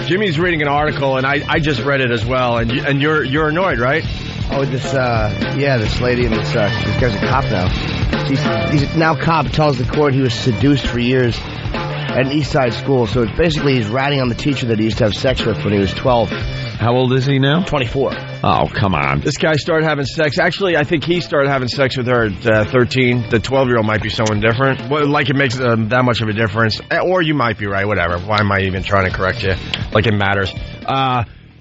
Jimmy's reading an article, and I just read it as well, and you're annoyed, right? Oh, this lady and this guy's a cop now. He's now cop, tells the court he was seduced for years at an East Side school. So it's basically he's ratting on the teacher that he used to have sex with when he was 12. How old is he now? 24. Oh, come on. This guy started having sex. Actually, I think he started having sex with her at 13. The 12-year-old might be someone different. Well, like it makes that much of a difference. Or you might be right, whatever. Why am I even trying to correct you? Like it matters.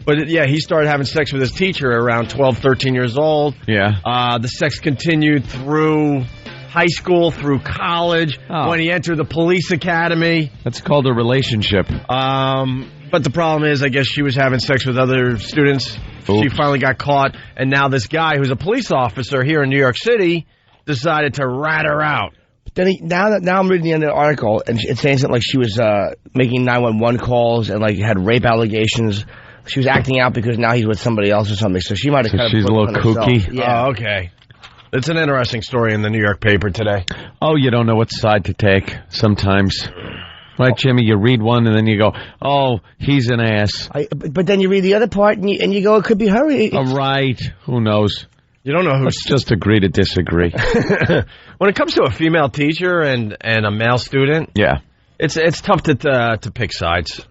But yeah, he started having sex with his teacher around 12, 13 years old. Yeah. The sex continued through high school, through college, when he entered the police academy. That's called a relationship. But the problem is, I guess she was having sex with other students. Oops. She finally got caught, and now this guy, who's a police officer here in New York City, decided to rat her out. Then now I'm reading the end of the article, and it's saying something like she was making 911 calls and like had rape allegations. She was acting out because now he's with somebody else or something. So she might have. So she's a little kooky. Yeah. Oh, okay. It's an interesting story in the New York paper today. Oh, you don't know what side to take sometimes. Right, Jimmy, you read one and then you go, oh, he's an ass. But then you read the other part and you go, it could be her. Right. Who knows? You don't know who's... Let's just agree to disagree. When it comes to a female teacher and a male student, yeah, it's tough to pick sides.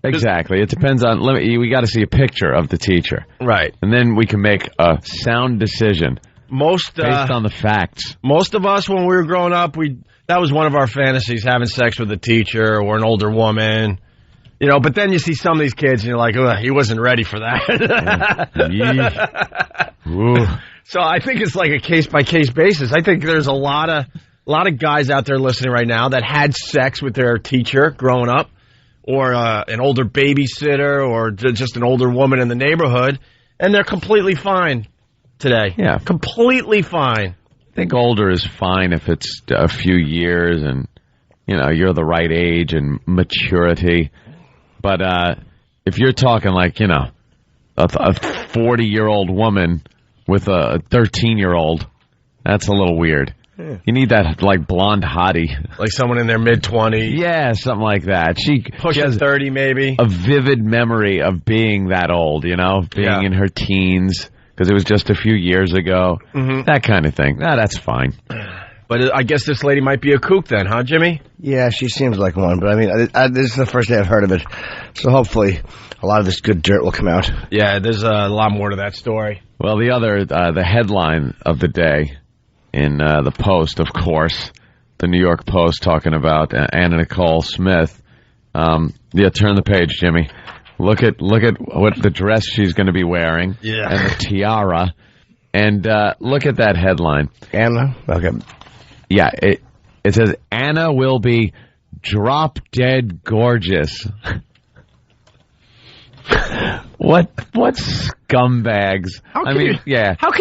Exactly. It depends on... We got to see a picture of the teacher. Right. And then we can make a sound decision. Based on the facts. Most of us, when we were growing up, that was one of our fantasies, having sex with a teacher or an older woman. You know, but then you see some of these kids and you're like, he wasn't ready for that. So I think it's like a case-by-case basis. I think there's a lot of guys out there listening right now that had sex with their teacher growing up, or an older babysitter, or just an older woman in the neighborhood, and they're completely fine today. Yeah. Completely fine. I think older is fine if it's a few years and, you're the right age and maturity. But if you're talking like, a 40-year-old woman with a 13-year-old, that's a little weird. Yeah. You need that, like, blonde hottie. Like someone in their mid-20s. Yeah, something like that. She has 30, maybe. A vivid memory of being that old, being in her teens. Because it was just a few years ago. Mm-hmm. That kind of thing. That's fine. But I guess this lady might be a kook then, huh, Jimmy? Yeah, she seems like one. But, I mean, this is the first day I've heard of it. So hopefully a lot of this good dirt will come out. Yeah, there's a lot more to that story. Well, the headline of the day in the Post, of course, the New York Post talking about Nicole Smith. Turn the page, Jimmy. Look at what the dress she's going to be wearing, and the tiara, and look at that headline. Anna? Okay. Yeah, it says, Anna will be drop-dead gorgeous. What scumbags? How can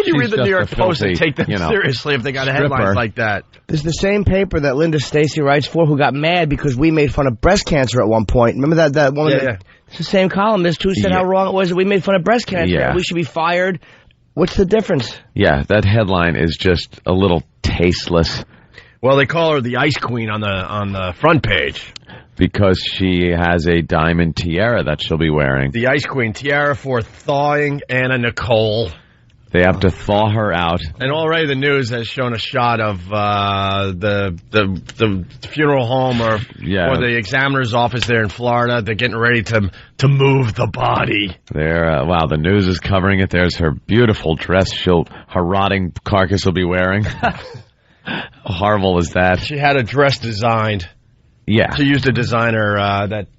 you read the New York Post and take them seriously if they got a headline like that? This is the same paper that Linda Stacy writes for, who got mad because we made fun of breast cancer at one point. Remember that woman? Yeah. It's the same columnist who said how wrong it was that we made fun of breast cancer. Yeah. We should be fired. What's the difference? Yeah, that headline is just a little tasteless. Well, they call her the Ice Queen on the front page. Because she has a diamond tiara that she'll be wearing. The Ice Queen tiara for thawing Anna Nicole. They have to thaw her out. And already the news has shown a shot of the funeral home or the examiner's office there in Florida. They're getting ready to move the body. Wow, the news is covering it. There's her beautiful dress her rotting carcass will be wearing. How horrible is that? She had a dress designed. Yeah. She used a designer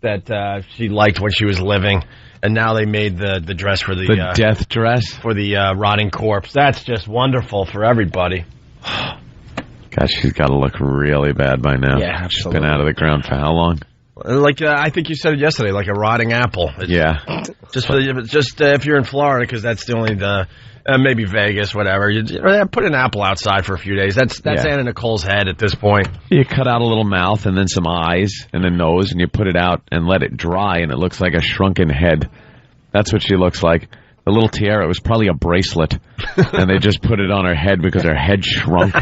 that she liked when she was living. And now they made the dress for the death dress for the rotting corpse. That's just wonderful for everybody. Gosh, she's got to look really bad by now. Yeah, she's been out of the ground for how long? Like I think you said it yesterday, like a rotting apple. Just if you're in Florida, because that's the only maybe Vegas, whatever. You put an apple outside for a few days. That's Anna Nicole's head at this point. You cut out a little mouth and then some eyes and a nose, and you put it out and let it dry, and it looks like a shrunken head. That's what she looks like. The little tiara was probably a bracelet, and they just put it on her head because her head shrunk.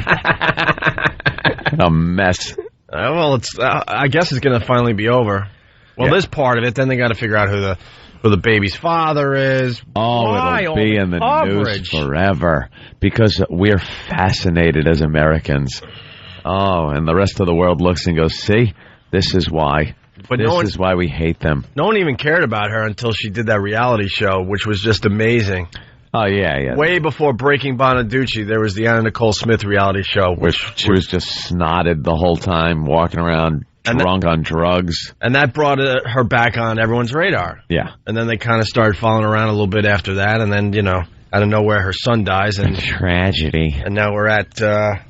A mess. Well, I guess it's going to finally be over. Well, this part of it, then they got to figure out who the baby's father is. Oh, Why it'll be in the news forever because we're fascinated as Americans. Oh, and the rest of the world looks and goes, see, this is why. But this is why we hate them. No one even cared about her until she did that reality show, which was just amazing. Oh, yeah. Way before Breaking Bonaducci, there was the Nicole Smith reality show. Which she was just snotted the whole time, walking around drunk on drugs. And that brought her back on everyone's radar. Yeah. And then they kind of started following around a little bit after that, and then, out of nowhere, her son dies. And tragedy. And now we're at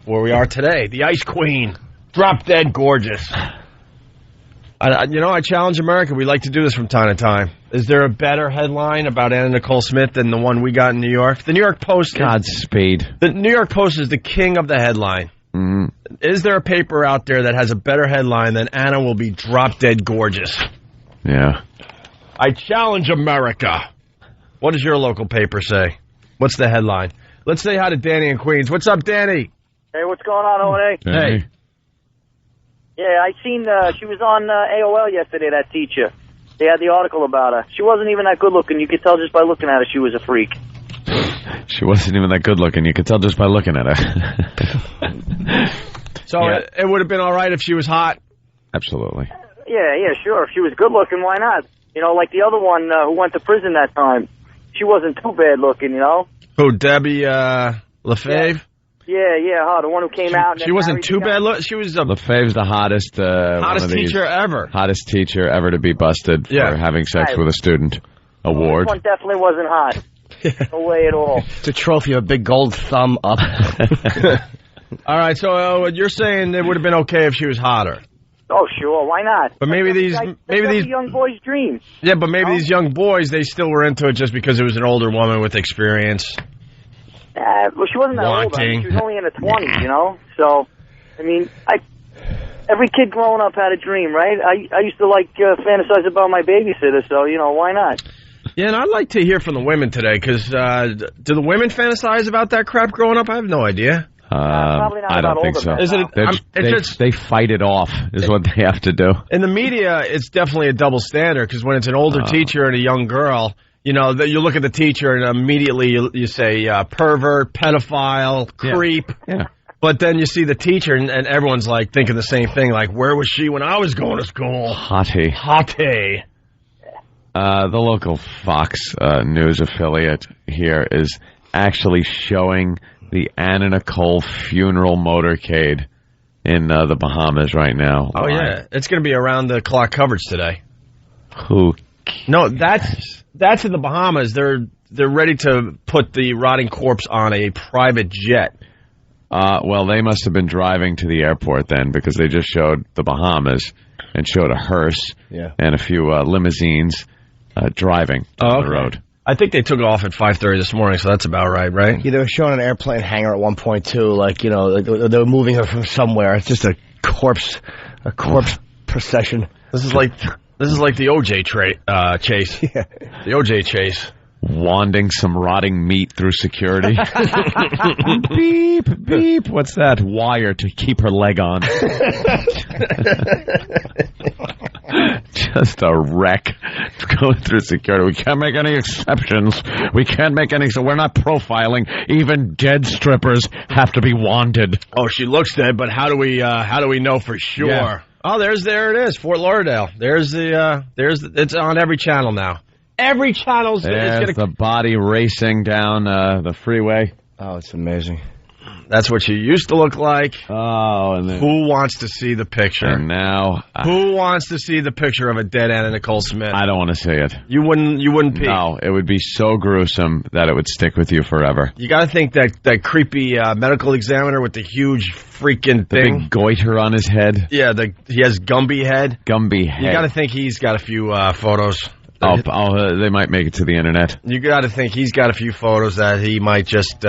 where we are today. The Ice Queen. Drop dead gorgeous. I challenge America. We like to do this from time to time. Is there a better headline about Nicole Smith than the one we got in New York? The New York Post. Godspeed. The New York Post is the king of the headline. Mm. Is there a paper out there that has a better headline than Anna will be drop dead gorgeous? Yeah. I challenge America. What does your local paper say? What's the headline? Let's say hi to Danny in Queens. What's up, Danny? Hey, what's going on, O&A? Hey. Yeah, I seen she was on AOL yesterday, that teacher. They had the article about her. She wasn't even that good looking. You could tell just by looking at her she was a freak. She wasn't even that good looking. You could tell just by looking at her. So it would have been all right if she was hot? Absolutely. Yeah, sure. If she was good looking, why not? Like the other one who went to prison that time. She wasn't too bad looking, Who, Debbie LaFave? Yeah, the one who came out. She wasn't too bad looking. She was LaFave's the hottest teacher ever. Hottest teacher ever to be busted for having sex with a student. Award. This one definitely wasn't hot. No way at all. It's a trophy, a big gold thumb up. All right, so you're saying it would have been okay if she was hotter? Oh, sure, why not? But maybe these young boys' dreams. Yeah, but maybe these young boys, they still were into it just because it was an older woman with experience. Well, she wasn't that old. I mean, she was only in her 20s, So, every kid growing up had a dream, right? I used to fantasize about my babysitter, so, why not? Yeah, and I'd like to hear from the women today, because do the women fantasize about that crap growing up? I have no idea. Probably not. I don't think so. Is it? They fight it off, is what they have to do. In the media, it's definitely a double standard, because when it's an older teacher and a young girl, you look at the teacher and immediately you say pervert, pedophile, creep. Yeah. But then you see the teacher and everyone's like thinking the same thing, like, where was she when I was going to school? Hottie. The local Fox News affiliate here is actually showing the Anna Nicole funeral motorcade in the Bahamas right now. Oh, yeah. It's going to be around the clock coverage today. Who? No, that's in the Bahamas. They're ready to put the rotting corpse on a private jet. Well, they must have been driving to the airport then, because they just showed the Bahamas and showed a hearse and a few limousines driving down the road. I think they took off at 5:30 this morning, so that's about right? Yeah, they were showing an airplane hangar at one point too, they were moving her from somewhere. It's just a corpse procession. This is like the OJ chase. Yeah. The OJ chase. Wanding some rotting meat through security. Beep, beep. What's that? Wire to keep her leg on. Just a wreck going through security. We can't make any exceptions. So we're not profiling. Even dead strippers have to be wanded. Oh, she looks dead, but how do we know for sure? Yeah. Oh, there it is, Fort Lauderdale. It's on every channel now. Every channel's There's the body racing down the freeway. Oh, it's amazing. That's what she used to look like. Oh, and then, who wants to see the picture? And now, who wants to see the picture of a dead Anna Nicole Smith? I don't want to see it. You wouldn't peek. No, it would be so gruesome that it would stick with you forever. You got to think that creepy medical examiner with the huge freaking thing, the big goiter on his head. Yeah, he has Gumby head. You got to think he's got a few photos. They might make it to the internet. You got to think he's got a few photos that he might just,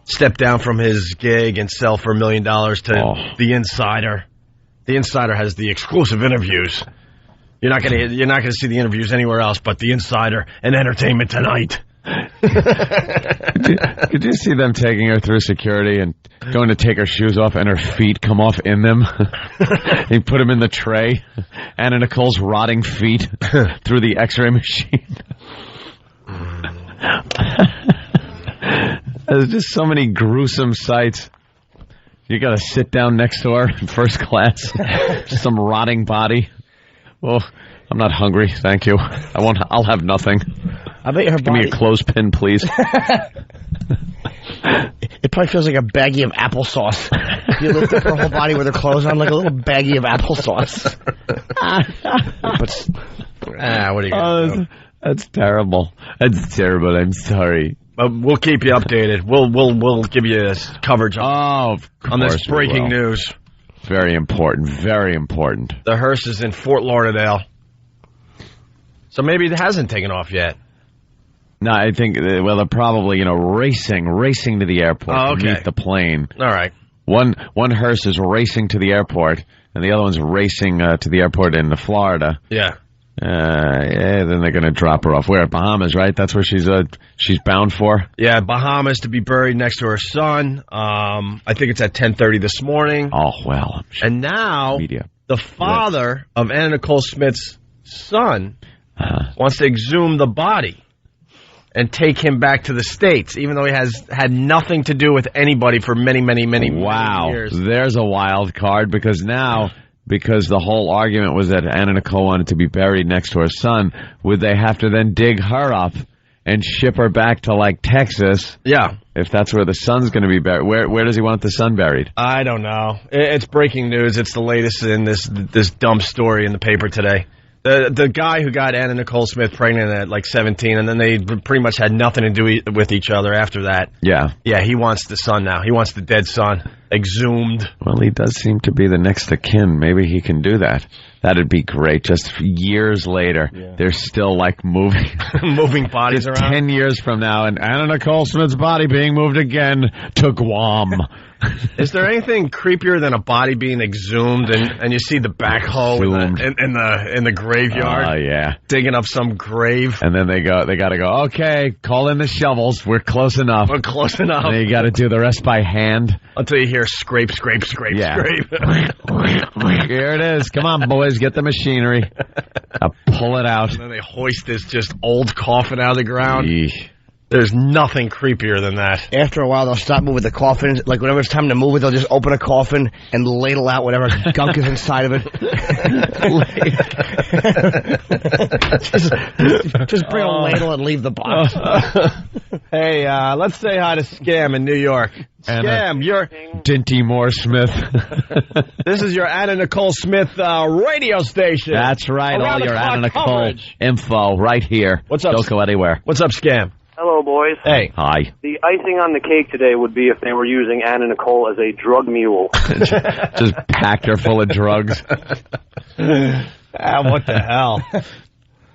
step down from his gig and sell for $1 million to The Insider. The Insider has the exclusive interviews. You're not gonna see the interviews anywhere else but The Insider and Entertainment Tonight. Could you see them taking her through security and going to take her shoes off and her feet come off in them? They put them in the tray. Anna Nicole's rotting feet through the x-ray machine. There's just so many gruesome sights. You got to sit down next to her in first class. Some rotting body. Well, I'm not hungry, thank you. I'll have nothing. I bet her Give me a clothespin, please. It probably feels like a baggie of applesauce. You lift up her whole body with her clothes on, like a little baggie of applesauce. What are you going to do? That's terrible. That's terrible. I'm sorry. We'll keep you updated. We'll give you coverage on this breaking news. Very important. Very important. The hearse is in Fort Lauderdale. So maybe it hasn't taken off yet. No, I think, they're probably, racing to the airport to meet the plane. All right. One hearse is racing to the airport, and the other one's racing to the airport in Florida. Yeah. Then they're going to drop her off. We're at Bahamas, right? That's where she's bound for? Yeah, Bahamas to be buried next to her son. I think it's at 10:30 this morning. Oh, well. I'm sure. And now, the father of Anna Nicole Smith's son wants to exhume the body and take him back to the States, even though he has had nothing to do with anybody for many, many, many years. There's a wild card, because the whole argument was that Anna Nicole wanted to be buried next to her son, would they have to then dig her up and ship her back to, Texas? Yeah. If that's where the son's going to be buried. Where does he want the son buried? I don't know. It's breaking news. It's the latest in this dumb story in the paper today. The guy who got Anna Nicole Smith pregnant at 17, and then they pretty much had nothing to do with each other after that. Yeah. Yeah, he wants the son now. He wants the dead son exhumed. Well, he does seem to be the next of kin. Maybe he can do that. That'd be great. Just years later, they're still moving moving bodies just around. 10 years from now, and Anna Nicole Smith's body being moved again to Guam. Is there anything creepier than a body being exhumed and you see the backhoe in the graveyard? Oh, yeah. Digging up some grave. And then they got to go, okay, call in the shovels. We're close enough. We're close enough. And you got to do the rest by hand. Until you hear scrape, scrape. Here it is. Come on, boys, get the machinery. Pull it out. And then they hoist this just old coffin out of the ground. Eesh. There's nothing creepier than that. After a while, they'll stop moving the coffin. Whenever it's time to move it, they'll just open a coffin and ladle out whatever gunk is inside of it. just bring a ladle and leave the box. Hey, let's say hi to Scam in New York. Scam, you're Dinty Moore Smith. This is your Anna Nicole Smith radio station. That's right. Around all your Anna Nicole coverage. Info right here. What's up? Don't go anywhere. What's up, Scam? Hello, boys. Hey. Hi. The icing on the cake today would be if they were using Anna Nicole as a drug mule. Just packed her full of drugs. What the hell?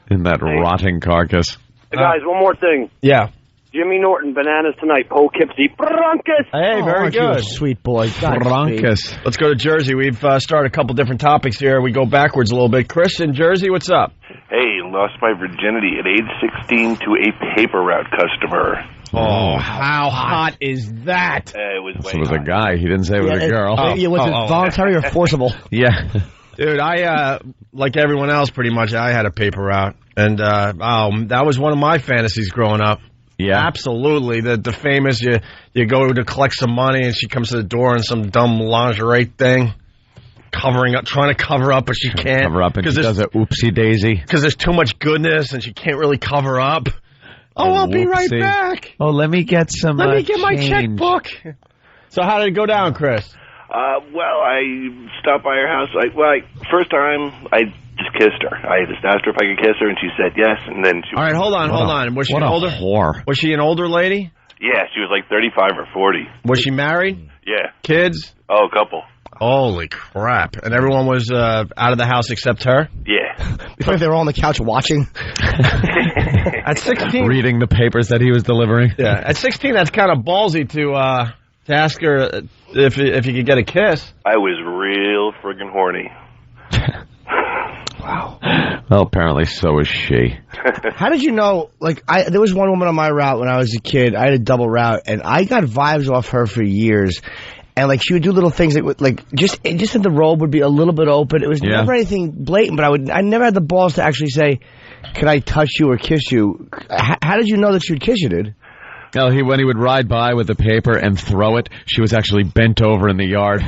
In that rotting carcass. Hey, guys, one more thing. Yeah. Jimmy Norton, bananas tonight. Poughkeepsie Broncos. Hey, very good. Sweet boy. Broncos. Let's go to Jersey. We've started a couple different topics here. We go backwards a little bit. Chris in Jersey, what's up? Hey, lost my virginity at age 16 to a paper route customer. Oh, how hot is that? It was way It was a hot. guy. He didn't say it was a girl. Was it voluntary or forcible? Yeah. Dude, I, like everyone else pretty much, I had a paper route. And that was one of my fantasies growing up. Yeah. Absolutely. The famous, you go to collect some money and she comes to the door in some dumb lingerie thing. Covering up, trying to cover up, but she can't. Cover up, and she does a oopsie daisy. Because there's too much goodness, and she can't really cover up. Oh, I'll be right back. Oh, let me get some. Let me get my change. checkbook. So how did it go down, Chris? Well, I stopped by her house. First time, I just kissed her. I just asked her if I could kiss her, and she said yes. And then she. All right, hold on. Was she what an a older whore? Was she an older lady? Yeah, she was like 35 or 40. Was she married? Yeah. Kids? Oh, a couple. Holy crap! And everyone was out of the house except her. Yeah. It's like they were all on the couch watching. At 16, Reading the papers that he was delivering. Yeah, at 16, that's kind of ballsy to ask her if you could get a kiss. I was real friggin' horny. Wow. Well, apparently so is she. How did you know? Like, there was one woman on my route when I was a kid. I had a double route, and I got vibes off her for years. And like, she would do little things that would, like, just that the robe would be a little bit open. It was never anything blatant, but I never had the balls to actually say, "Can I touch you or kiss you?" How did you know that she would kiss you, dude? No, when he would ride by with the paper and throw it, she was actually bent over in the yard.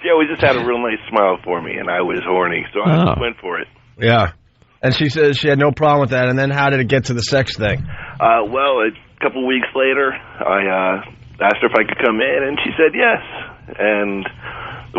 Yeah, we just had a real nice smile for me, and I was horny, so I just went for it. Yeah. And she says she had no problem with that, and then how did it get to the sex thing? Well, a couple weeks later, I asked her if I could come in, and she said yes. And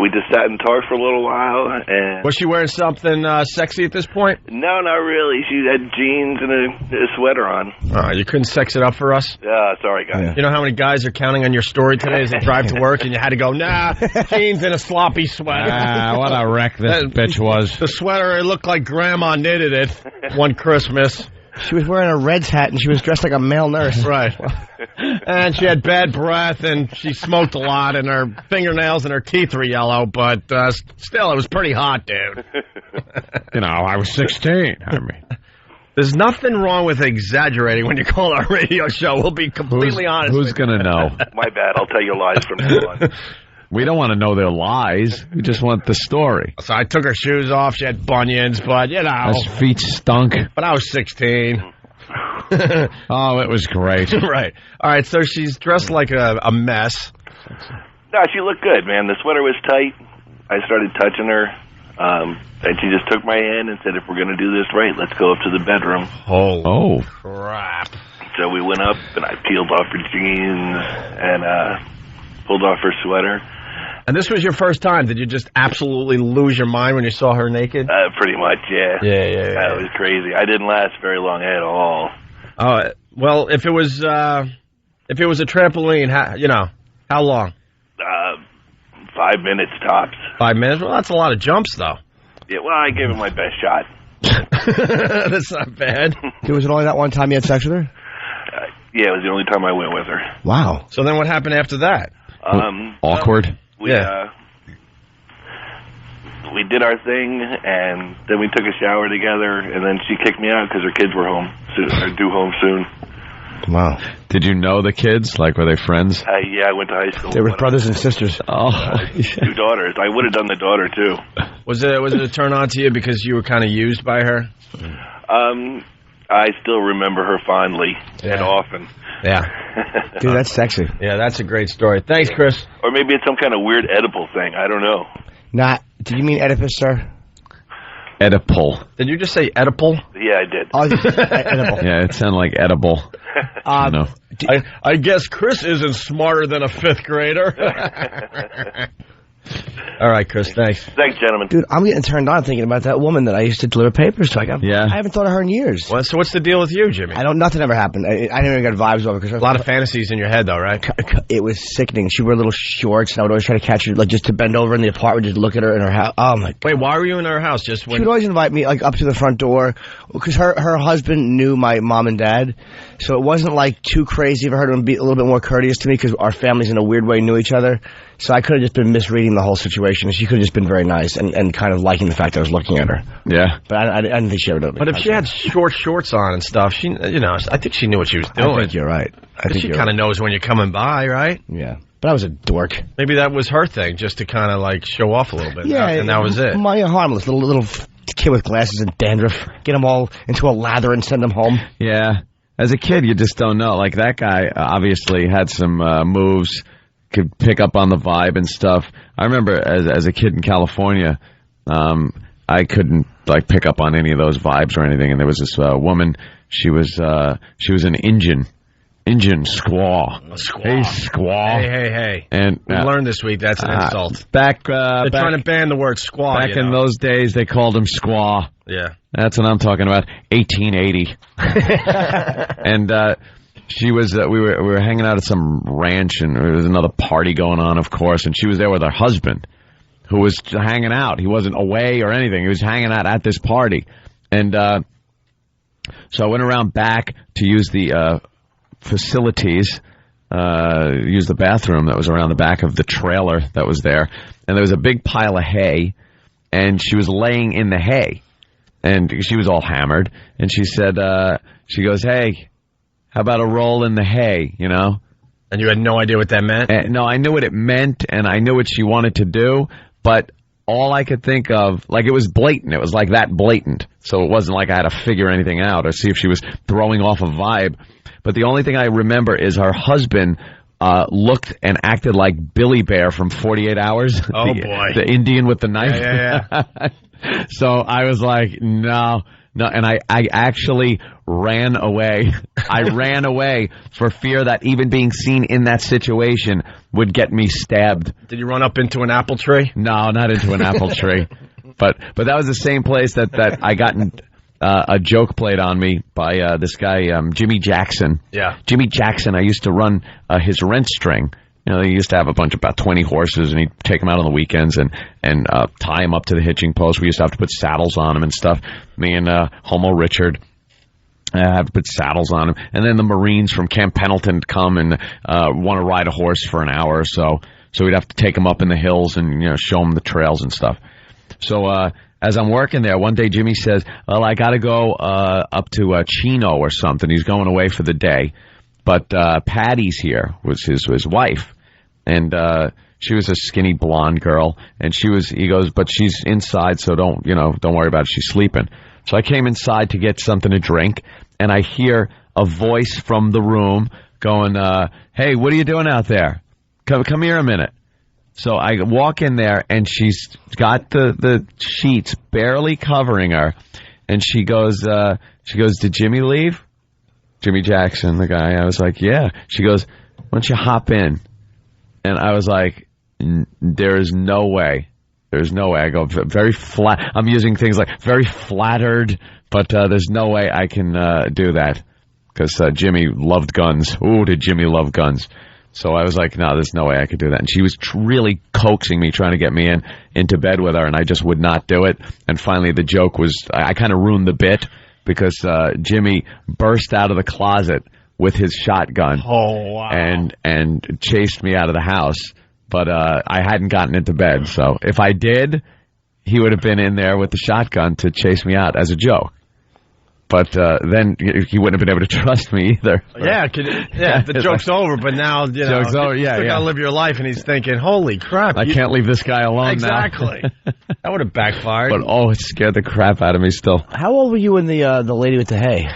we just sat and talked for a little while. And was she wearing something sexy at this point? No, not really. She had jeans and a sweater on. Oh, you couldn't sex it up for us? Sorry, guys. Yeah. You know how many guys are counting on your story today as they drive to work, and you had to go, nah, jeans and a sloppy sweater. What a wreck this bitch was. The sweater, it looked like Grandma knitted it one Christmas. She was wearing a Reds hat, and she was dressed like a male nurse. Right. And she had bad breath, and she smoked a lot, and her fingernails and her teeth were yellow, but still, it was pretty hot, dude. I was 16. I mean, there's nothing wrong with exaggerating when you call our radio show. We'll be completely honest. Who's going to know? My bad. I'll tell you lies from now on. We don't want to know their lies. We just want the story. So I took her shoes off. She had bunions, but, Her feet stunk. But I was 16. Oh, it was great. Right. All right, so she's dressed like a mess. No, she looked good, man. The sweater was tight. I started touching her, and she just took my hand and said, if we're going to do this right, let's go up to the bedroom. Oh, crap. So we went up, and I peeled off her jeans and pulled off her sweater. And this was your first time. Did you just absolutely lose your mind when you saw her naked? Pretty much, yeah. Yeah. That was crazy. I didn't last very long at all. Well, if it was a trampoline, how long? 5 minutes tops. 5 minutes? Well, that's a lot of jumps, though. Yeah, well, I gave it my best shot. That's not bad. Was it only that one time you had sex with her? Yeah, it was the only time I went with her. Wow. So then what happened after that? Awkward? We did our thing, and then we took a shower together, and then she kicked me out because her kids were home, due home soon. Wow. Did you know the kids? Like, were they friends? Yeah, I went to high school. They were brothers and sisters. Oh. 2 daughters. I would have done the daughter, too. Was it a turn on to you because you were kind of used by her? I still remember her fondly and often. Yeah. Dude, that's sexy. Yeah, that's a great story. Thanks, Chris. Or maybe it's some kind of weird edible thing. I don't know. Did you mean Oedipus, sir? Oedipal. Did you just say edible? Yeah, I did. Oh, edible. Yeah, it sounded like edible. No. I guess Chris isn't smarter than a 5th grader. All right, Chris, thanks. Thanks, gentlemen. Dude, I'm getting turned on thinking about that woman that I used to deliver papers to. I haven't thought of her in years. Well, so what's the deal with you, Jimmy? Nothing ever happened. I never got vibes over her. A lot of fantasies in your head, though, right? It was sickening. She wore little shorts, and I would always try to catch her, like, just to bend over in the apartment, just look at her in her house. Oh, my God. Wait, why were you in her house? Just when... She would always invite me, like, up to the front door, because her husband knew my mom and dad, so it wasn't, like, too crazy for her to be a little bit more courteous to me, because our families, in a weird way, knew each other. So I could have just been misreading the whole situation. She could have just been very nice and kind of liking the fact that I was looking at her. Yeah. But I didn't think she ever did it. But if she had short shorts on and stuff, I think she knew what she was doing. I think you're right. She kind of knows when you're coming by, right? Yeah. But I was a dork. Maybe that was her thing, just to kind of like show off a little bit. Yeah. And that was it. My harmless little kid with glasses and dandruff. Get them all into a lather and send them home. Yeah. As a kid, you just don't know. Like, that guy obviously had some moves, could pick up on the vibe and stuff. I remember as a kid in California, I couldn't like pick up on any of those vibes or anything. And there was this woman. She was an Indian squaw. Squaw. Hey, squaw. Hey. And we learned this week that's an insult. They're trying to ban the word squaw. Back in those days, they called him squaw. Yeah. That's what I'm talking about. 1880. And she was. We were hanging out at some ranch, and there was another party going on, of course. And she was there with her husband, who was hanging out. He wasn't away or anything. He was hanging out at this party. And so I went around back to use the facilities, use the bathroom that was around the back of the trailer that was there. And there was a big pile of hay, and she was laying in the hay. and she was all hammered, and she said, she goes, hey, how about a roll in the hay, you know? And you had no idea what that meant? No, I knew what it meant, and I knew what she wanted to do, but all I could think of, like, it was blatant. It was like that blatant. So it wasn't like I had to figure anything out or see if she was throwing off a vibe. But the only thing I remember is her husband looked and acted like Billy Bear from 48 Hours. Oh, boy. The Indian with the knife. Yeah. So I was like, no. And I actually ran away. I ran away for fear that even being seen in that situation would get me stabbed. Did you run up into an apple tree? No, not into an apple tree. But that was the same place that I got a joke played on me by this guy, Jimmy Jackson. Yeah. Jimmy Jackson, I used to run his rent string. You know, he used to have about 20 horses, and he'd take them out on the weekends and tie them up to the hitching post. We used to have to put saddles on them and stuff. Me and Homo Richard have to put saddles on him. And then the Marines from Camp Pendleton come and want to ride a horse for an hour or so. So we'd have to take them up in the hills and, you know, show them the trails and stuff. So as I'm working there, one day Jimmy says, well, I got to go up to Chino or something. He's going away for the day. But Patty's here, was his wife. And she was a skinny blonde girl. And he goes, but she's inside, so don't worry about it. She's sleeping. So I came inside to get something to drink. And I hear a voice from the room going, hey, what are you doing out there? Come here a minute. So I walk in there, and she's got the sheets barely covering her. And she goes, did Jimmy leave? Jimmy Jackson, the guy. I was like, yeah. She goes, why don't you hop in? And I was like, there is no way. There's no way. I go very flat. I'm using things like very flattered, but there's no way I can do that because Jimmy loved guns. Ooh, did Jimmy love guns? So I was like, no, there's no way I could do that. And she was really coaxing me, trying to get me into bed with her, and I just would not do it. And finally, the joke was, I kind of ruined the bit because Jimmy burst out of the closet with his shotgun. Oh, wow. And chased me out of the house. But I hadn't gotten into bed. So if I did, he would have been in there with the shotgun to chase me out as a joke. But then he wouldn't have been able to trust me either. Yeah, the joke's over, but now, you know, joke's over, you still got to live your life, and he's thinking, holy crap. I can't leave this guy alone now. Exactly. That would have backfired. But, it scared the crap out of me still. How old were you when the lady with the hay?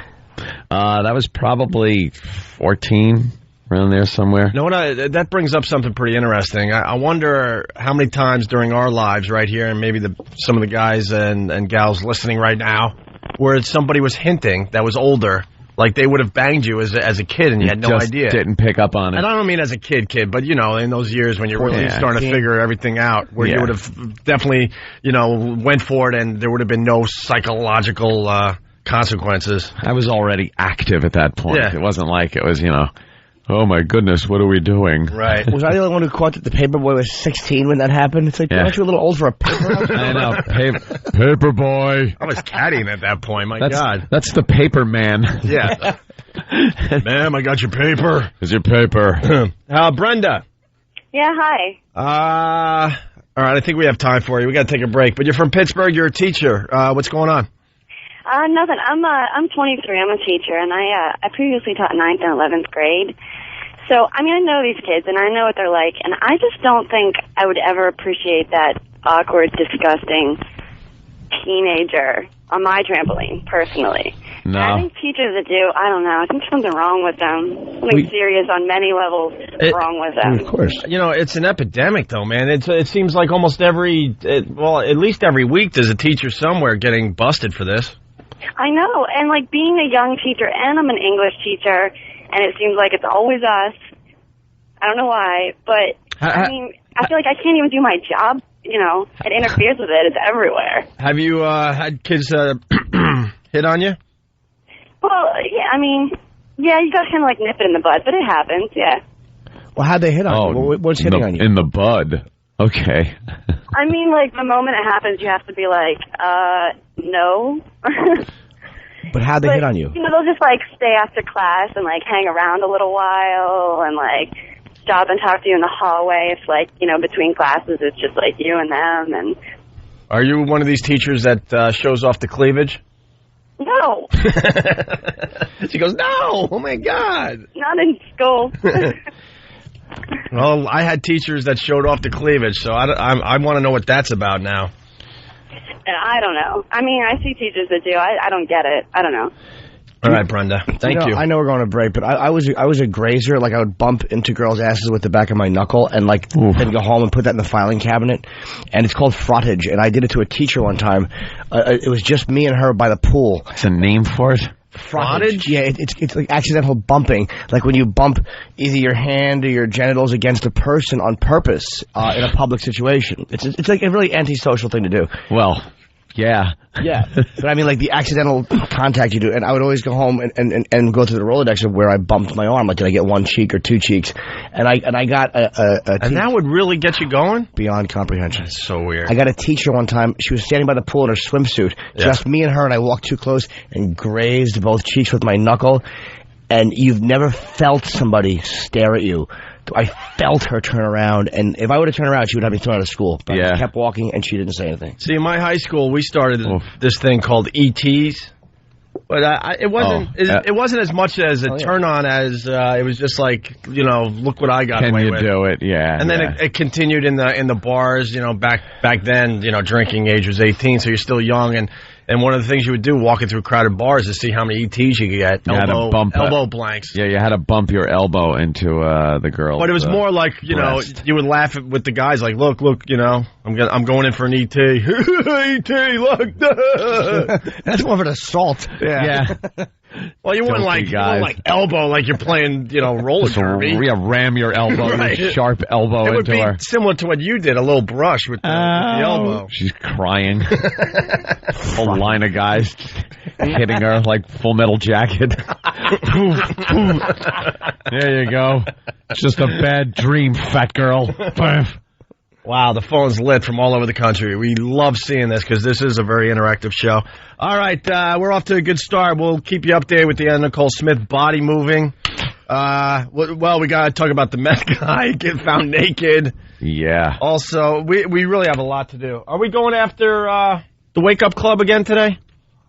That was probably 14, around there somewhere. You know what? That brings up something pretty interesting. I wonder how many times during our lives right here, and maybe some of the guys and gals listening right now, where somebody was hinting that was older, like they would have banged you as a kid and you had no idea. Didn't pick up on it. And I don't mean as a kid, but, you know, in those years when you're really starting to figure everything out, where you would have definitely, you know, went for it and there would have been no psychological consequences. I was already active at that point. Yeah. It wasn't like it was, you know, oh my goodness, what are we doing? Right. Was I the only one who caught that the paper boy was 16 when that happened? It's like, aren't you a little old for a paper? I know. Paper boy. I was caddying at that point. My God. That's the paper man. Yeah. Ma'am, I got your paper. Here's your paper. Brenda. Yeah, hi. All right, I think we have time for you. We got to take a break. But you're from Pittsburgh. You're a teacher. What's going on? Nothing. I'm 23. I'm a teacher, and I previously taught 9th and 11th grade. So, I mean, I know these kids, and I know what they're like, and I just don't think I would ever appreciate that awkward, disgusting teenager on my trampoline, personally. No. I think teachers that do, I don't know, I think something wrong with them. Something serious on many levels wrong with them. Of course. You know, it's an epidemic, though, man. It seems like almost at least every week there's a teacher somewhere getting busted for this. I know, and like being a young teacher, and I'm an English teacher, and it seems like it's always us. I don't know why, but I mean, I feel like I can't even do my job. You know, it interferes with it. It's everywhere. Have you had kids hit on you? Well, yeah, I mean, yeah, you got to kind of like nip it in the bud, but it happens, yeah. Well, how'd they hit on you? What's hitting on you? In the bud. Okay. I mean, like, the moment it happens, you have to be like, no. But how'd they hit on you? You know, they'll just, like, stay after class and, like, hang around a little while and, like, stop and talk to you in the hallway. If, like, you know, between classes, it's just, like, you and them. And Are you one of these teachers that shows off the cleavage? No. She goes, no, oh my God. Not in school. Well, I had teachers that showed off the cleavage, so I want to know what that's about now. I don't know. I mean, I see teachers that do. I don't get it. I don't know. All right, Brenda. Thank you. I know we're going to break, but I was a grazer. Like, I would bump into girls' asses with the back of my knuckle and, like, then go home and put that in the filing cabinet. And it's called frottage. And I did it to a teacher one time. It was just me and her by the pool. It's a name for it? Frottage? Yeah, it's like accidental bumping. Like when you bump either your hand or your genitals against a person on purpose in a public situation. It's like a really antisocial thing to do. Well, yeah. Yeah. But I mean, like the accidental contact you do. And I would always go home and go through the Rolodex of where I bumped my arm. Like, did I get one cheek or two cheeks? And I got a and that would really get you going? Beyond comprehension. That's so weird. I got a teacher one time. She was standing by the pool in her swimsuit. Just me and her, and I walked too close and grazed both cheeks with my knuckle. And you've never felt somebody stare at you. I felt her turn around, and if I would have turned around, she would have me thrown out of school. But I kept walking, and she didn't say anything. See, in my high school, we started this thing called ETs, but it wasn't as much as a turn on as it was just like, you know, look what I got away with. Can you do it? Yeah. And then it continued in the bars. You know, back then, you know, drinking age was 18, so you're still young, and one of the things you would do walking through crowded bars is see how many ETs you could get. Elbow blanks. Yeah, you had to bump your elbow into the girl. But it was more like, you know, you would laugh with the guys like, look, you know, I'm going in for an ET. ET, look. That's more of an assault. Yeah. Well, you wouldn't like elbow like you're playing, you know, roller derby. Yeah, ram your elbow, your sharp elbow into her. It would be similar to what you did, a little brush with the elbow. She's crying. Whole line of guys hitting her like Full Metal Jacket. There you go. It's just a bad dream, fat girl. Wow, the phone's lit from all over the country. We love seeing this because this is a very interactive show. All right, we're off to a good start. We'll keep you updated with the Nicole Smith body moving. Well, we got to talk about the meth guy get found naked. Yeah. Also, we really have a lot to do. Are we going after the Wake Up Club again today?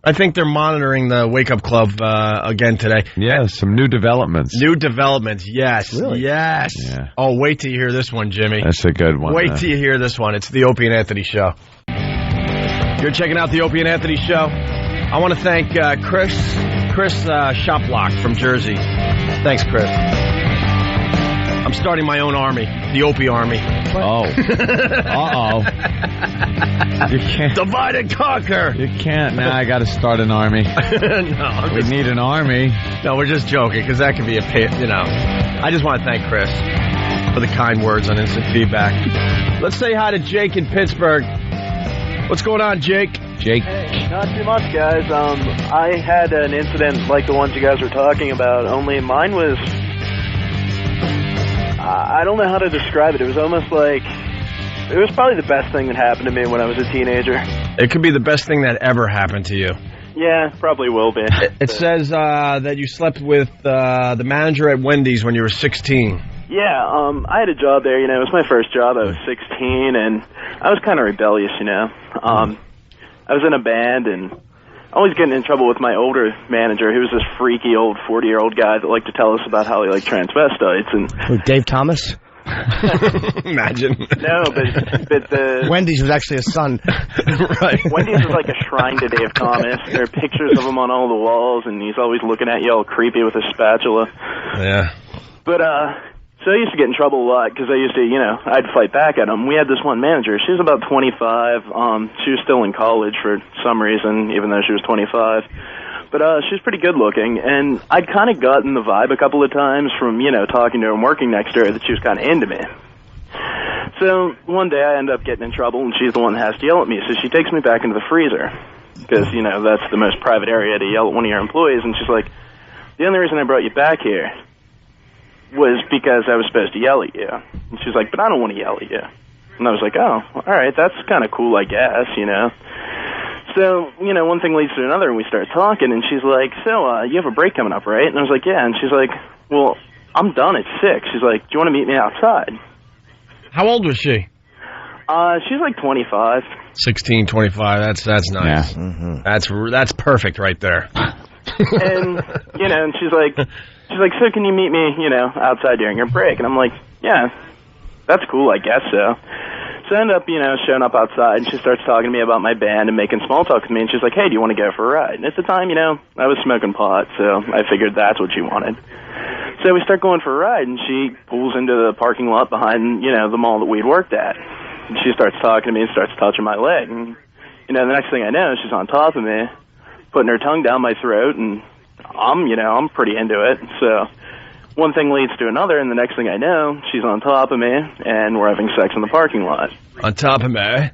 I think they're monitoring the Wake Up Club again today. Yeah, some new developments. New developments, yes. Really? Yes. Yeah. Oh, wait till you hear this one, Jimmy. That's a good one. Wait till you hear this one. It's the Opie and Anthony Show. You're checking out the Opie and Anthony Show. I want to thank Chris Shoplock from Jersey. Thanks, Chris. I'm starting my own army, the Opie Army. Oh. Uh-oh. You can't. Divide and conquer. You can't. Now I got to start an army. No. We need an army. No, we're just joking, because that could be you know. I just want to thank Chris for the kind words on instant feedback. Let's say hi to Jake in Pittsburgh. What's going on, Jake? Jake. Hey, not too much, guys. I had an incident like the ones you guys were talking about, only mine was... I don't know how to describe it. It was almost like... It was probably the best thing that happened to me when I was a teenager. It could be the best thing that ever happened to you. Yeah, probably will be. It says that you slept with the manager at Wendy's when you were 16. Yeah, I had a job there, you know. It was my first job. I was 16, and I was kind of rebellious, you know. I was in a band, and always getting in trouble with my older manager, who was this freaky old 40-year-old guy that liked to tell us about how he liked transvestites. And Dave Thomas? Imagine. No, but the... Wendy's was actually a son. Right. Wendy's was like a shrine to Dave Thomas. There are pictures of him on all the walls, and he's always looking at you all creepy with a spatula. Yeah. But, so I used to get in trouble a lot, because I used to, you know, I'd fight back at him. We had this one manager. She was about 25. She was still in college for some reason, even though she was 25. But she was pretty good looking, and I'd kind of gotten the vibe a couple of times from, you know, talking to her and working next to her that she was kind of into me. So one day I end up getting in trouble, and she's the one that has to yell at me. So she takes me back into the freezer, because, you know, that's the most private area to yell at one of your employees. And she's like, the only reason I brought you back here was because I was supposed to yell at you. And she's like, but I don't want to yell at you. And I was like, oh, all right, that's kind of cool, I guess, you know. So, you know, one thing leads to another, and we start talking, and she's like, so, you have a break coming up, right? And I was like, yeah. And she's like, well, I'm done at 6. She's like, do you want to meet me outside? How old was she? She's like 25. 16, 25. That's nice. Yeah. Mm-hmm. That's perfect right there. And, and she's like, so can you meet me, outside during your break? And I'm like, yeah, that's cool, I guess so. So I end up, showing up outside, and she starts talking to me about my band and making small talk with me, and she's like, hey, do you want to go for a ride? And at the time, I was smoking pot, so I figured that's what she wanted. So we start going for a ride, and she pulls into the parking lot behind, the mall that we'd worked at. And she starts talking to me and starts touching my leg. And, the next thing I know, she's on top of me, putting her tongue down my throat, and I'm pretty into it. So one thing leads to another, and the next thing I know, she's on top of me, and we're having sex in the parking lot. On top of me?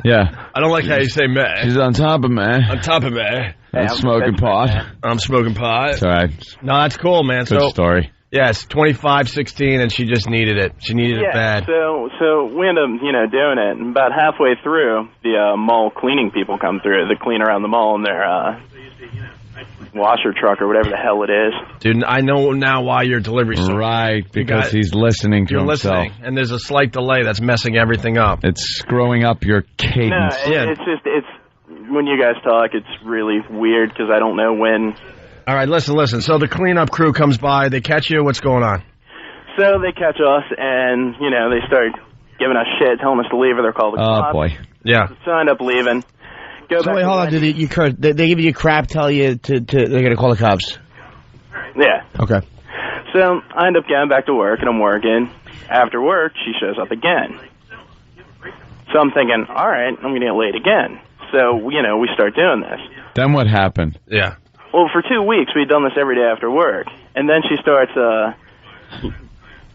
Yeah. I don't like how you say me. She's on top of me. On top of me. I'm smoking pot. I'm smoking pot. It's all right. No, that's cool, man. Good story. Yes, 25, 16, and she just needed it. She needed it bad. So we end up, doing it, and about halfway through, the mall cleaning people come through. They clean around the mall in their washer truck or whatever the hell it is. Dude, I know now why your delivery's so right, because he's listening to himself. Listening, and there's a slight delay that's messing everything up. It's screwing up your cadence. No, it's when you guys talk, it's really weird because I don't know when. All right, listen. So the cleanup crew comes by. They catch you. What's going on? So they catch us, and, they start giving us shit, telling us to leave, or they're called the cops. Oh, boy. Yeah. So I end up leaving. So wait, hold on. They give you crap, tell you they're going to call the cops? Yeah. Okay. So I end up getting back to work, and I'm working. After work, she shows up again. So I'm thinking, all right, I'm going to get late again. So, we start doing this. Then what happened? Yeah. Well, for 2 weeks, we'd done this every day after work. And then she starts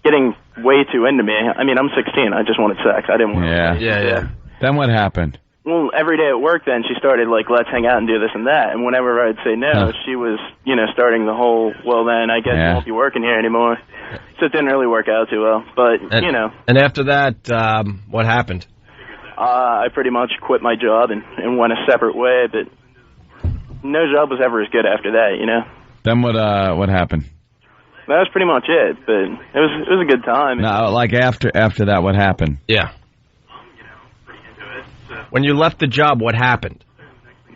getting way too into me. I mean, I'm 16. I just wanted sex. I didn't want to. Yeah. Then what happened? Well, every day at work then, she started, let's hang out and do this and that. And whenever I'd say no, she was, starting the whole, well, then I guess you won't be working here anymore. So it didn't really work out too well. But, And after that, what happened? I pretty much quit my job and went a separate way, but no job was ever as good after that, Then what happened? That was pretty much it, but it was a good time. No, after that, what happened? Yeah. When you left the job, what happened?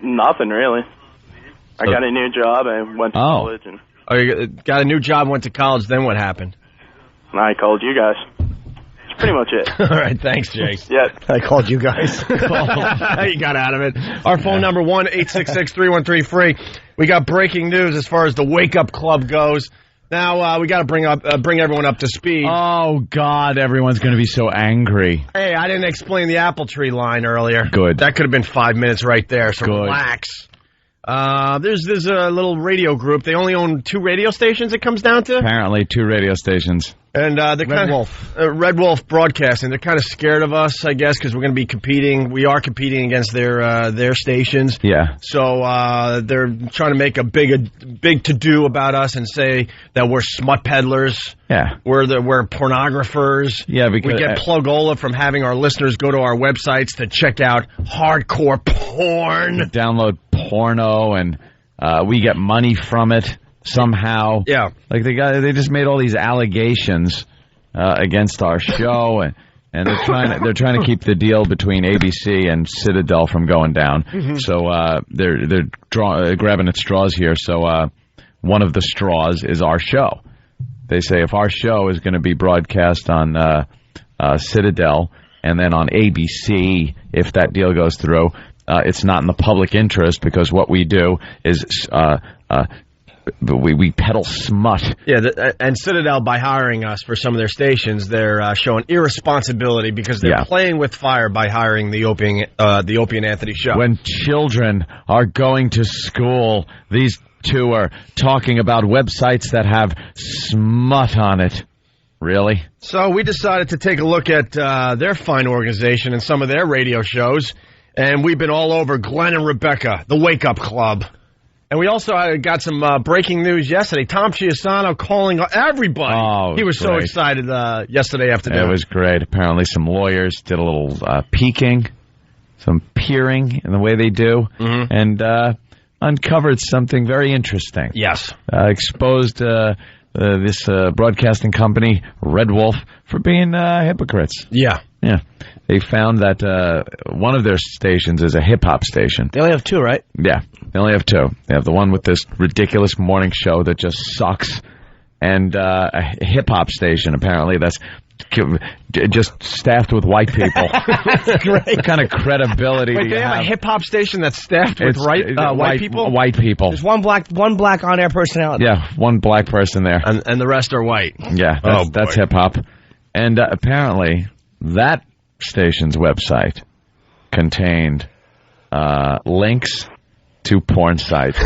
Nothing, really. I got a new job, I went to college. And you got a new job, went to college, then what happened? I called you guys. That's pretty much it. All right, thanks, Jake. Yeah. I called you guys. You got out of it. Our phone number, 1-866-313-FREE. We got breaking news as far as the Wake Up Club goes. Now, we got to bring everyone up to speed. Oh, God, everyone's going to be so angry. Hey, I didn't explain the apple tree line earlier. Good. That could have been 5 minutes right there, so Good. Relax. There's a little radio group. They only own 2 radio stations, it comes down to. Apparently, 2 radio stations. And they're Red Wolf Broadcasting. They're kind of scared of us, I guess, because we're going to be competing. We are competing against their stations. Yeah. So they're trying to make a big to do about us and say that we're smut peddlers. Yeah. We're pornographers. Yeah, because we get plugola from having our listeners go to our websites to check out hardcore porn. Download porno, and we get money from it. Somehow, yeah, like they just made all these allegations against our show, and they're trying to keep the deal between ABC and Citadel from going down. Mm-hmm. So they're grabbing at straws here. So one of the straws is our show. They say if our show is going to be broadcast on Citadel and then on ABC, if that deal goes through, it's not in the public interest because what we do is. We peddle smut. Yeah, and Citadel, by hiring us for some of their stations, they're showing irresponsibility because they're playing with fire by hiring the Opie and Anthony show. When children are going to school, these 2 are talking about websites that have smut on it. Really? So we decided to take a look at their fine organization and some of their radio shows, and we've been all over Glenn and Rebecca, the Wake Up Club. And we also got some breaking news yesterday. Tom Chiasano calling everybody. Oh, he was great. so excited yesterday afternoon. It was great. Apparently some lawyers did a little peeking, some peering in the way they do, and uncovered something very interesting. Yes. Exposed this broadcasting company, Red Wolf, for being hypocrites. Yeah. Yeah. They found that one of their stations is a hip-hop station. They only have 2, right? Yeah, they only have 2. They have the one with this ridiculous morning show that just sucks, and a hip-hop station, apparently, that's just staffed with white people. That's great. What kind of credibility do you they have a hip-hop station that's staffed with white people? White people. There's one black on-air personality. Yeah, one black person there. And the rest are white. Yeah, that's hip-hop. And apparently, that station's website contained links to porn sites.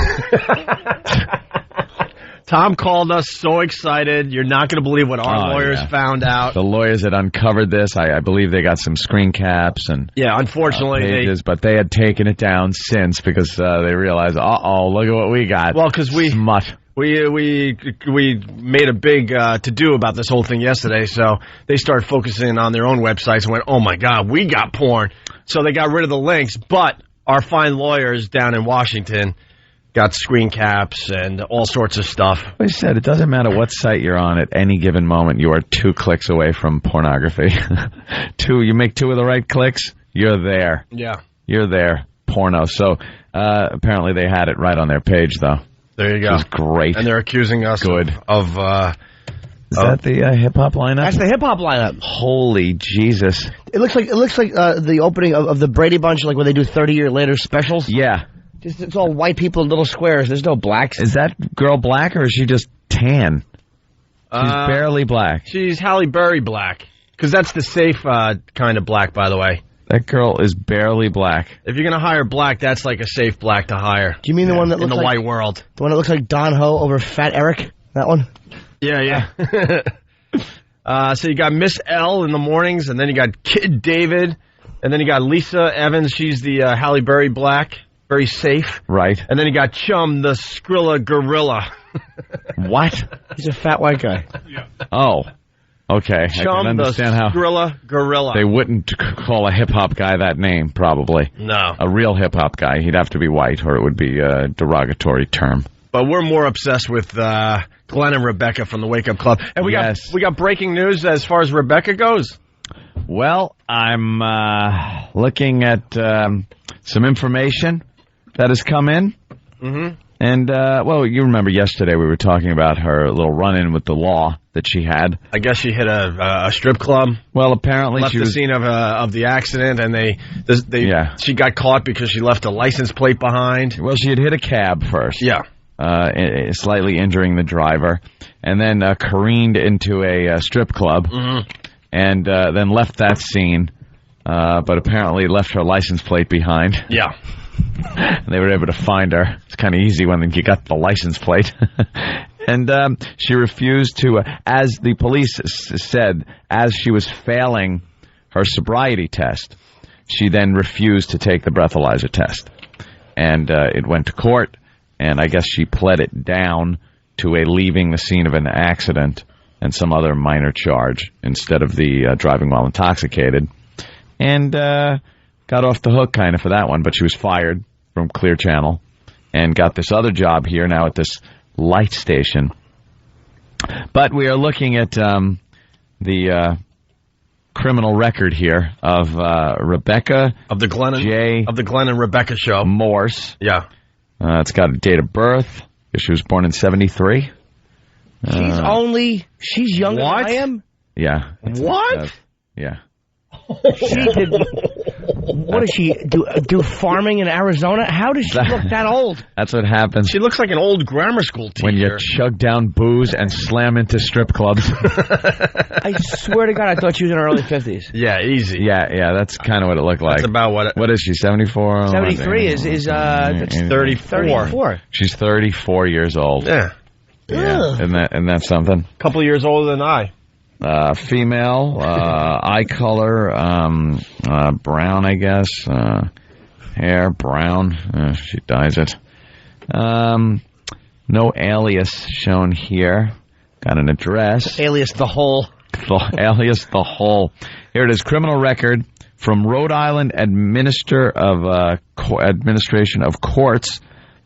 Tom called us so excited. You're not going to believe what our lawyers found out. The lawyers had uncovered this. I believe they got some screen caps and unfortunately, pages, but they had taken it down since because they realized, look at what we got. Well, because smut. We made a big to-do about this whole thing yesterday, so they started focusing on their own websites and went, oh, my God, we got porn. So they got rid of the links, but our fine lawyers down in Washington got screen caps and all sorts of stuff. I said, it doesn't matter what site you're on at any given moment, you are 2 clicks away from pornography. You make 2 of the right clicks, you're there. Yeah. You're there. Porno. So apparently they had it right on their page, though. There you go. Which is great. And they're accusing us of Is that the hip-hop lineup? That's the hip-hop lineup. Holy Jesus. It looks like the opening of the Brady Bunch, like when they do 30-year later specials. Yeah. It's all white people in little squares. There's no blacks. Is that girl black or is she just tan? She's barely black. She's Halle Berry black. Because that's the safe kind of black, by the way. That girl is barely black. If you're going to hire black, that's like a safe black to hire. Do you mean the one that looks in the like... white world. The one that looks like Don Ho over Fat Eric? That one? Yeah. So you got Miss L in the mornings, and then you got Kid David, and then you got Lisa Evans. She's the Halle Berry black. Very safe. Right. And then you got Chum, the Skrilla Gorilla. What? He's a fat white guy. Yeah. Oh. Okay. Chum, I can understand how Skrilla Gorilla. They wouldn't call a hip-hop guy that name, probably. No. A real hip-hop guy. He'd have to be white, or it would be a derogatory term. But we're more obsessed with Glenn and Rebecca from the Wake Up Club. And we got breaking news as far as Rebecca goes. Well, I'm looking at some information that has come in. Mm-hmm. And, you remember yesterday we were talking about her little run-in with the law that she had. I guess she hit a strip club. Well, apparently left the scene of the accident, and she got caught because she left a license plate behind. Well, she had hit a cab first. Yeah. Slightly injuring the driver, and then careened into a strip club, and then left that scene, but apparently left her license plate behind. Yeah. They were able to find her. It's kind of easy when you got the license plate. And she refused to, as the police said, as she was failing her sobriety test, she then refused to take the breathalyzer test. And it went to court, and I guess she pled it down to a leaving the scene of an accident and some other minor charge instead of the driving while intoxicated. And got off the hook kind of for that one, but she was fired from Clear Channel and got this other job here now at this light station. But we are looking at the criminal record here of Rebecca of the Glenn and Rebecca show. Morse. Yeah. It's got a date of birth. She was born in 1973. She's younger than I am? Yeah. What? Yeah. She did. What does she do? Farming in Arizona? How does she look that old? That's what happens. She looks like an old grammar school teacher. When you chug down booze and slam into strip clubs. I swear to God, I thought she was in her early 50s. Yeah, easy. Yeah, that's kind of what it looked like. That's about what. What is she? 74. 73 is 34. She's 34 years old. Yeah. Isn't that something? A couple of years older than I. Female, eye color, brown, I guess. Hair, brown. She dyes it. No alias shown here. Got an address. Alias the Hole. Alias the Hole. Here it is. Criminal record from Rhode Island Administration of Courts.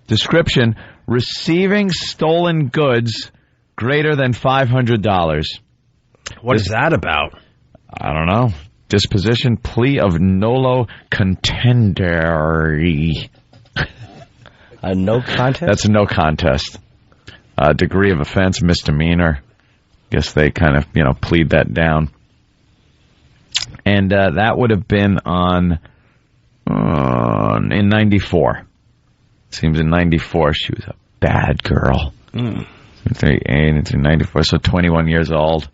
Description: receiving stolen goods greater than $500. What is that about? I don't know. disposition, plea of nolo contendere. A no contest? That's a no contest. Degree of offense, misdemeanor. Guess they kind of, plead that down. And that would have been in 94. Seems in 94 she was a bad girl. 38 into 94, so 21 years old.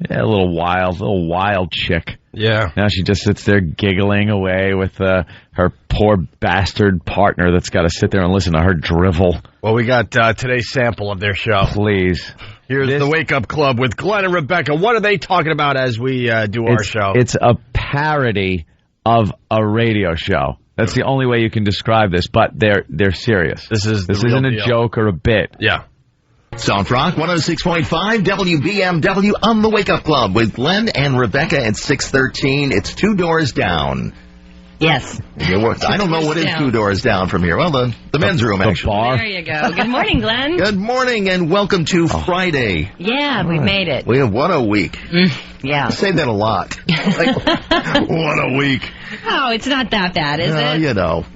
Yeah, a little wild chick. Yeah. Now she just sits there giggling away with her poor bastard partner that's got to sit there and listen to her drivel. Well, we got today's sample of their show. Please. Here's the Wake Up Club with Glenn and Rebecca. What are they talking about as we do our show? It's a parody of a radio show. That's the only way you can describe this, but they're serious. This isn't a joke or a bit. Yeah. Soft Rock 106.5 WBMW on the Wake Up Club with Glenn and Rebecca at 6:13. It's 2 doors down. Yes. I don't know what is 2 doors down from here. Well, the men's room, actually. Bar. There you go. Good morning, Glenn. Good morning, and welcome to Friday. Yeah, we made it. What a week. Yeah. I say that a lot. What a week. Oh, it's not that bad, is it?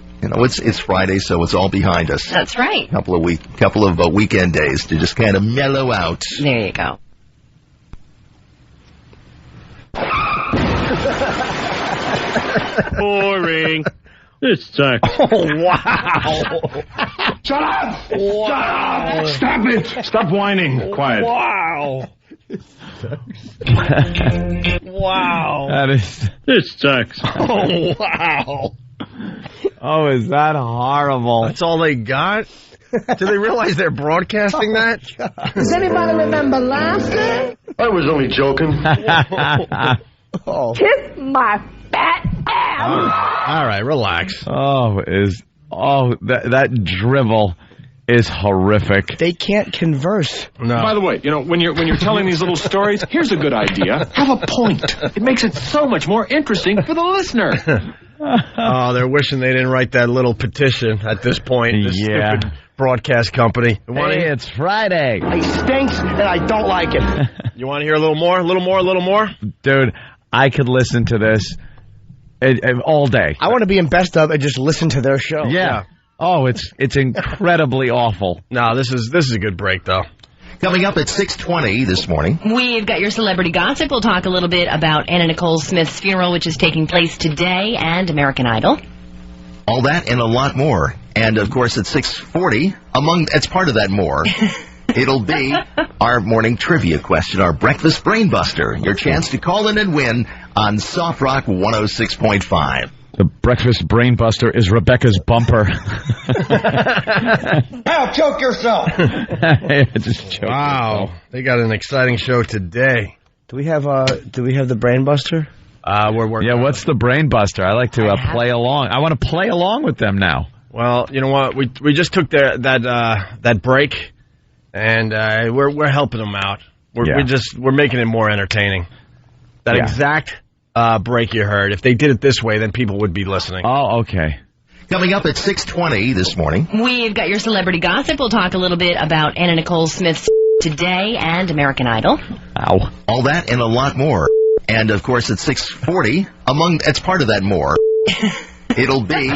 It's Friday, so it's all behind us. That's right. Couple of weekend days to just kind of mellow out. There you go. Boring. This sucks. Oh, wow. Shut up! Wow. Shut up! Stop it! Stop whining. Quiet. Wow. Wow. This sucks. Oh, wow. Oh, is that horrible? That's all they got? Do they realize they're broadcasting that? Does anybody remember last night? I was only joking. Kiss my fat ass. All right, relax. That drivel is horrific. They can't converse. No. By the way, when you're telling these little stories, here's a good idea. Have a point. It makes it so much more interesting for the listener. Oh, they're wishing they didn't write that little petition at this point. This stupid broadcast company. Hey, it's Friday. It stinks, and I don't like it. You want to hear a little more? A little more? Dude, I could listen to this all day. I want to be in best of and just listen to their show. Yeah. Oh, it's incredibly awful. No, this is a good break, though. Coming up at 6:20 this morning. We've got your celebrity gossip. We'll talk a little bit about Nicole Smith's funeral, which is taking place today, and American Idol. All that and a lot more. And, of course, at 6:40, as part of that more, it'll be our morning trivia question, our breakfast brainbuster. Your chance to call in and win on Soft Rock 106.5. The breakfast brainbuster is Rebecca's bumper. Hell, choke yourself. Just choke Wow, yourself. they got an exciting show today. Do we have the Brainbuster? We're working. Yeah, what's the brainbuster? I like to play along. I want to play along with them now. Well, you know what? We just took that break, and we're helping them out. We're making it more entertaining. That exact break you heard. If they did it this way, then people would be listening. Oh, okay. Coming up at 6:20 this morning. We've got your celebrity gossip. We'll talk a little bit about Nicole Smith's today and American Idol. Ow. All that and a lot more. And, of course, at 6:40, as part of that more, it'll be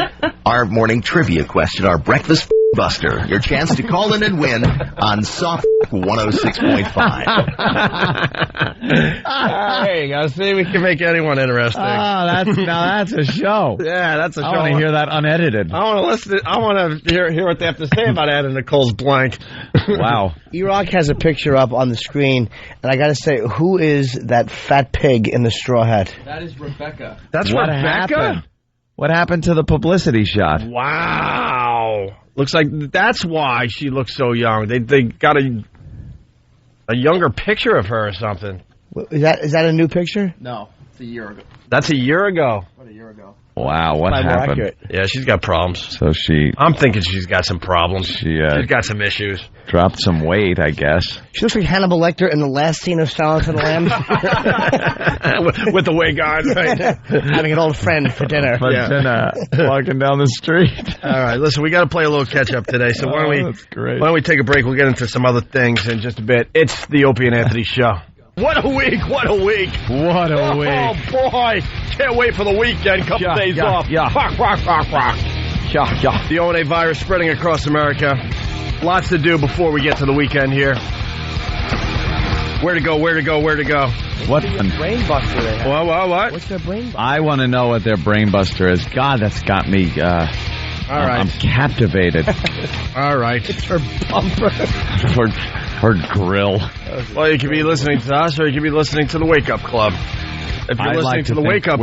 our morning trivia question, our breakfast buster. Your chance to call in and win on Soft 106.5. There you go. See, we can make anyone interesting. Oh, that's a show. Yeah, that's a show. I want to hear that unedited. I want to listen. I want to hear what they have to say about Anna Nicole's blank. Wow. E-Rock has a picture up on the screen, and I got to say, who is that fat pig in the straw hat? That is Rebecca. That's what Rebecca? happened? What happened to the publicity shot? Wow. Looks like that's why she looks so young. They got a younger picture of her or something. Is that a new picture? No, it's a year ago. That's a year ago. What, a year ago? Wow, what Probably more happened? accurate. Yeah, she's got problems. So I'm thinking she's got some problems. She's got some issues. dropped some weight, I guess. She looks like Hannibal Lecter in the last scene of Silence of the Lambs. With the wig on, right? Having an old friend for dinner. Walking down the street. All right, listen, we got to play a little catch up today. So that's great. why don't we take a break? We'll get into some other things in just a bit. It's the Opie and Anthony Show. What a week, what a week. What a week. Oh, boy. Can't wait for the weekend. Couple days off. Yeah. The O&A virus spreading across America. Lots to do before we get to the weekend here. Where to go? What? Brain buster they have. What? What's their brain buster? I want to know what their brain buster is. God, that's got me. All right. I'm captivated. All right. It's her bumper. Her grill. Well, you could be listening to us, or you could be listening to the Wake Up Club. If you're listening to the Wake Up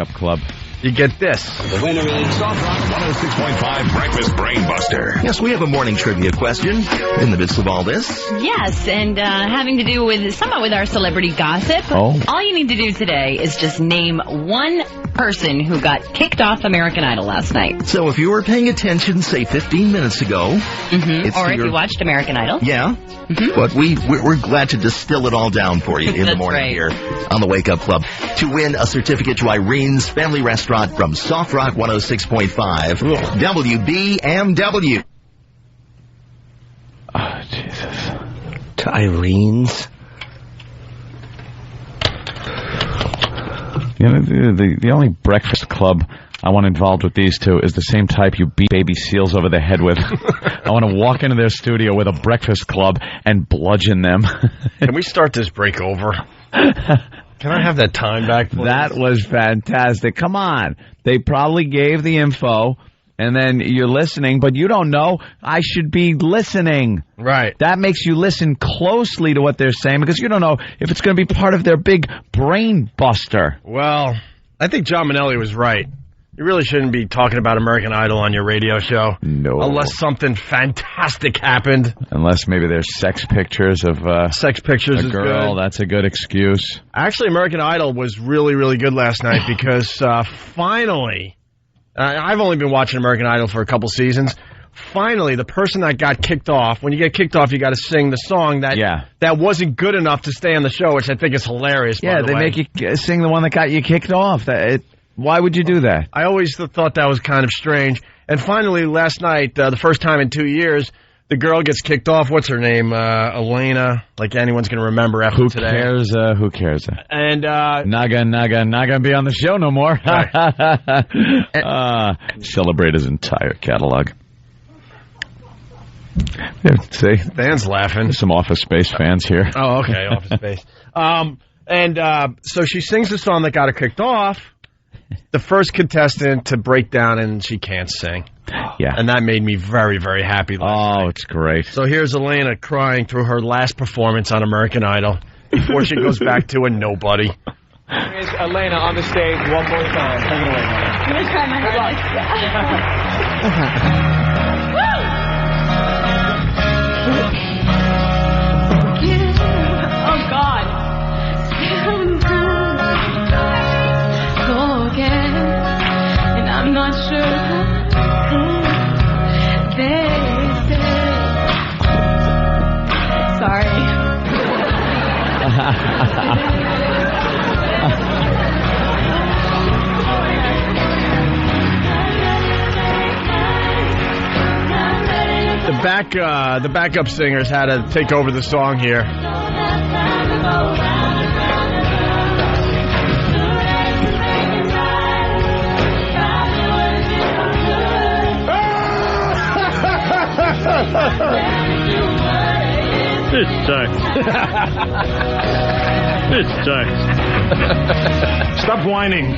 Club, you get this. The winner is Soft Rock 106.5 Breakfast Brainbuster. Yes, we have a morning trivia question in the midst of all this. Yes, and having to do with somewhat with our celebrity gossip. Oh. All you need to do today is just name one person who got kicked off American Idol last night. So if you were paying attention, say 15 minutes ago. Or if you watched American Idol. Yeah. But we're glad to distill it all down for you in the morning here on the Wake Up Club to win a certificate to Irene's Family Restaurant from Soft Rock 106.5 WBMW. Oh, Jesus. To Irene's. You know, the only breakfast club I want involved with these two is the same type you beat baby seals over the head with. I want to walk into their studio with a breakfast club and bludgeon them. Can we start this break over? Can I have that time back, please? That was fantastic. Come on. They probably gave the info, and then you're listening, but you don't know. I should be listening. Right. That makes you listen closely to what they're saying, because you don't know if it's going to be part of their big brain buster. Well, I think John Manelli was right. You really shouldn't be talking about American Idol on your radio show. No. Unless something fantastic happened. Unless maybe there's sex pictures of a girl. That's a good excuse. Actually, American Idol was really, really good last night because finally, I've only been watching American Idol for a couple seasons. Finally, the person that got kicked off, when you get kicked off, you got to sing the song that wasn't good enough to stay on the show, which I think is hilarious. Yeah, they make you sing the one that got you kicked off. Why would you do that? I always thought that was kind of strange. And finally, last night, the first time in 2 years, the girl gets kicked off. What's her name? Elena. Like anyone's going to remember after today. Who cares? And not gonna be on the show no more. Right. Celebrate his entire catalog. Yeah, see? Dan's laughing. There's some Office Space fans here. Oh, okay, Office Space. So she sings the song that got her kicked off. The first contestant to break down, and she can't sing. Yeah. And that made me very, very happy last night. It's great. So here's Elena crying through her last performance on American Idol before she goes back to a nobody. Here's Elena on the stage one more time. Take it away. I'm going to try my Oh, God. And I'm not sure they said. Sorry. The backup singers had to take over the song here. This sucks. This sucks. Stop whining.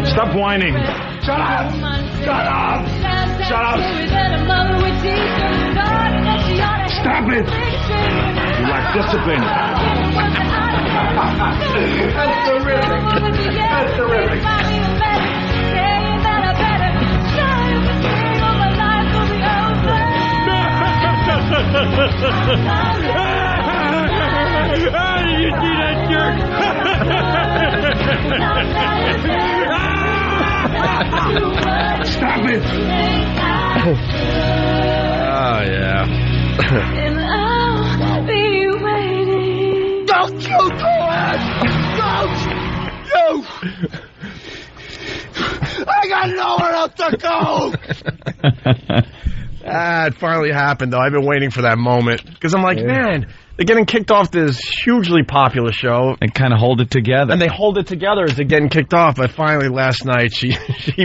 Stop whining. Shut up! Shut up! Shut up! Stop it! You lack discipline. That's terrific. That's terrific. How did you do that, jerk? Stop it! Oh, yeah. And I'll be waiting. Don't you do it! Don't you! I got nowhere else to go! It finally happened, though. I've been waiting for that moment. Because I'm like, man, They're getting kicked off this hugely popular show. And kind of hold it together. And they hold it together as they're getting kicked off. But finally, last night, she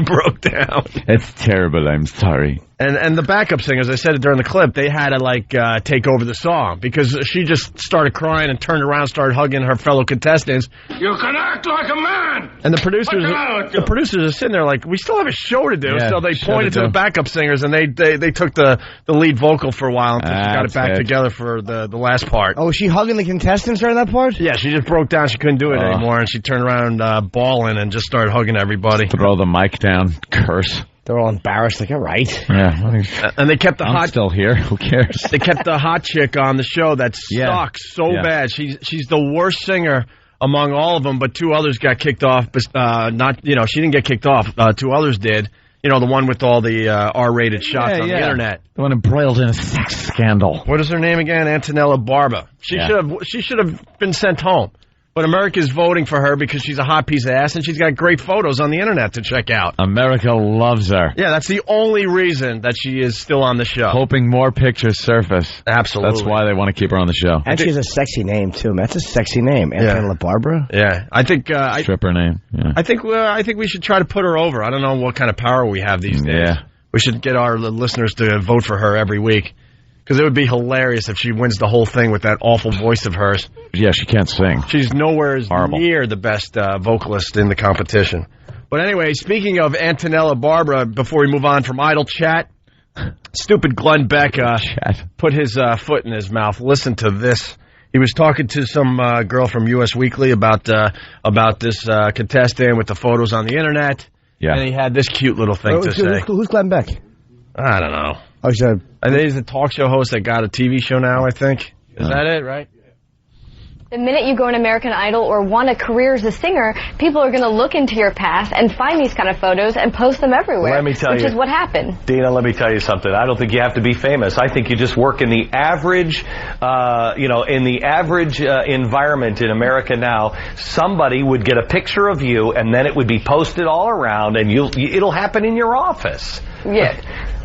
broke down. It's terrible. I'm sorry. And the backup singers, I said it during the clip, they had to, take over the song because she just started crying and turned around, started hugging her fellow contestants. You can act like a man! And the producers are sitting there like, we still have a show to do. Yeah, so they pointed to the backup singers, and they took the lead vocal for a while until she got it back together for the last part. Oh, was she hugging the contestants during that part? Yeah, she just broke down. She couldn't do it anymore, and she turned around bawling and just started hugging everybody. Throw the mic down. Curse. They're all embarrassed. Like, all right. Yeah. And they kept I'm still here. Who cares? They kept the hot chick on the show that sucks so bad. She's the worst singer among all of them, but two others got kicked off. She didn't get kicked off. Two others did. You know, the one with all the R-rated shots on the internet. The one embroiled in a sex scandal. What is her name again? Antonella Barba. She should have been sent home. But America's voting for her because she's a hot piece of ass and she's got great photos on the internet to check out. America loves her. Yeah, that's the only reason that she is still on the show. Hoping more pictures surface. Absolutely. That's why they want to keep her on the show. And she has a sexy name, too. That's a sexy name. Antonella Barbara. Yeah. I think... stripper name. Yeah. I think we should try to put her over. I don't know what kind of power we have these days. Yeah. We should get our listeners to vote for her every week. Because it would be hilarious if she wins the whole thing with that awful voice of hers. Yeah, she can't sing. She's nowhere near the best vocalist in the competition. But anyway, speaking of Antonella Barbara, before we move on from Idle Chat, stupid Glenn Beck put his foot in his mouth. Listen to this. He was talking to some girl from U.S. Weekly about this contestant with the photos on the internet. Yeah. And he had this cute little thing to say. Who's Glenn Beck? I don't know. Oh, he said... I think he's a talk show host that got a TV show now, I think. Is that it, right? The minute you go on American Idol or want a career as a singer, people are going to look into your past and find these kind of photos and post them everywhere. Let me tell which is what happened. Dina, let me tell you something. I don't think you have to be famous. I think you just work in the average, environment in America now. Somebody would get a picture of you, and then it would be posted all around, and it'll happen in your office. Yeah.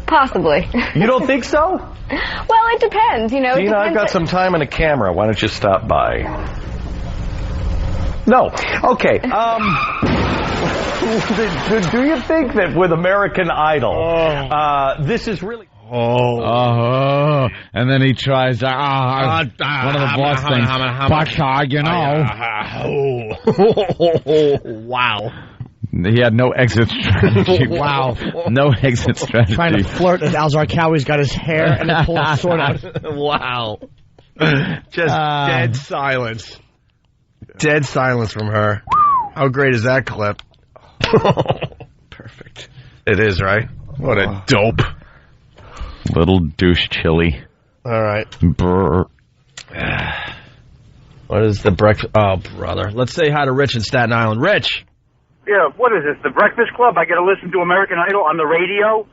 Possibly. You don't think so? Well, it depends. Dina, I've got some time and a camera. Why don't you stop by? No. Okay. Do you think that with American Idol, this is really... And then he tries one of the boss things. But, wow. He had no exit strategy. Wow. No exit strategy. Trying to flirt as Al Zarqawi's got his hair and then pull his sword out. Wow. Just dead silence. Dead silence from her. How great is that clip? Perfect. It is, right? What a dope. Little douche chili. All right. Brr. What is the breakfast? Oh, brother. Let's say hi to Rich in Staten Island. Rich. Yeah, what is this, the Breakfast Club? I got to listen to American Idol on the radio?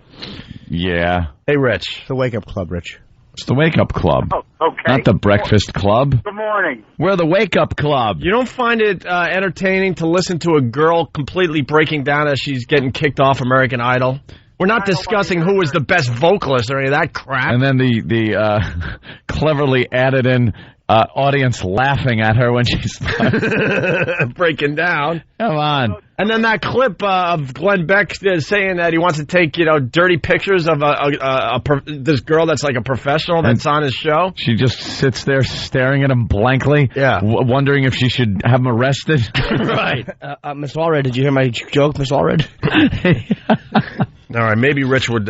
Yeah. Hey, Rich. It's the Wake Up Club, Rich. It's the Wake Up Club. Oh, okay. Not the Breakfast Club. Good morning. We're the Wake Up Club. You don't find it entertaining to listen to a girl completely breaking down as she's getting kicked off American Idol? We're not discussing who was the best vocalist or any of that crap. And then the cleverly added in audience laughing at her when she's breaking down. Come on. And then that clip of Glenn Beck saying that he wants to take, dirty pictures of this girl that's like a professional that's on his show. She just sits there staring at him blankly, wondering if she should have him arrested. Right. Miss Allred, did you hear my joke, Miss Allred? All right, maybe Rich would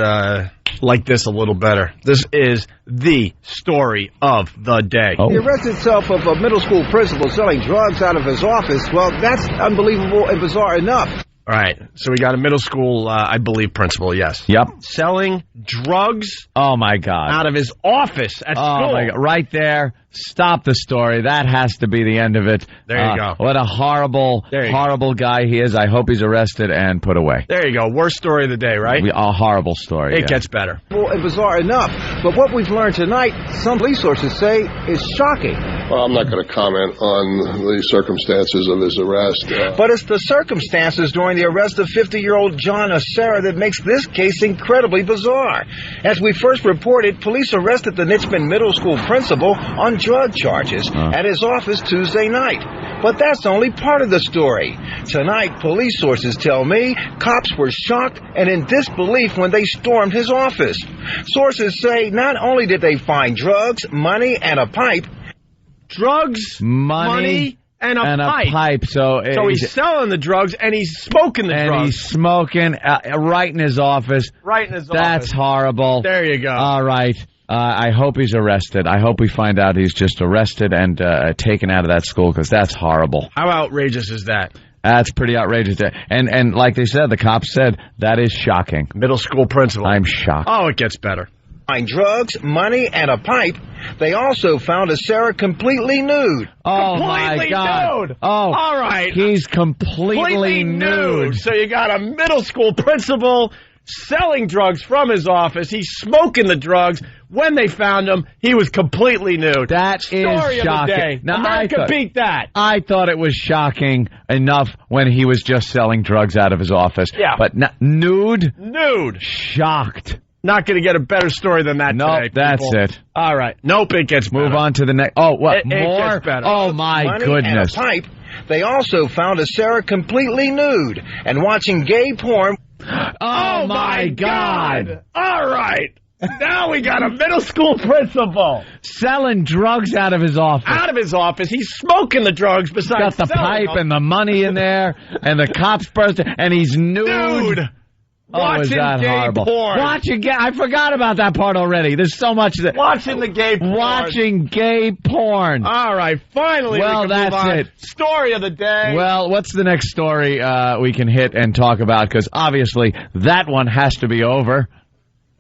like this a little better. This is the story of the day. He arrested himself of a middle school principal selling drugs out of his office. Well, that's unbelievable and bizarre enough. All right, so we got a middle school, I believe, principal, yes. Yep. Selling drugs oh my God. out of his office at school. Oh, my God. Right there. Stop the story. That has to be the end of it. There you go. What a horrible guy he is. I hope he's arrested and put away. There you go. Worst story of the day, right? A horrible story. It gets better. And bizarre enough. But what we've learned tonight, some police sources say, is shocking. Well, I'm not going to comment on the circumstances of his arrest. But it's the circumstances during the arrest of 50-year-old John Acera that makes this case incredibly bizarre. As we first reported, police arrested the Nitchman Middle School principal on drug charges at his office Tuesday night. But that's only part of the story. Tonight, police sources tell me cops were shocked and in disbelief when they stormed his office. Sources say not only did they find drugs, money, and a pipe. Drugs, money, and a pipe. So he's selling the drugs and he's smoking the drugs. And he's smoking right in his office. Right in his office. That's horrible. There you go. All right. I hope he's arrested. I hope we find out he's just arrested and taken out of that school, because that's horrible. How outrageous is that? That's pretty outrageous. And like they said, the cops said, that is shocking. Middle school principal. I'm shocked. Oh, it gets better. Find drugs, money, and a pipe. They also found Acera completely nude. Oh, my God. Nude. Oh, all right. He's completely nude. So you got a middle school principal selling drugs from his office. He's smoking the drugs. When they found him, he was completely nude. That Story is shocking. Of the day. Now, America beat that. I thought it was shocking enough when he was just selling drugs out of his office. Yeah. But nude? Nude. Shocked. Not going to get a better story than that nope, today, that's people. it. All right. Nope, it gets better. Move on to the next. Oh, what? More? It gets better. Oh, my money goodness. And a pipe. They also found Acera completely nude and watching gay porn. Oh, my God. All right. Now we got a middle school principal. Selling drugs out of his office. Out of his office. He's smoking the drugs besides got the pipe and the money in there, and the cops bursting, and he's nude. Dude. Oh, is that gay horrible? Porn. Watching gay. I forgot about that part already. There's so much that. Watching the gay porn. Watching gay porn. All right, finally. Well, that's it. Story of the day. Well, what's the next story we can hit and talk about? Because obviously that one has to be over.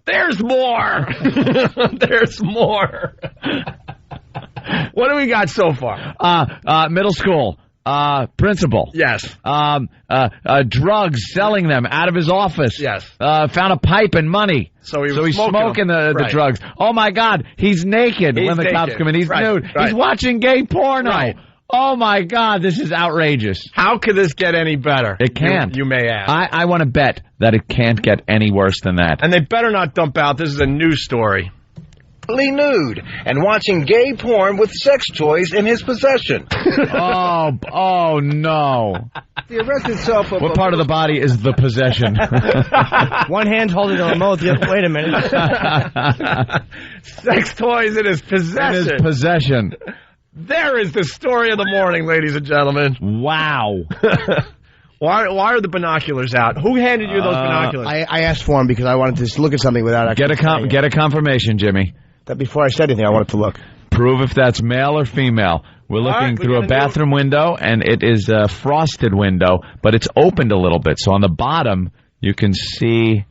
There's more. There's more. What do we got so far? Middle school. Principal. Yes. Drugs, selling them out of his office. Yes. Found a pipe and money. So he's smoking the drugs. Oh, my God. He's naked when the cops come in. He's nude. Right. He's watching gay porno. Right. Oh, my God. This is outrageous. How could this get any better? It can't. You may ask. I want to bet that it can't get any worse than that. And they better not dump out. This is a news story. Nude and watching gay porn with sex toys in his possession. Oh no. The arrest itself. What part of the body is the possession? One hand holding the remote, the other. Wait a minute. Sex toys in his possession. In his possession. There is the story of the morning, ladies and gentlemen. Wow. Why are the binoculars out? Who handed you those binoculars? I asked for them because I wanted to look at something without actually get a confirmation, Jimmy. That before I said anything, I wanted to look. Prove if that's male or female. We're looking through a bathroom window, and it is a frosted window, but it's opened a little bit. So on the bottom, you can see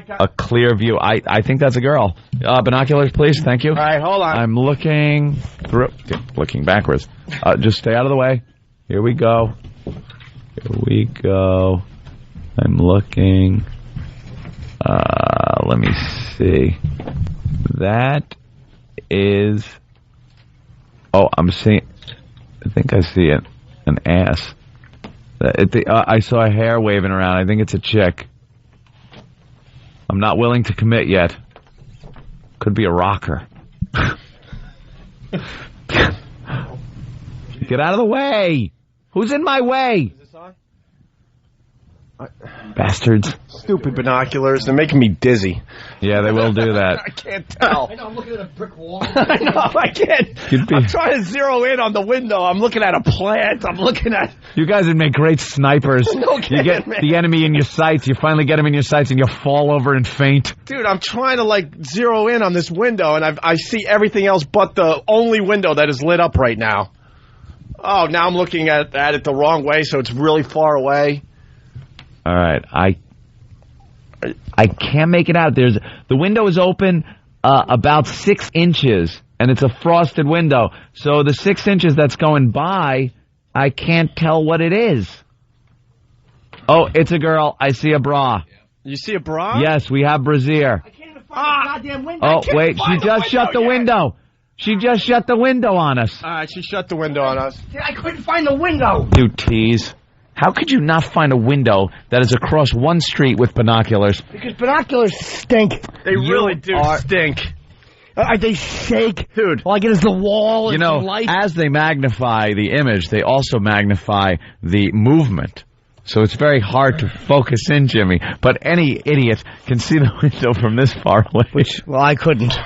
a clear view. I think that's a girl. Binoculars, please. Thank you. All right, hold on. I'm looking through. Looking backwards. Just stay out of the way. Here we go. Here we go. I'm looking. Let me see. That is. Oh, I'm seeing. I think I see an ass. I saw a hair waving around. I think it's a chick. I'm not willing to commit yet. Could be a rocker. Get out of the way! Who's in my way? Is this on? Bastards. Stupid binoculars. They're making me dizzy. Yeah, they will do that. I can't tell. I know, I'm looking at a brick wall. I know, I can't. I'm trying to zero in on the window. I'm looking at a plant. I'm looking at... You guys would make great snipers. No you get the enemy in your sights. You finally get him in your sights, and you fall over and faint. Dude, I'm trying to, zero in on this window, and I see everything else but the only window that is lit up right now. Oh, now I'm looking at it the wrong way, so it's really far away. All right, I can't make it out. The window is open about 6 inches, and it's a frosted window. So the 6 inches that's going by, I can't tell what it is. Oh, it's a girl. I see a bra. You see a bra? Yes, we have brassiere. I can't even find the goddamn window. Oh, wait, she just shut the window. She just shut the window on us. All right, she shut the window on us. I couldn't find the window. You tease. How could you not find a window that is across one street with binoculars? Because binoculars stink. They really do stink. They shake. Dude. All I get is the wall and some light. As they magnify the image, they also magnify the movement. So it's very hard to focus in, Jimmy. But any idiot can see the window from this far away. Well, I couldn't.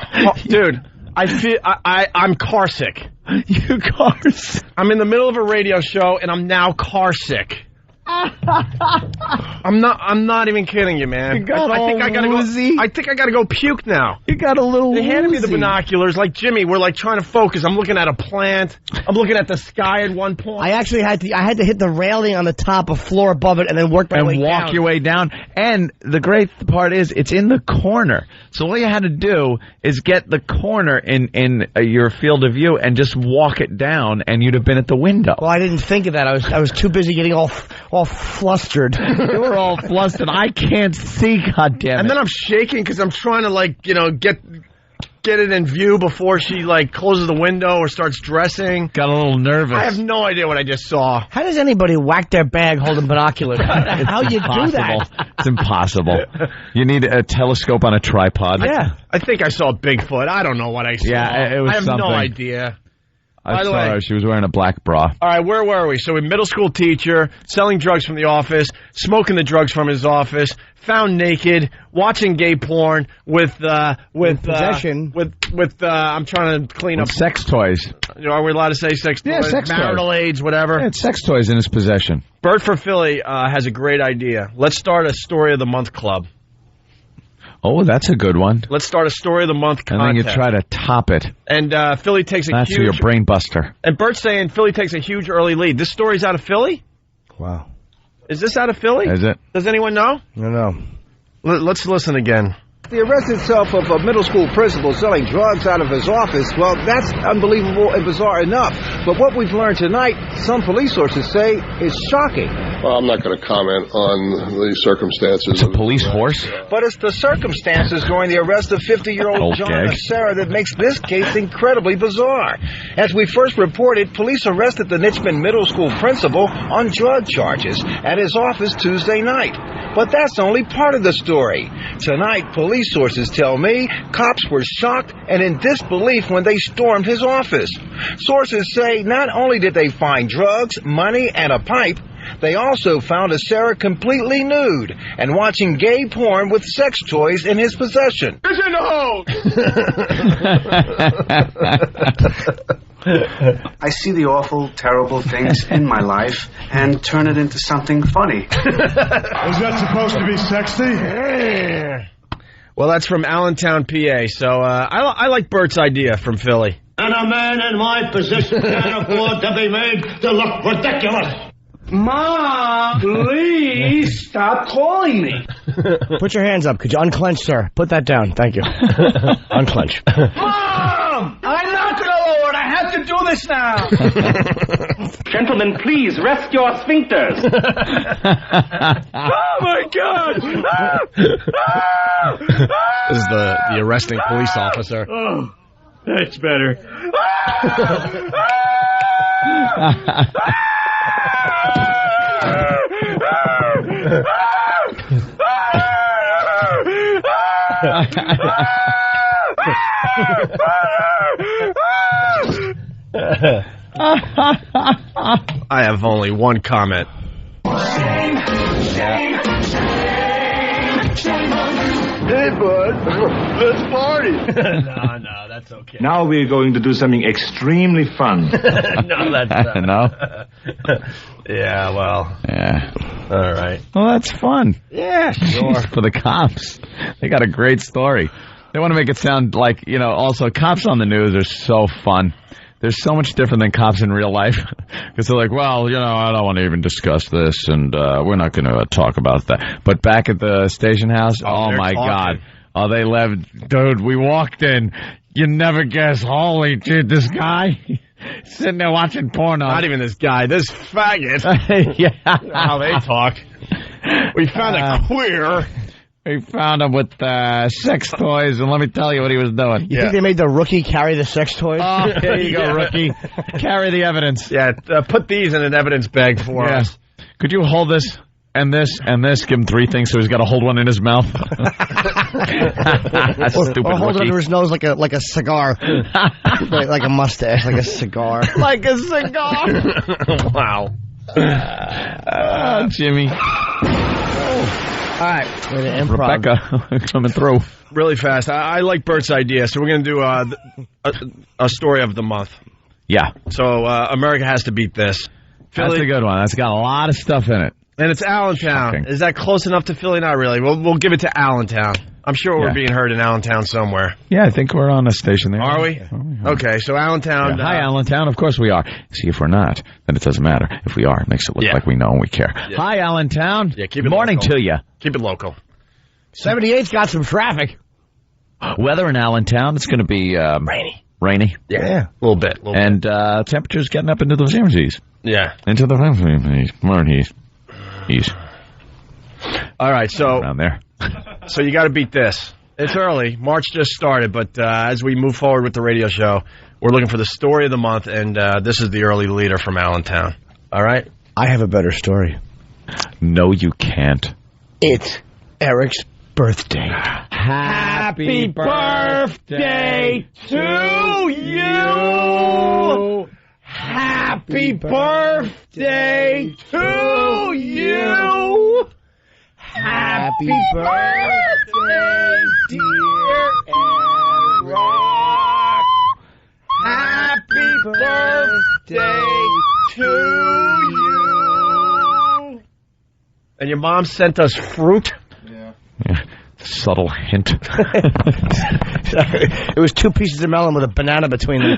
Dude, I'm car sick. You car sick? I'm in the middle of a radio show, and I'm now car sick. I'm not even kidding you, man. You got I think I gotta woozy. go. I think I gotta go puke now. You got a little. They handed me the binoculars, like Jimmy. We're like trying to focus. I'm looking at a plant. I'm looking at the sky at one point. I actually had to hit the railing on the top, a floor above it, and then work my way down. And walk your way down. And the great part is, it's in the corner. So all you had to do is get the corner in your field of view and just walk it down, and you'd have been at the window. Well, I didn't think of that. I was too busy getting all flustered. You were all flustered. I can't see, goddammit. And then I'm shaking because I'm trying to get it in view before she closes the window or starts dressing. Got a little nervous. I have no idea what I just saw. How does anybody whack their bag holding binoculars? How you do that? It's impossible. You need a telescope on a tripod. Yeah. I think I saw Bigfoot. I don't know what I saw. Yeah, it was I have something. no idea. I saw her. She was wearing a black bra. All right, where were we? So a middle school teacher, selling drugs from the office, smoking the drugs from his office, found naked, watching gay porn with possession. I'm trying to clean up sex toys. Are we allowed to say sex toys? Yeah, sex toys. Marital aids, whatever. Yeah, it's sex toys in his possession. Bert for Philly has a great idea. Let's start a Story of the Month club. Oh, that's a good one. Let's start a Story of the Month contest. And then you try to top it. And Philly takes a That's huge... your brain buster. And Bert's saying Philly takes a huge early lead. This story's out of Philly? Wow. Is this out of Philly? Is it? Does anyone know? I don't know. Let's listen again. The arrest itself of a middle school principal selling drugs out of his office, well, that's unbelievable and bizarre enough. But what we've learned tonight, some police sources say, is shocking. Well, I'm not going to comment on the circumstances. It's a police horse? But it's the circumstances during the arrest of 50-year-old John Sarah that makes this case incredibly bizarre. As we first reported, police arrested the Nichman Middle School principal on drug charges at his office Tuesday night. But that's only part of the story. Tonight, police sources tell me cops were shocked and in disbelief when they stormed his office. Sources say not only did they find drugs, money, and a pipe, they also found a Sarah completely nude and watching gay porn with sex toys in his possession. It's in the hole! I see the awful, terrible things in my life and turn it into something funny. Is that supposed to be sexy? Well, that's from Allentown, PA. So I like Bert's idea from Philly. And a man in my position can't afford to be made to look ridiculous. Mom, please stop calling me. Put your hands up. Could you unclench, sir? Put that down. Thank you. Unclench. Mom! I'm not going to lower it. I have to do this now. Gentlemen, please rest your sphincters. Oh, my God. This is the arresting police officer. Oh, that's better. I have only one comment. Hey, bud, let's party. No, that's okay. Now we're going to do something extremely fun. No, that's not. No? Yeah, well. Yeah. All right. Well, that's fun. Yeah, sure. For the cops. They got a great story. They want to make it sound like, also cops on the news are so fun. They're so much different than cops in real life. Because they're like, well, I don't want to even discuss this, and we're not going to talk about that. But back at the station house, oh my God. Oh, they left. Dude, we walked in. You never guess. Holy shit, this guy sitting there watching porno. Not even this guy. This faggot. Yeah. How they talk. We found a queer. We found him with sex toys, and let me tell you what he was doing. You think they made the rookie carry the sex toys? Oh, there you go, rookie. Carry the evidence. Yeah, put these in an evidence bag for us. Could you hold this and this and this? Give him 3 things, so he's got to hold one in his mouth. or Stupid hold it rookie. under his nose like a cigar, like a mustache, like a cigar. Like a cigar. Wow. Jimmy. All right, Rebecca coming through. Really fast. I like Bert's idea, so we're going to do a story of the month. Yeah. So America has to beat this. Philly, That's a good one. That's got a lot of stuff in it. and it's Allentown. Shocking. Is that close enough to Philly? Not really. We'll give it to Allentown. I'm sure we're being heard in Allentown somewhere. Yeah, I think we're on a station there. Are we? Okay, so Allentown. Yeah. Hi, Allentown. Of course we are. See, if we're not, then it doesn't matter. If we are, it makes it look like we know and we care. Yeah. Hi, Allentown. Yeah, keep it Morning local. to you. Keep it local. 78's got some traffic. Weather in Allentown, it's going to be rainy. Yeah. A little bit. And temperatures getting up into the 70s. Yeah. Into the 70s. All right, so around there. So you got to beat this. It's early. March just started, but as we move forward with the radio show, we're looking for the story of the month, and this is the early leader from Allentown. All right? I have a better story. No, you can't. It's Eric's birthday. Happy birthday to you. Happy birthday to you. Happy birthday, dear Eric. Happy birthday to you. And your mom sent us fruit? Yeah. Subtle hint. It was 2 pieces of melon with a banana between them.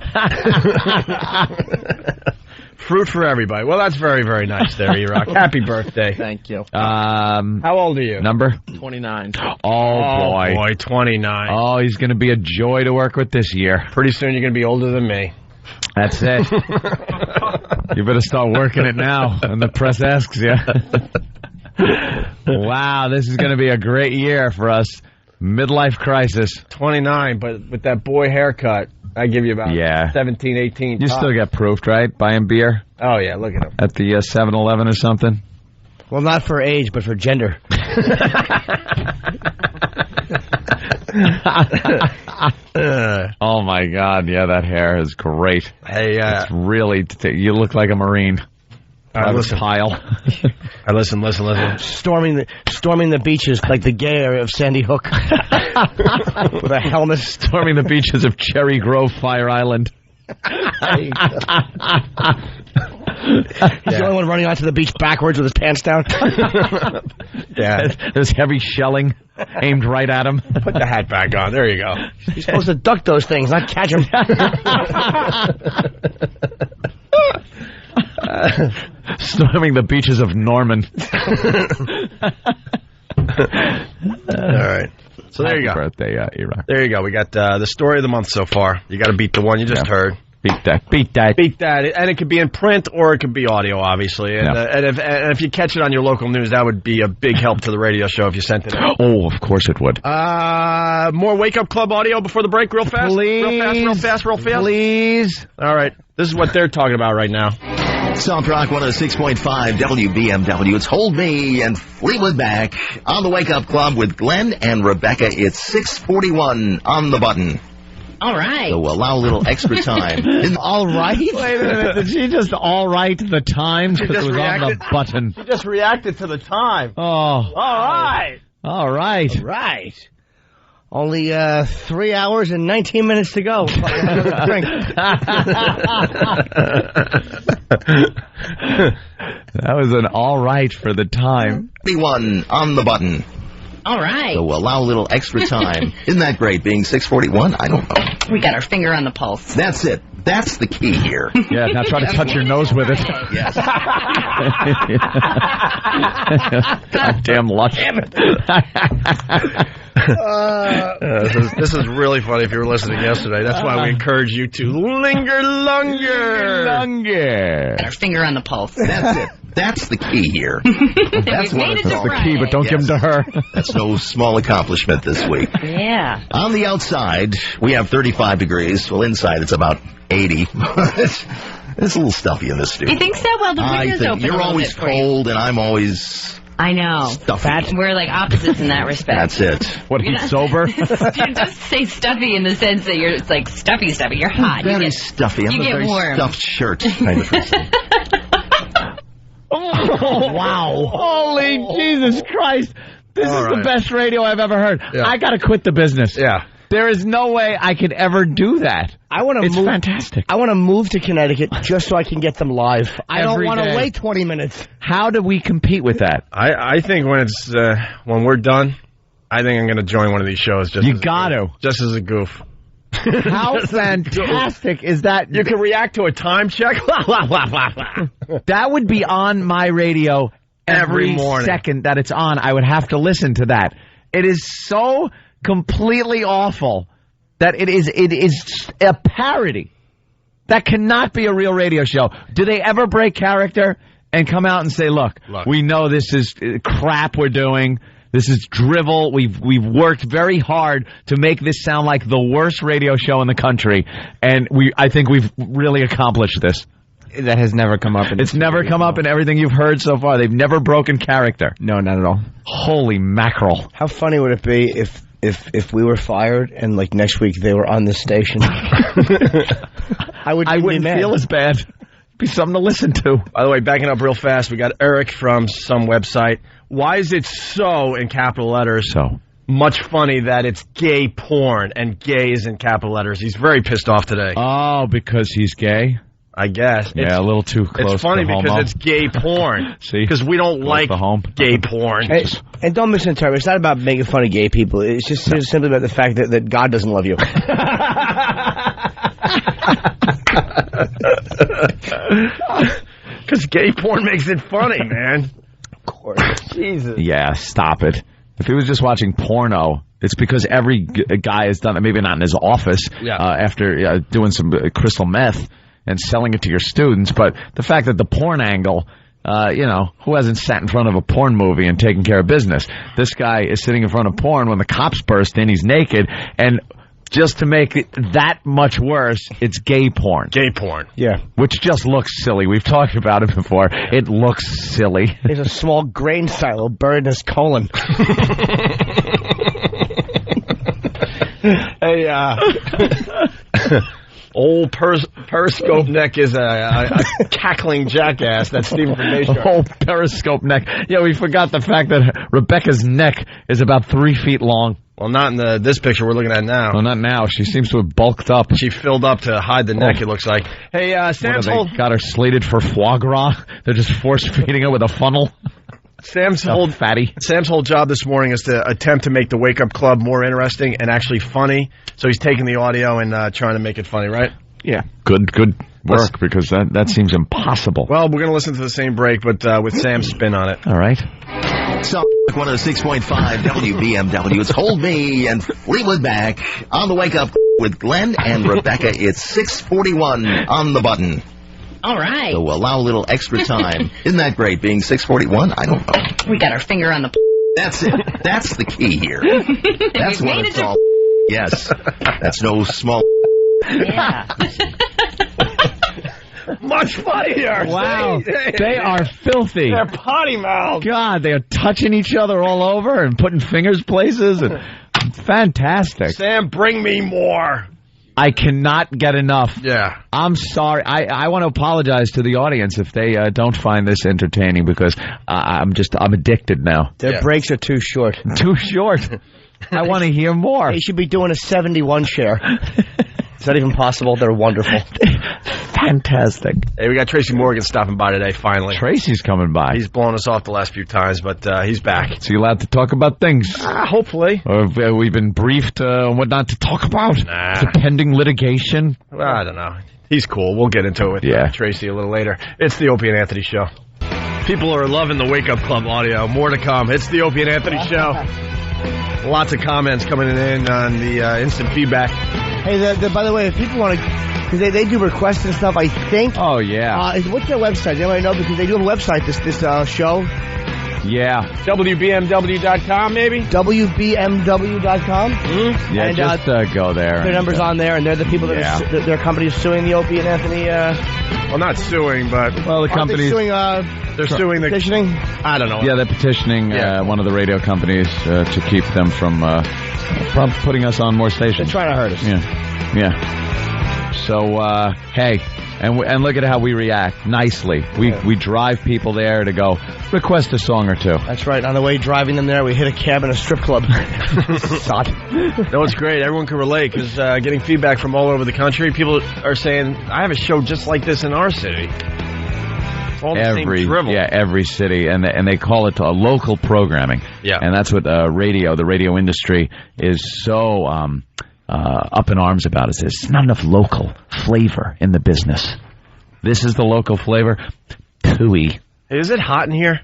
Fruit for everybody. Well, that's very, very nice there, E-Rock. Happy birthday. Thank you. How old are you? Number? 29. Oh, boy. 29. Oh, he's going to be a joy to work with this year. Pretty soon you're going to be older than me. That's it. You better start working it now when the press asks you. Wow, this is going to be a great year for us. Midlife crisis. 29, but with that boy haircut, I give you about 17, 18. You still get proofed, right? Buying beer? Oh, yeah, look at him. At the 7-Eleven or something? Well, not for age, but for gender. Oh, my God. Yeah, that hair is great. Hey, it's really... you look like a Marine. Listen. Pile. Listen. Storming the beaches like the gay area of Sandy Hook. With a helmet. Storming the beaches of Cherry Grove, Fire Island. He's the only one running onto the beach backwards with his pants down. Yeah. There's heavy shelling aimed right at him. Put the hat back on. There you go. You're supposed to duck those things, not catch them. Storming the beaches of Norman. All right. So there you go. Birthday, E-Rock. There you go. We got the story of the month so far. You got to beat the one you just heard. Beat that. And it could be in print or it could be audio, obviously. And, and if you catch it on your local news, that would be a big help to the radio show if you sent it in. Oh, of course it would. More Wake Up Club audio before the break, real fast. Real fast. Please. All right. This is what they're talking about right now. Soft Rock 106.5 WBMW. It's Hold Me and Fleetwood Mac on the Wake Up Club with Glenn and Rebecca. It's 6:41 on the button. All right. So allow a little extra time. All right? Wait a minute. Did she just all right the time? Because it was on the button. You just reacted to the time. Oh. All right. All right. Right. Only 3 hours and 19 minutes to go. That was an all right for the time. 31 on the button. All right. So allow a little extra time. Isn't that great, being 6:41? I don't know. We got our finger on the pulse. That's it. That's the key here. Yeah, now try to touch your nose with it. Yes. Goddamn luck. Damn it. This is really funny if you were listening yesterday. That's why we encourage you to linger longer. Got our finger on the pulse. That's it. That's the key here. That's the key, but don't give them to her. That's no small accomplishment this week. Yeah. On the outside, we have 35 degrees. Well, inside it's about 80. It's a little stuffy in this studio. You think so? Well, the window's open. You're always cold, and I'm always... I know. Stuffy. We're like opposites in that respect. That's it. What, he's sober? Don't say stuffy in the sense that it's like stuffy. You're hot. Very stuffy. You get very warm. Stuffed shirt kind of person. Oh, wow. Holy Jesus Christ. This is the best radio I've ever heard. Yeah. I got to quit the business. Yeah. There is no way I could ever do that. It's fantastic. I want to move to Connecticut just so I can get them live. I don't want to wait 20 minutes. How do we compete with that? I think when we're done, I think I'm going to join one of these shows. Just as a goof. How fantastic is that? You can react to a time check. That would be on my radio every morning. second that it's on. I would have to listen to that. It is so completely awful that it is a parody. That cannot be a real radio show. Do they ever break character and come out and say, look, we know this is crap we're doing. This is drivel. We've worked very hard to make this sound like the worst radio show in the country, and I think we've really accomplished this. That has never come up. It's never come up in everything you've heard so far. They've never broken character. No, not at all. Holy mackerel. How funny would it be if we were fired and like next week they were on this station? I wouldn't feel as bad. It'd be something to listen to. By the way, backing up real fast, we got Eric from some website. Why is it so in capital letters? So much funny that it's gay porn and gay is in capital letters. He's very pissed off today. Oh, because he's gay? I guess. Yeah, a little too close. It's funny to because it's gay porn. See? Because we don't like gay porn. And don't misinterpret. It's not about making fun of gay people. It's just simply about the fact that God doesn't love you. Because gay porn makes it funny, man. Of course. Jesus. Yeah, stop it. If he was just watching porno, it's because every guy has done it, maybe not in his office, after doing some crystal meth and selling it to your students, but the fact that the porn angle, who hasn't sat in front of a porn movie and taken care of business? This guy is sitting in front of porn when the cops burst in, he's naked, and just to make it that much worse, it's gay porn. Gay porn. Yeah. Which just looks silly. We've talked about it before. It looks silly. There's a small grain silo buried in his colon. Hey, old Periscope Neck is a cackling jackass. That's Stephen from Nation. Old Periscope Neck. Yeah, we forgot the fact that Rebecca's neck is about 3 feet long. Well, not in this picture we're looking at now. No, not now. She seems to have bulked up. She filled up to hide the neck, it looks like. Hey, Sam's got her slated for foie gras. They're just force-feeding her with a funnel. Sam's whole job this morning is to attempt to make the Wake Up Club more interesting and actually funny. So he's taking the audio and trying to make it funny, right? Yeah. Good work, because that seems impossible. Well, we're going to listen to the same break, but with Sam's spin on it. All right. So, 106.5 WBMW. It's Hold Me and Fleetwood Mac on the Wake Up with Glenn and Rebecca. It's 6:41 on the button. All right. So we'll allow a little extra time. Isn't that great, being 6:41? I don't know. We got our finger on the... That's it. That's the key here. That's what it's all... Yes. That's no small... Yeah. Much funnier. Wow. They are filthy. They're potty mouths. God, they are touching each other all over and putting fingers places. And fantastic. Sam, bring me more. I cannot get enough. Yeah. I'm sorry. I want to apologize to the audience if they don't find this entertaining, because I'm addicted now. Their breaks are too short. Too short. I want to hear more. They should be doing a 71 share. Is that even possible? They're wonderful. Fantastic. Hey, we got Tracy Morgan stopping by today, finally. Tracy's coming by. He's blown us off the last few times, but he's back. So you allowed to talk about things? Hopefully. Or have we been briefed on what not to talk about? Nah. The pending litigation? Well, I don't know. He's cool. We'll get into it with Tracy a little later. It's the Opie and Anthony Show. People are loving the Wake Up Club audio. More to come. It's the Opie and Anthony Show. Lots of comments coming in on the instant feedback. Hey, by the way, if people want to, because they do requests and stuff, I think. Oh, yeah. What's their website? Does anybody know? Because they do have a website, this show. Yeah. WBMW.com, maybe? WBMW.com? Mm-hmm. Yeah, and, just go there. Their number's on there, and they're the people that are, their company is suing the Opie and Anthony. Well, not suing, but... Well, the company's... They're suing the... Petitioning? I don't know. Yeah, they're petitioning one of the radio companies to keep them from putting us on more stations. They're trying to hurt us. Yeah. So, hey... And look at how we react nicely. We drive people there to go request a song or two. That's right. On the way driving them there, we hit a cab in a strip club. Sod. No, it's great. Everyone can relate because getting feedback from all over the country. People are saying, I have a show just like this in our city. All the same drivel. Yeah, every city. And they call it local programming. Yeah. And that's what the radio industry is so... up in arms about it. There's not enough local flavor in the business. This is the local flavor. Tooey. Hey, is it hot in here?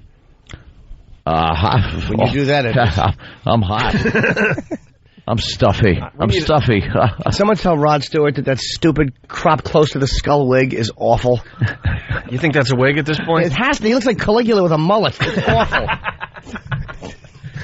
Hot. When you do that, it is. I'm hot. I'm stuffy. Stuffy. Someone tell Rod Stewart that stupid crop close to the skull wig is awful. You think that's a wig at this point? It has to. He looks like Caligula with a mullet. It's awful.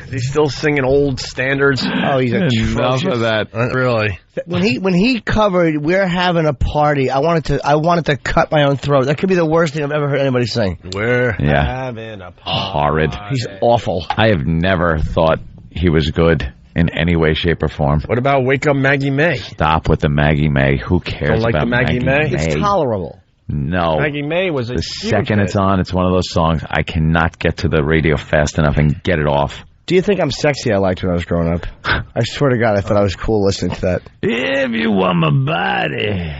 He's still singing old standards. Oh, he's atrocious. Enough of that. Really? When he covered "We're Having a Party," I wanted to cut my own throat. That could be the worst thing I've ever heard anybody sing. We're having a party. Horrid. He's awful. I have never thought he was good in any way, shape, or form. What about "Wake Up Maggie May"? Stop with the Maggie May. Who cares Don't like about the Maggie May? It's tolerable. No. Maggie May was a The second it's on, it's one of those songs I cannot get to the radio fast enough and get it off. Do you think I'm sexy? I liked when I was growing up. I swear to God, I thought I was cool listening to that. If you want my body.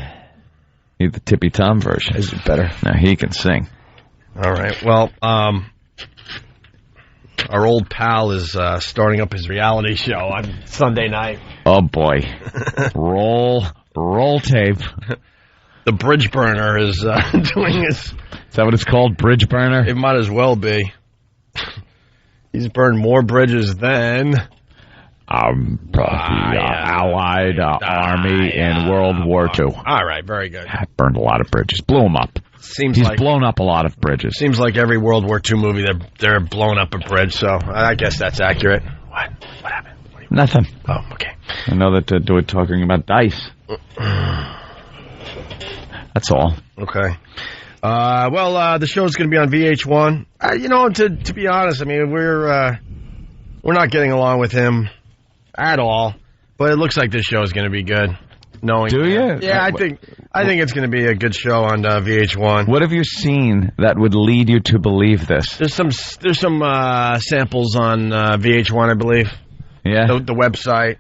Need the Tippy Tom version. Is it better? No, he can sing. All right. Well, our old pal is starting up his reality show on Sunday night. Oh, boy. roll tape. The Bridge Burner is doing his... Is that what it's called? Bridge Burner? It might as well be. He's burned more bridges than... Allied Army in World War II. All right, very good. Burned a lot of bridges. Blew them up. He's blown up a lot of bridges. Seems like every World War II movie, they're blowing up a bridge, so I guess that's accurate. What happened? Nothing. Oh, okay. I know that we're talking about dice. That's all. Okay. The show's going to be on VH1. To be honest, I mean, we're not getting along with him at all. But it looks like this show is going to be good. Do you? Yeah, I think it's going to be a good show on VH1. What have you seen that would lead you to believe this? There's some samples on VH1, I believe. Yeah. The website.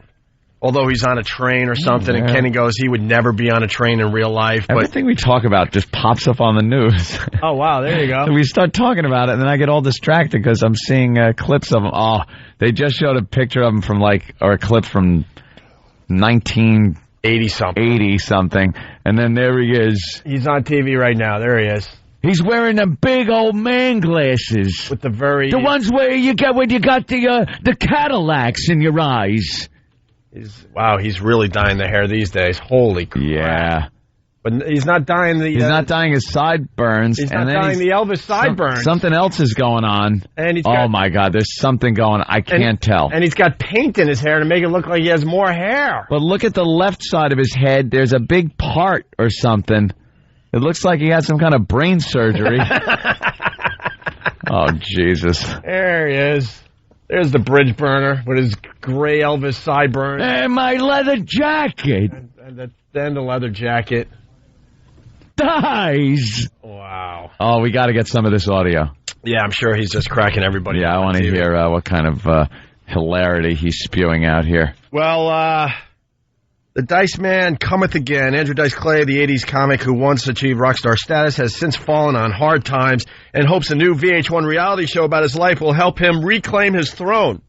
Although he's on a train or something, and Kenny goes, he would never be on a train in real life. But everything we talk about just pops up on the news. Oh, wow, there you go. We start talking about it, and then I get all distracted because I'm seeing clips of him. Oh, they just showed a picture of him or a clip from 1980-something, and then there he is. He's on TV right now. There he is. He's wearing them big old man glasses. With the ones where you got the Cadillacs in your eyes. He's really dyeing the hair these days. Holy crap. Yeah. But he's not dyeing He's not dyeing his sideburns. He's not dyeing the Elvis sideburns. Something else is going on. And oh, my God. There's something going on. I can't tell. And he's got paint in his hair to make it look like he has more hair. But look at the left side of his head. There's a big part or something. It looks like he had some kind of brain surgery. Oh, Jesus. There he is. There's the Bridge Burner with his gray Elvis sideburns. And my leather jacket. And the leather jacket. Dies. Wow. Oh, we got to get some of this audio. Yeah, I'm sure he's just cracking everybody. Yeah, I want to hear what kind of hilarity he's spewing out here. Well, the Dice Man cometh again. Andrew Dice Clay, the 80s comic who once achieved rock star status, has since fallen on hard times and hopes a new VH1 reality show about his life will help him reclaim his throne.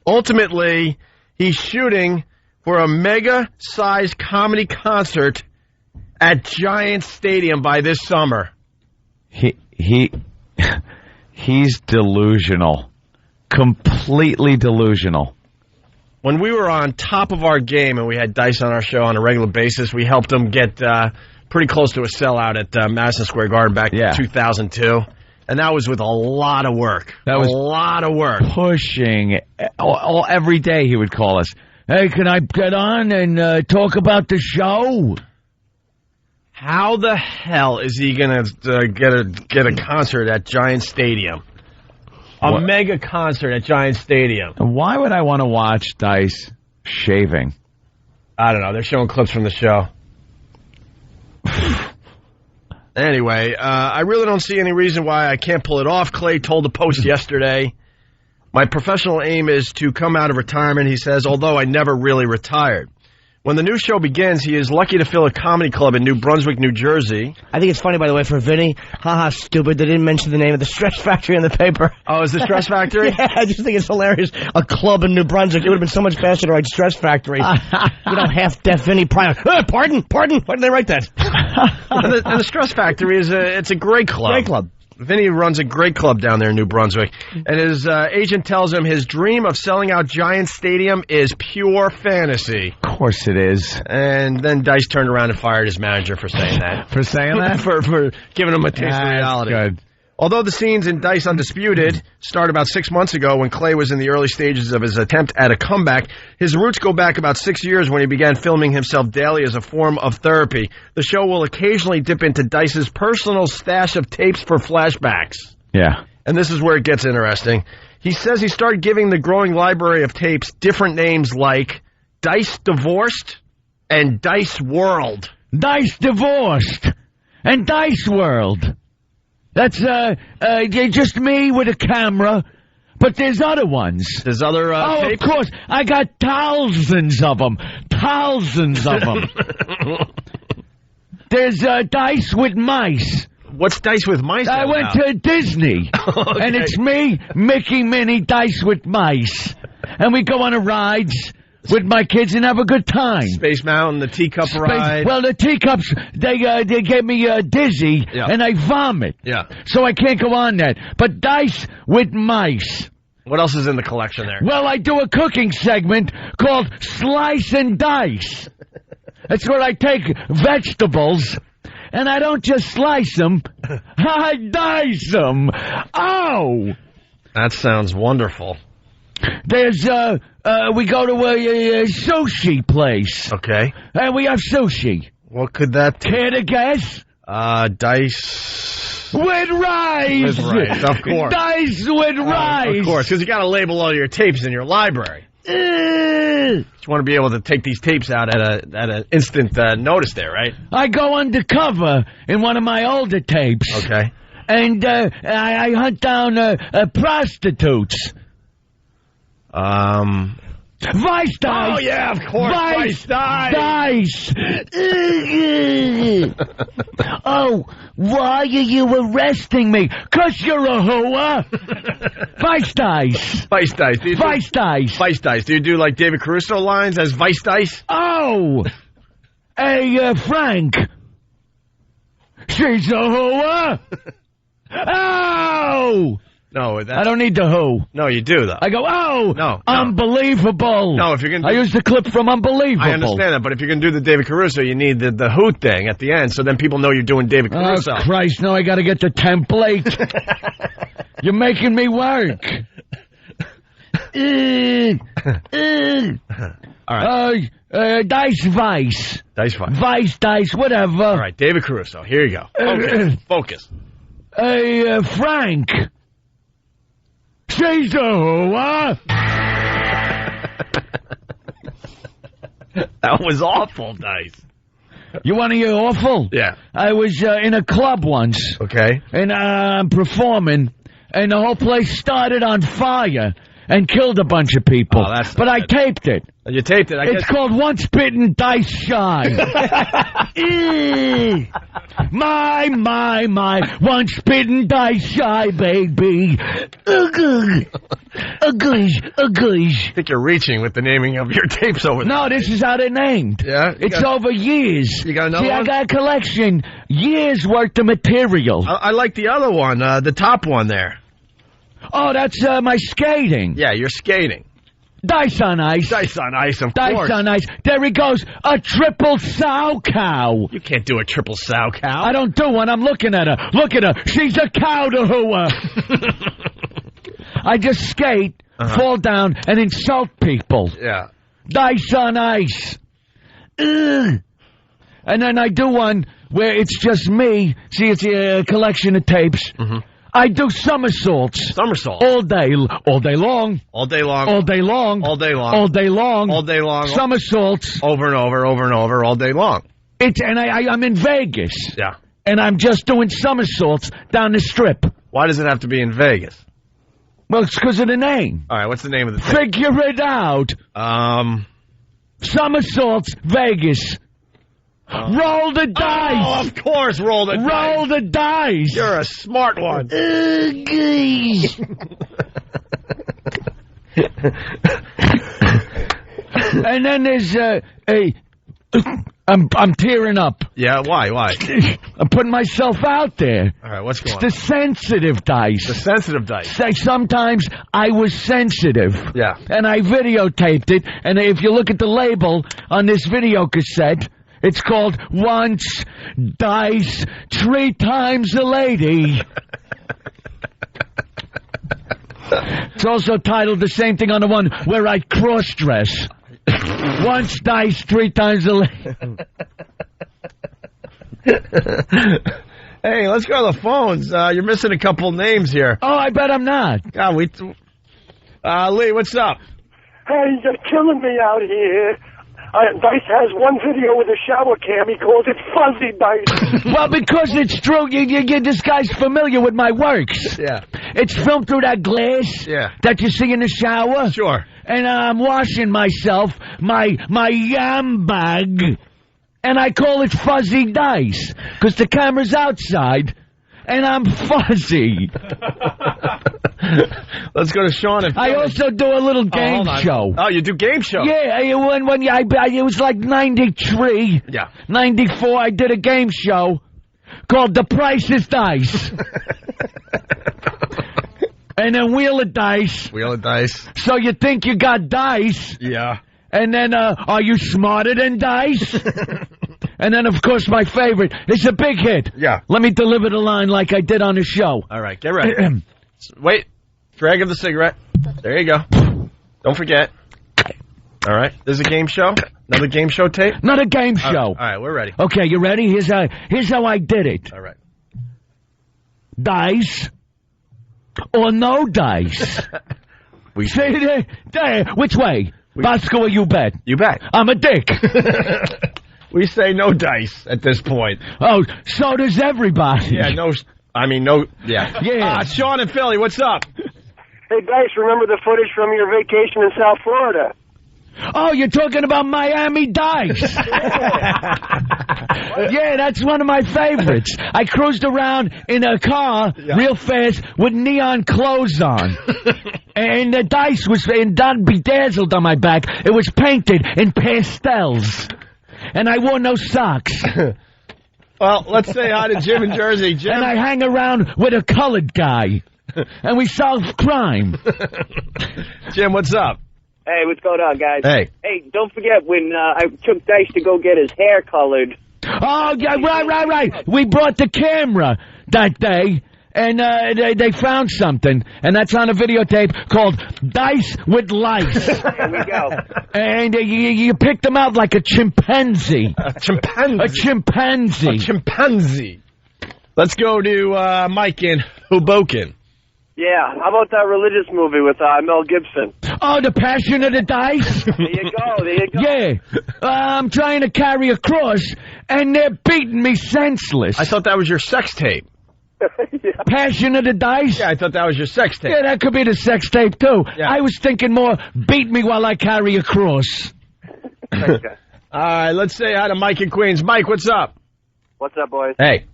Ultimately, he's shooting for a mega-sized comedy concert at Giant Stadium by this summer. He's delusional. Completely delusional. when we were on top of our game and we had Dice on our show on a regular basis, we helped him get pretty close to a sellout at Madison Square Garden back in 2002. And that was with a lot of work. That was a lot of work. Pushing. Every day he would call us. Hey, can I get on and talk about the show? How the hell is he going to get a concert at Giant Stadium? A mega concert at Giant Stadium. Why would I want to watch Dice shaving? I don't know. They're showing clips from the show. Anyway, I really don't see any reason why I can't pull it off. Clay told the Post yesterday, my professional aim is to come out of retirement, he says, although I never really retired. When the new show begins, he is lucky to fill a comedy club in New Brunswick, New Jersey. I think it's funny, by the way, for Vinny. Haha, stupid. They didn't mention the name of the Stress Factory in the paper. Oh, is the Stress Factory? Yeah, I just think it's hilarious. A club in New Brunswick. It would have been so much faster to write Stress Factory. Half-deaf Vinny Pryor. Pardon? Why did they write that? and the Stress Factory it's a great club. Great club. Vinny runs a great club down there in New Brunswick. And his agent tells him his dream of selling out Giant Stadium is pure fantasy. Of course it is. And then Dice turned around and fired his manager for saying that. For saying that? for giving him a taste of reality. Good. Although the scenes in Dice Undisputed start about 6 months ago when Clay was in the early stages of his attempt at a comeback, his roots go back about 6 years when he began filming himself daily as a form of therapy. The show will occasionally dip into Dice's personal stash of tapes for flashbacks. Yeah. And this is where it gets interesting. He says he started giving the growing library of tapes different names like Dice Divorced and Dice World. Dice Divorced and Dice World. That's just me with a camera, but there's other ones. There's other tapes? Of course. I got thousands of them. Thousands of them. There's Dice with Mice. What's Dice with Mice? I went to Disney, okay. And it's me, Mickey, Minnie, Dice with Mice. And we go on a rides with my kids and have a good time. Space Mountain, the teacup ride. Well, the teacups, they get me dizzy, and I vomit. Yeah. So I can't go on that. But Dice with Mice. What else is in the collection there? Well, I do a cooking segment called Slice and Dice. That's where I take vegetables, and I don't just slice them, I dice them. Oh! That sounds wonderful. There's, we go to a sushi place. Okay. And we have sushi. What could that be? Care to guess? Dice... with rice! With rice, of course. Dice with rice! Of course, because you got to label all your tapes in your library. You want to be able to take these tapes out at an instant notice there, right? I go undercover in one of my older tapes. Okay. And I hunt down prostitutes. Vice Dice! Oh, yeah, of course. Vice Dice! Oh, why are you arresting me? 'Cause you're a hooah! Vice Dice! Vice Dice. Vice Dice! Vice Dice. Do you do like David Caruso lines as Vice Dice? Oh! Hey, Frank! She's a hooah! Oh! No, I don't need the who. No, you do, though. I go, oh! No. Unbelievable! No, if you're going to... I used the clip from Unbelievable. I understand that, but if you're going to do the David Caruso, you need the who thing at the end, so then people know you're doing David Caruso. Oh, Christ, now I got to get the template. You're making me work. All right. Dice Vice. Dice Vice. Vice Dice, whatever. All right, David Caruso. Here you go. Focus. Hey, Frank. She's a hooah. That was awful, Dice. You want to hear awful? Yeah. I was in a club once. Okay. And I'm performing, and the whole place started on fire and killed a bunch of people. Oh, that's but I taped it. You taped it. It's called Once Bitten, Dice Shy. My. Once Bitten, Dice Shy, baby. I think you're reaching with the naming of your tapes over there. No, this is how they're named. Yeah? It's over years. You got another one? I got a collection. Years worth of material. I like the other one, the top one there. Oh, that's my skating. Yeah, you're skating. Dice on ice. Dice on ice, of Dice course. on ice. There he goes. A triple sow cow. You can't do a triple sow cow. I don't do one. I'm looking at her. Look at her. She's a cow to hooah. I just skate, fall down, and insult people. Yeah. Dice on ice. Ugh. And then I do one where it's just me. See, it's a collection of tapes. I do somersaults. Somersaults. All day long. All day long. All day long. All day long. All day long. All day long. Somersaults. Over and over, over and over, all day long. And I'm in Vegas. Yeah. And I'm just doing somersaults down the strip. Why does it have to be in Vegas? Well, it's because of the name. All right, what's the name of the thing? Figure it out. Somersaults, Vegas. Roll the dice. Oh, of course, roll the dice. Roll the dice. You're a smart one. And then there's I'm tearing up. Yeah, why? I'm putting myself out there. All right, what's going on? It's the sensitive dice. The sensitive dice. Say sometimes I was sensitive. Yeah. And I videotaped it, and if you look at the label on this video cassette, it's called Once Dice 3 Times a Lady. It's also titled the same thing on the one where I cross-dress. Once dice 3 times a lady. Hey, let's go to the phones. You're missing a couple names here. Oh, I bet I'm not. God, Lee, what's up? Hey, you're killing me out here. Dice has one video with a shower cam. He calls it Fuzzy Dice. Well, because it's true. This guy's familiar with my works. Yeah. It's filmed through that glass that you see in the shower. Sure. And I'm washing myself, my yam bag, and I call it Fuzzy Dice, because the camera's outside, and I'm fuzzy. Let's go to Sean. I also do a little game show. Oh, you do game show? Yeah, it was like 93. Yeah. 94, I did a game show called The Price is Dice. And then Wheel of Dice. Wheel of Dice. So you think you got dice. Yeah. And then, are you smarter than dice? And then, of course, my favorite. It's a big hit. Yeah. Let me deliver the line like I did on the show. All right, get ready. Wait. Drag of the cigarette. There you go. Don't forget. All right. There's a game show. Another game show tape. Not a game show. All right, we're ready. Okay, you ready? Here's how I did it. All right. Dice or no dice? We say there. Which way? Bosco or you bet? You bet. I'm a dick. We say no dice at this point. Oh, so does everybody. Yeah, no. I mean, no. Yeah. Yeah. Sean in Philly, what's up? Hey, Dice, remember the footage from your vacation in South Florida? Oh, you're talking about Miami Dice. Yeah, that's one of my favorites. I cruised around in a car real fast with neon clothes on. And the dice was bedazzled on my back. It was painted in pastels. And I wore no socks. Well, let's say hi to Jim in Jersey. Jim. And I hang around with a colored guy. And we solve crime. Jim, what's up? Hey, what's going on, guys? Hey. Hey, don't forget when I took Dice to go get his hair colored. Oh, yeah, right. We brought the camera that day, and they found something, and that's on a videotape called Dice with Lice. There we go. And you picked them out like a chimpanzee. A chimpanzee? A chimpanzee. A chimpanzee. Let's go to Mike in Hoboken. Yeah, how about that religious movie with Mel Gibson? Oh, The Passion of the Dice? There you go. Yeah. I'm trying to carry a cross, and they're beating me senseless. I thought that was your sex tape. Yeah. Passion of the Dice? Yeah, I thought that was your sex tape. Yeah, that could be the sex tape, too. Yeah. I was thinking more, beat me while I carry a cross. Thanks, guys. All right, let's say hi to Mike in Queens. Mike, what's up? What's up, boys? Hey.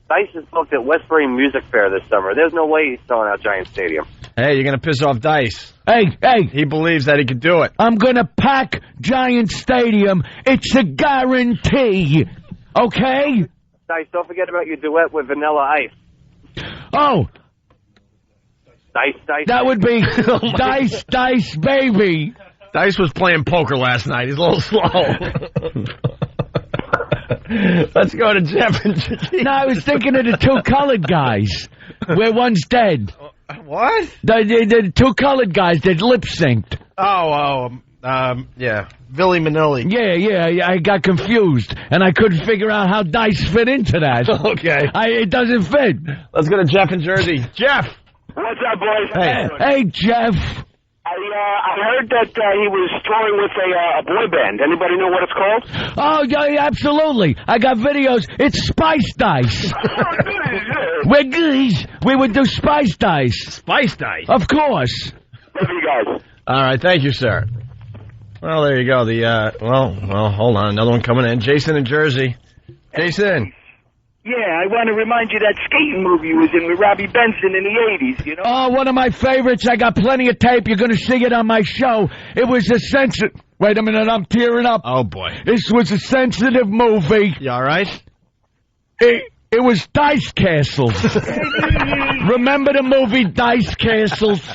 Dice is booked at Westbury Music Fair this summer. There's no way he's selling out Giant Stadium. Hey, you're going to piss off Dice. Hey. He believes that he could do it. I'm going to pack Giant Stadium. It's a guarantee. Okay? Dice, don't forget about your duet with Vanilla Ice. Oh. Dice. That would be Dice, Baby. Dice was playing poker last night. He's a little slow. Let's go to Jeff and Gigi. No, I was thinking of the two colored guys, where one's dead. What? The two colored guys that lip synced. Yeah. Billy Manilli. Yeah, I got confused, and I couldn't figure out how Dice fit into that. Okay. It doesn't fit. Let's go to Jeff in Jersey. Jeff! What's up, boys? Hey, Jeff. I heard that he was touring with a boy band. Anybody know what it's called? Oh, yeah, absolutely. I got videos. It's Spice Dice. We're guys. We would do Spice Dice. Spice Dice? Of course. Love you guys. All right, thank you, sir. Well, there you go. Well, hold on. Another one coming in. Jason in Jersey. Jason. Yeah, I want to remind you that skating movie you was in with Robbie Benson in the 80s, you know? Oh, one of my favorites. I got plenty of tape. You're going to see it on my show. It was a sensitive... Wait a minute, I'm tearing up. Oh, boy. This was a sensitive movie. You all right? It was Dice Castles. Remember the movie Dice Castles?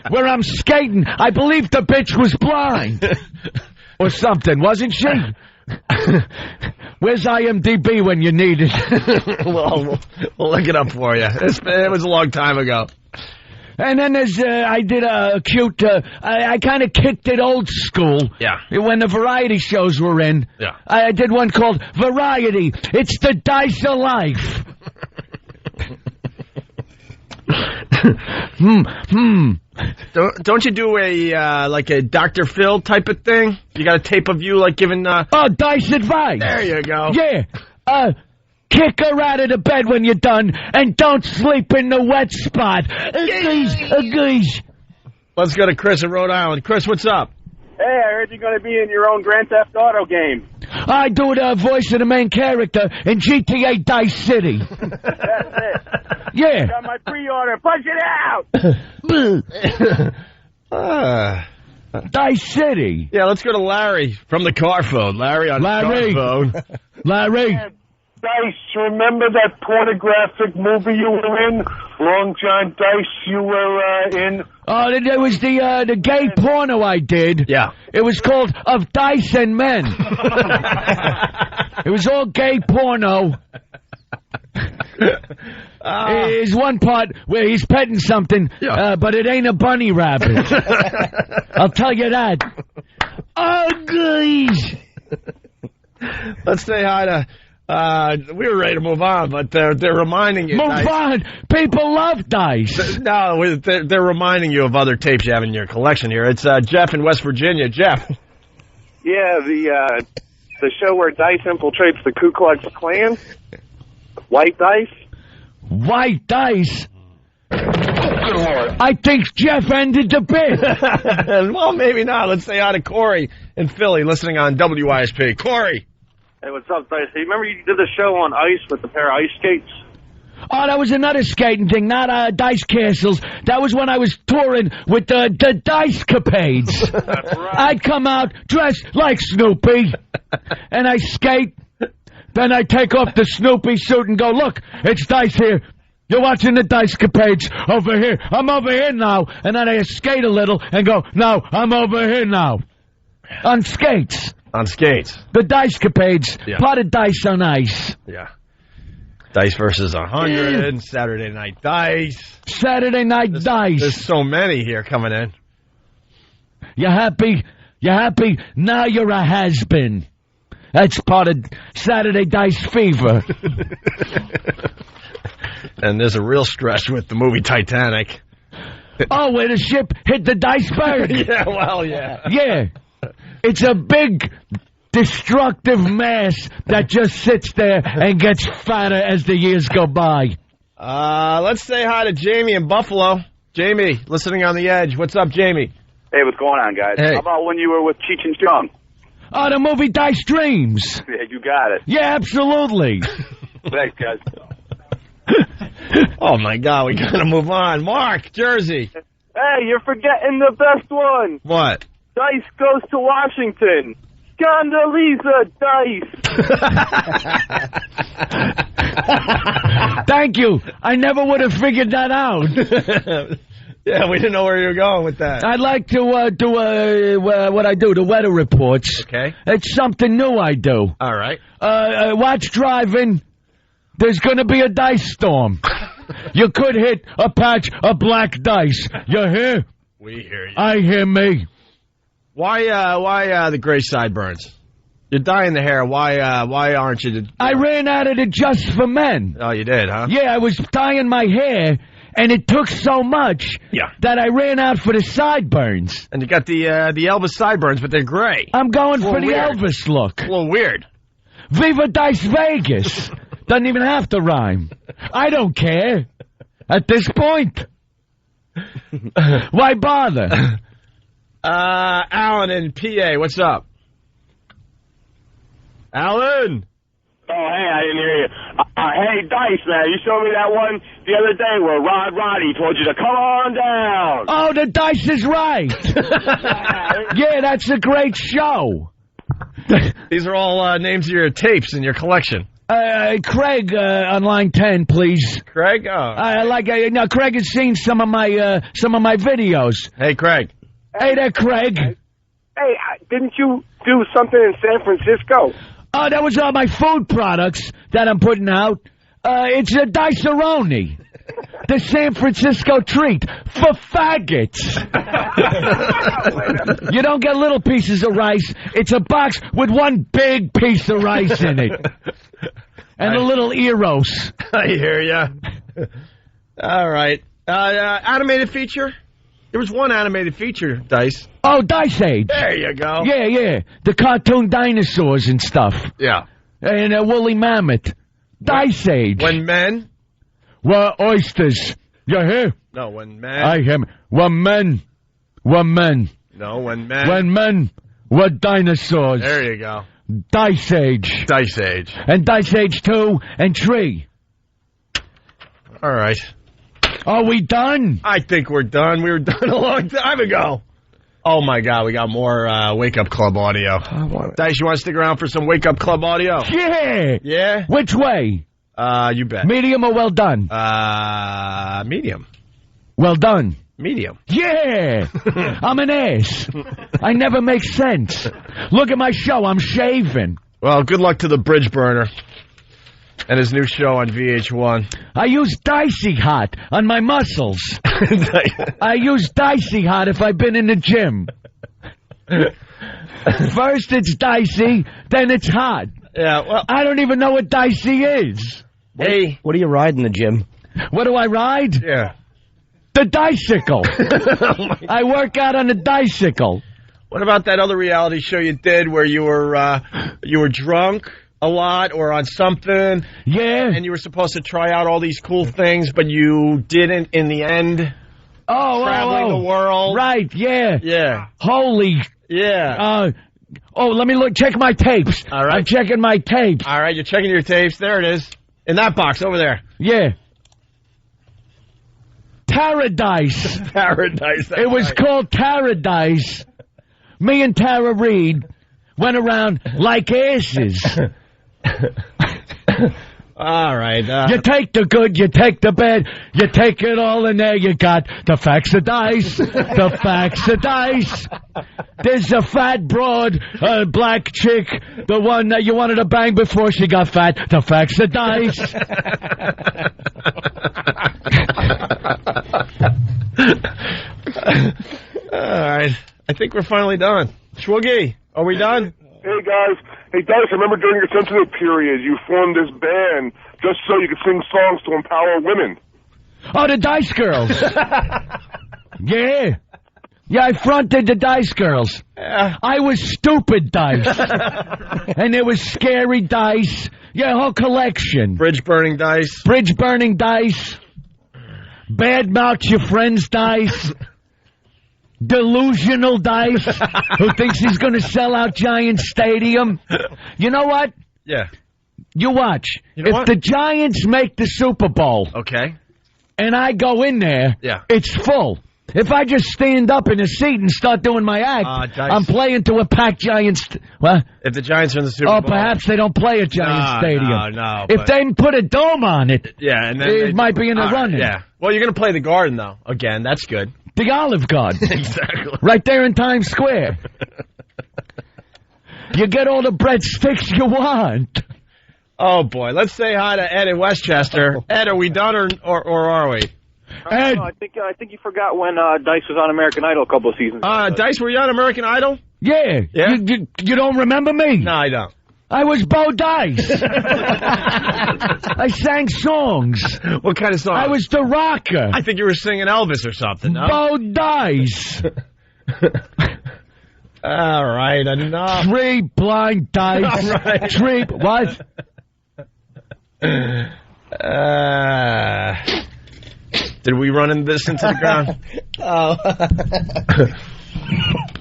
Where I'm skating. I believe the bitch was blind. Or something, wasn't she? Where's IMDb when you need it? Well, we'll look it up for you. It was a long time ago. And then I did a cute, I kind of kicked it old school. Yeah. When the variety shows were in. Yeah. I did one called Variety. It's the Dice of Life. Don't you do like a Dr. Phil type of thing? You got a tape of you like giving Dice advice. There you go. Yeah. Kick her out of the bed when you're done, and don't sleep in the wet spot. Agrees. Let's go to Chris in Rhode Island. Chris, what's up? Hey, I heard you're going to be in your own Grand Theft Auto game. I do the voice of the main character in GTA Dice City. That's it. Yeah. Got my pre-order. Punch it out! Dice City. Yeah, let's go to Larry from the car phone. Larry on the car phone. Larry. Dice, remember that pornographic movie you were in? Long John Dice, you were in? Oh, it was the gay porno I did. Yeah. It was called Of Dice and Men. It was all gay porno. There's one part where he's petting something, but it ain't a bunny rabbit. I'll tell you that. Ugly. Let's say hi to... we were ready to move on, but they're reminding you. Move on! People love Dice. No, they're reminding you of other tapes you have in your collection here. It's Jeff in West Virginia. Jeff. Yeah, the show where Dice infiltrates the Ku Klux Klan. White Dice. White Dice? I think Jeff ended the bit. Well, maybe not. Let's say hi to Corey in Philly, listening on WISP. Corey. Hey, what's up, Dice? Hey, remember you did the show on ice with the pair of ice skates? Oh, that was another skating thing, not Dice Castles. That was when I was touring with the Dice Capades. That's right. I'd come out dressed like Snoopy, and I skate. Then I take off the Snoopy suit and go, look, it's Dice here. You're watching the Dice Capades over here. I'm over here now. And then I skate a little and go, no, I'm over here now. On skates. On skates. The Dice Capades. Yeah. Part of Dice on Ice. Yeah. Dice versus 100. Saturday Night Dice. Saturday Night Dice. There's so many here coming in. You happy? You happy? Now you're a has-been. That's part of Saturday Dice Fever. And there's a real stretch with the movie Titanic. Oh, where the ship hit the iceberg? Yeah, well, yeah. Yeah. It's a big, destructive mass that just sits there and gets fatter as the years go by. Let's say hi to Jamie in Buffalo. Jamie, listening on the edge. What's up, Jamie? Hey, what's going on, guys? Hey. How about when you were with Cheech and Chong? Oh, the movie Dice Dreams. Yeah, you got it. Yeah, absolutely. Thanks, guys. Oh, my God, we got to move on. Mark, Jersey. Hey, you're forgetting the best one. What? Dice goes to Washington. Condoleezza Dice. Thank you. I never would have figured that out. Yeah, we didn't know where you were going with that. I'd like to do what I do, the weather reports. Okay. It's something new I do. All right. Watch driving. There's going to be a dice storm. You could hit a patch of black dice. You hear? We hear you. I hear me. Why the gray sideburns? You're dyeing the hair. Why aren't you? I ran out of the Just for Men. Oh, you did, huh? Yeah, I was dyeing my hair, and it took so much that I ran out for the sideburns. And you got the Elvis sideburns, but they're gray. I'm going for the weird. Elvis look. A little weird. Viva Dice Vegas. Doesn't even have to rhyme. I don't care. At this point. Why bother? Alan in PA, what's up? Alan! Oh, hey, I didn't hear you. Hey, Dice, man, you showed me that one the other day where Roddy told you to come on down. Oh, the Dice is right. Yeah, that's a great show. These are all names of your tapes in your collection. Craig on line 10, please. Craig? Oh. Now, Craig has seen some of my videos. Hey, Craig. Hey there, Craig. Hey, didn't you do something in San Francisco? Oh, that was all my food products that I'm putting out. It's a Dice-A-Roni. The San Francisco treat for faggots. You don't get little pieces of rice. It's a box with one big piece of rice in it. And a little Eros. I hear ya. All right. Animated feature? There was one animated feature, Dice. Oh, Dice Age. There you go. Yeah. The cartoon dinosaurs and stuff. Yeah. And a woolly mammoth. Dice Age. When men? Were oysters. You hear? No, when men. I hear. When men. When men. No, when men. When men were dinosaurs. There you go. Dice Age. Dice Age. And Dice Age 2 and 3. All right. Are we done? I think we're done. We were done a long time ago. Oh, my God. We got more Wake Up Club audio. Dice, you want to stick around for some Wake Up Club audio? Yeah. Yeah? Which way? You bet. Medium or well done? Medium. Well done. Medium. Yeah. I'm an ass. I never make sense. Look at my show. I'm shaving. Well, good luck to the Bridge Burner and his new show on VH1. I use Dicey Hot on my muscles. I use Dicey Hot if I've been in the gym. First it's dicey, then it's hot. Yeah, well, I don't even know what dicey is. Hey, what do you ride in the gym? What do I ride? Yeah. The dicycle. I work out on the dicycle. What about that other reality show you did where you were drunk a lot or on something? Yeah. And you were supposed to try out all these cool things, but you didn't in the end. Traveling the world. Right, yeah. Yeah. Holy. Yeah. Let me look. Check my tapes. All right. I'm checking my tapes. All right, you're checking your tapes. There it is. In that box over there. Yeah. Paradise. Paradise. It was called Paradise. Me and Tara Reid went around like asses. All right. You take the good, you take the bad, you take it all, and there you got the facts of dice. The facts of dice. There's a fat broad, black chick, the one that you wanted to bang before she got fat. The facts of dice. All right. I think we're finally done. Schwoogie, are we done? Hey, guys. Hey, Dice, I remember during your sensitive period, you formed this band just so you could sing songs to empower women. Oh, the Dice Girls. Yeah. Yeah, I fronted the Dice Girls. I was Stupid Dice. And there was Scary Dice. Yeah, whole collection. Bridge Burning Dice. Bridge Burning Dice. Bad Mouth Your Friends Dice. Delusional Dice, who thinks he's going to sell out Giant Stadium. You know what? Yeah. You watch. You know if what? the Giants make the Super Bowl, okay, and I go in there, yeah, it's full. If I just stand up in a seat and start doing my act, I'm playing to a packed Giants. What? If the Giants are in the Super Bowl. Oh, perhaps they don't play at Giant Stadium. No. If they put a dome on it, yeah, and then it might be in the running. Yeah. Well, you're going to play the Garden, though. Again, that's good. The Olive Garden. Exactly. Right there in Times Square. You get all the breadsticks you want. Oh, boy. Let's say hi to Ed in Westchester. Ed, are we done or are we? Ed. I think you forgot when Dice was on American Idol a couple of seasons ago. Dice, were you on American Idol? Yeah. You don't remember me? No, I don't. I was Bo Dice. I sang songs. What kind of songs? I was the rocker. I think you were singing Elvis or something, no? Bo Dice. All right, enough. 3 blind dice. All right. 3, what? Did we run this into the ground?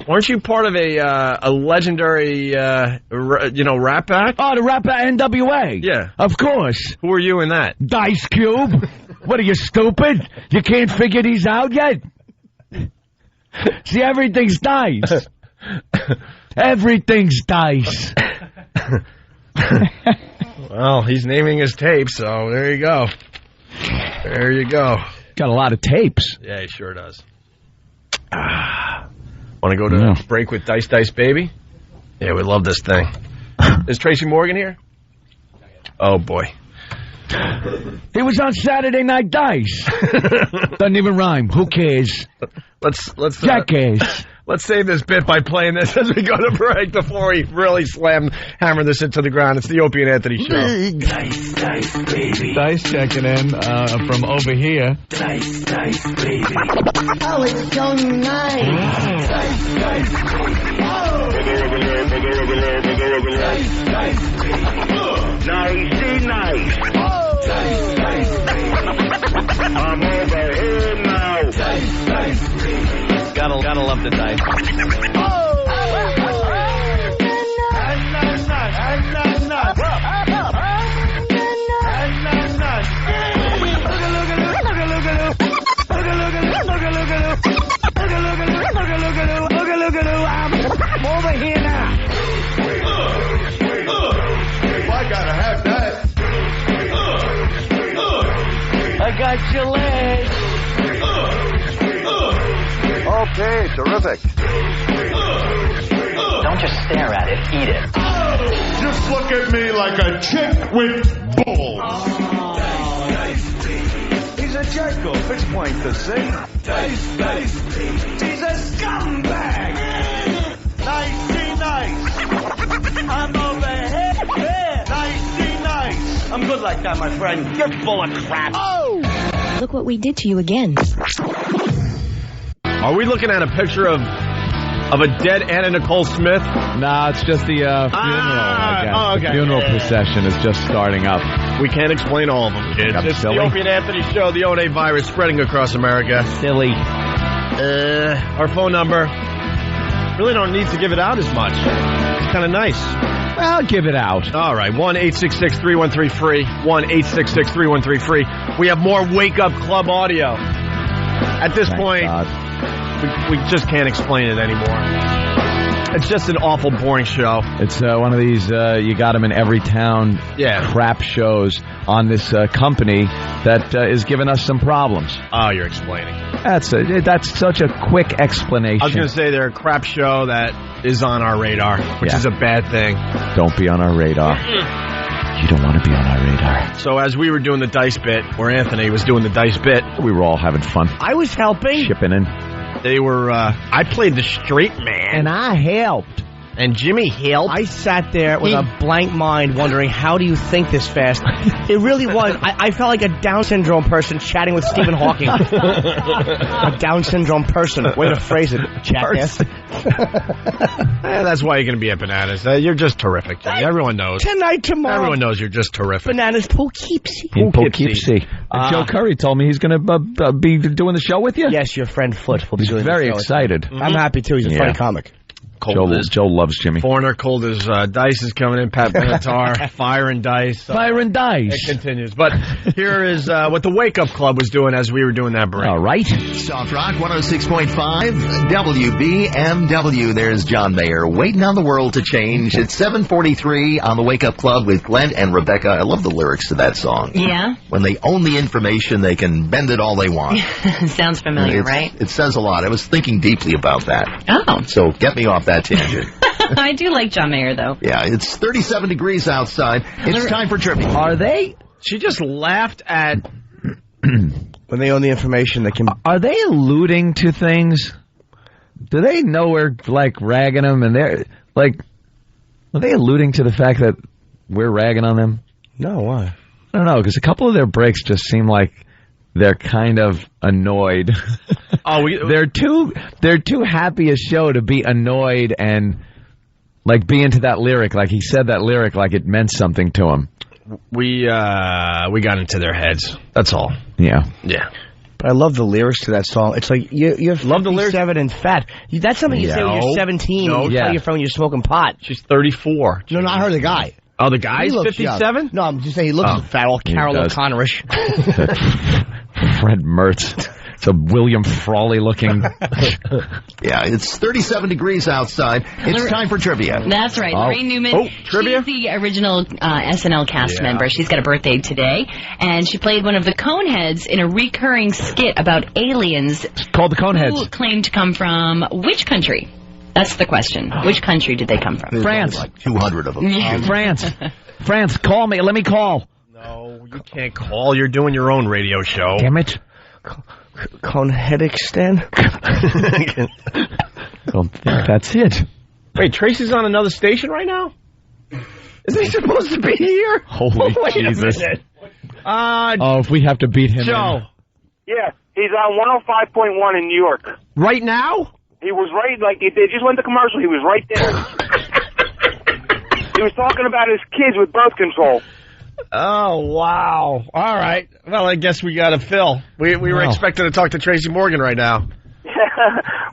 Weren't you part of a legendary, rap act? Oh, the rap act NWA? Yeah. Of course. Who were you in that? Dice Cube. What, are you stupid? You can't figure these out yet? See, everything's dice. Everything's dice. Well, he's naming his tape, so there you go. There you go. Got a lot of tapes. Yeah, he sure does. Want to go to break with Dice Dice Baby? Yeah, we love this thing. Is Tracy Morgan here? Oh, boy. He was on Saturday Night Dice. Doesn't even rhyme. Who cares? Let's Jackass. Let's save this bit by playing this as we go to break before we really hammer this into the ground. It's the Opie and Anthony show. Dice, dice, baby. Dice checking in from over here. Dice, dice, baby. Oh, it's so nice. Dice, dice, baby. Oh. Dice, dice, baby. Nicey, nice. Oh. Dice, dice, baby. I'm over here now. Dice, dice, baby. Gotta love the dice. I'm over here now. I gotta have that. I got your leg. Okay, terrific. Don't just stare at it, eat it. Just look at me like a chick with balls. He's a jerk-off, it's plain to see. Dice, dice. He's a scumbag. Nicey, nice. I'm over here. Nicey, nice. I'm good like that, my friend. You're full of crap. Oh! Look what we did to you again. Are we looking at a picture of a dead Anna Nicole Smith? Nah, it's just the funeral, I guess. Oh, okay. The funeral procession is just starting up. We can't explain all of them, kids. It's the Opie and Anthony show, the O&A virus spreading across America. Silly. Our phone number. Really don't need to give it out as much. It's kind of nice. Well, give it out. All right, 1-866-313-FREE, 1-866-313-FREE. We have more Wake Up Club audio. At this point, we just can't explain it anymore. It's just an awful, boring show. It's one of these you got them in every town crap shows on this company that is giving us some problems. Oh, you're explaining. That's such a quick explanation. I was going to say they're a crap show that is on our radar, which is a bad thing. Don't be on our radar. You don't want to be on our radar. So as we were doing the dice bit, or Anthony was doing the dice bit, we were all having fun. I was helping. Chipping in. They were, I played the straight man. And I helped. And Jimmy helped. I sat there with a blank mind wondering, how do you think this fast? It really was. I felt like a Down syndrome person chatting with Stephen Hawking. A Down syndrome person. Way to phrase it, jackass. That's why you're going to be at Bananas. You're just terrific, Jimmy. Everyone knows. Tonight, tomorrow. Everyone knows you're just terrific. Bananas Poughkeepsie. Poughkeepsie. Joe Curry told me he's going to be doing the show with you? Yes, your friend Foot will be doing the show. Very excited. I'm happy, too. He's a funny comic. Cold as Joe loves Jimmy. Foreigner, cold as Dice is coming in. Pat Benatar, Fire and Dice. Fire and Dice. It continues. But here is what the Wake Up Club was doing as we were doing that break. All right. Soft Rock 106.5 WBMW. There's John Mayer waiting on the world to change. It's 7:43 on the Wake Up Club with Glenn and Rebecca. I love the lyrics to that song. Yeah. When they own the information, they can bend it all they want. Sounds familiar, right? It says a lot. I was thinking deeply about that. Oh. So get me off that tangent. I do like John Mayer, though. Yeah, it's 37 degrees outside. It's time for trivia. Are they? She just laughed at... When they own the information, they can... Are they alluding to things? Do they know we're, like, ragging them? And they're, like... Are they alluding to the fact that we're ragging on them? No, why? I don't know, because a couple of their breaks just seem like they're kind of annoyed. Oh, they're too happy a show to be annoyed and like be into that lyric. Like he said that lyric like it meant something to him. We got into their heads. That's all. Yeah. Yeah. But I love the lyrics to that song. It's like you're love the lyrics. 57 and fat. That's something you say when you're 17 and you tell your friend when you're smoking pot. She's 34. No, not her, the guy. Oh, the guy's 57? No, I'm just saying he looks fat, all Carol O'Connorish. Fred Mertz. It's a William Frawley looking. Yeah, it's 37 degrees outside. It's time for trivia. That's right. Lorraine Newman. Trivia? She's the original SNL cast member. She's got a birthday today. And she played one of the Coneheads in a recurring skit about aliens. Called the Coneheads. Who claim to come from which country? That's the question. Which country did they come from? France. Like 200 of them. France. France, call me. Let me call. No, you can't call. You're doing your own radio show. Damn it. Conheadixstan? Well, that's it. Wait, Tracy's on another station right now? Isn't he supposed to be here? Holy Wait Jesus. a minute. if we have to beat him. Joe. Yeah, he's on 105.1 in New York. Right now? He was right, like, they just went to commercial. He was right there. He was talking about his kids with birth control. Oh, wow. All right. Well, I guess we got to fill. We were expecting to talk to Tracy Morgan right now.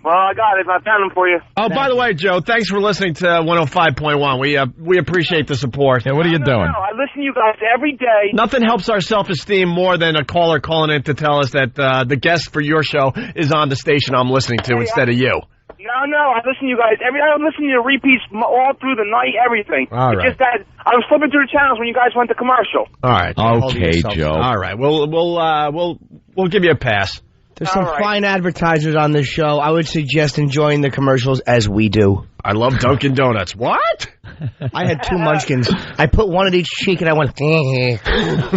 Well, I got it. I found him for you. Oh, by the way, Joe, thanks for listening to 105.1. We appreciate the support. Yeah, what are you doing? No, I listen to you guys every day. Nothing helps our self-esteem more than a caller calling in to tell us that the guest for your show is on the station I'm listening to instead of you. No, I listen to you guys. I listen to your repeats all through the night, everything. All right. It's just that I was flipping through the channels when you guys went to commercial. All right. Okay, Joe. All right. We'll give you a pass. There's some fine advertisers on this show. I would suggest enjoying the commercials as we do. I love Dunkin' Donuts. What? I had 2 munchkins. I put one at each cheek and I went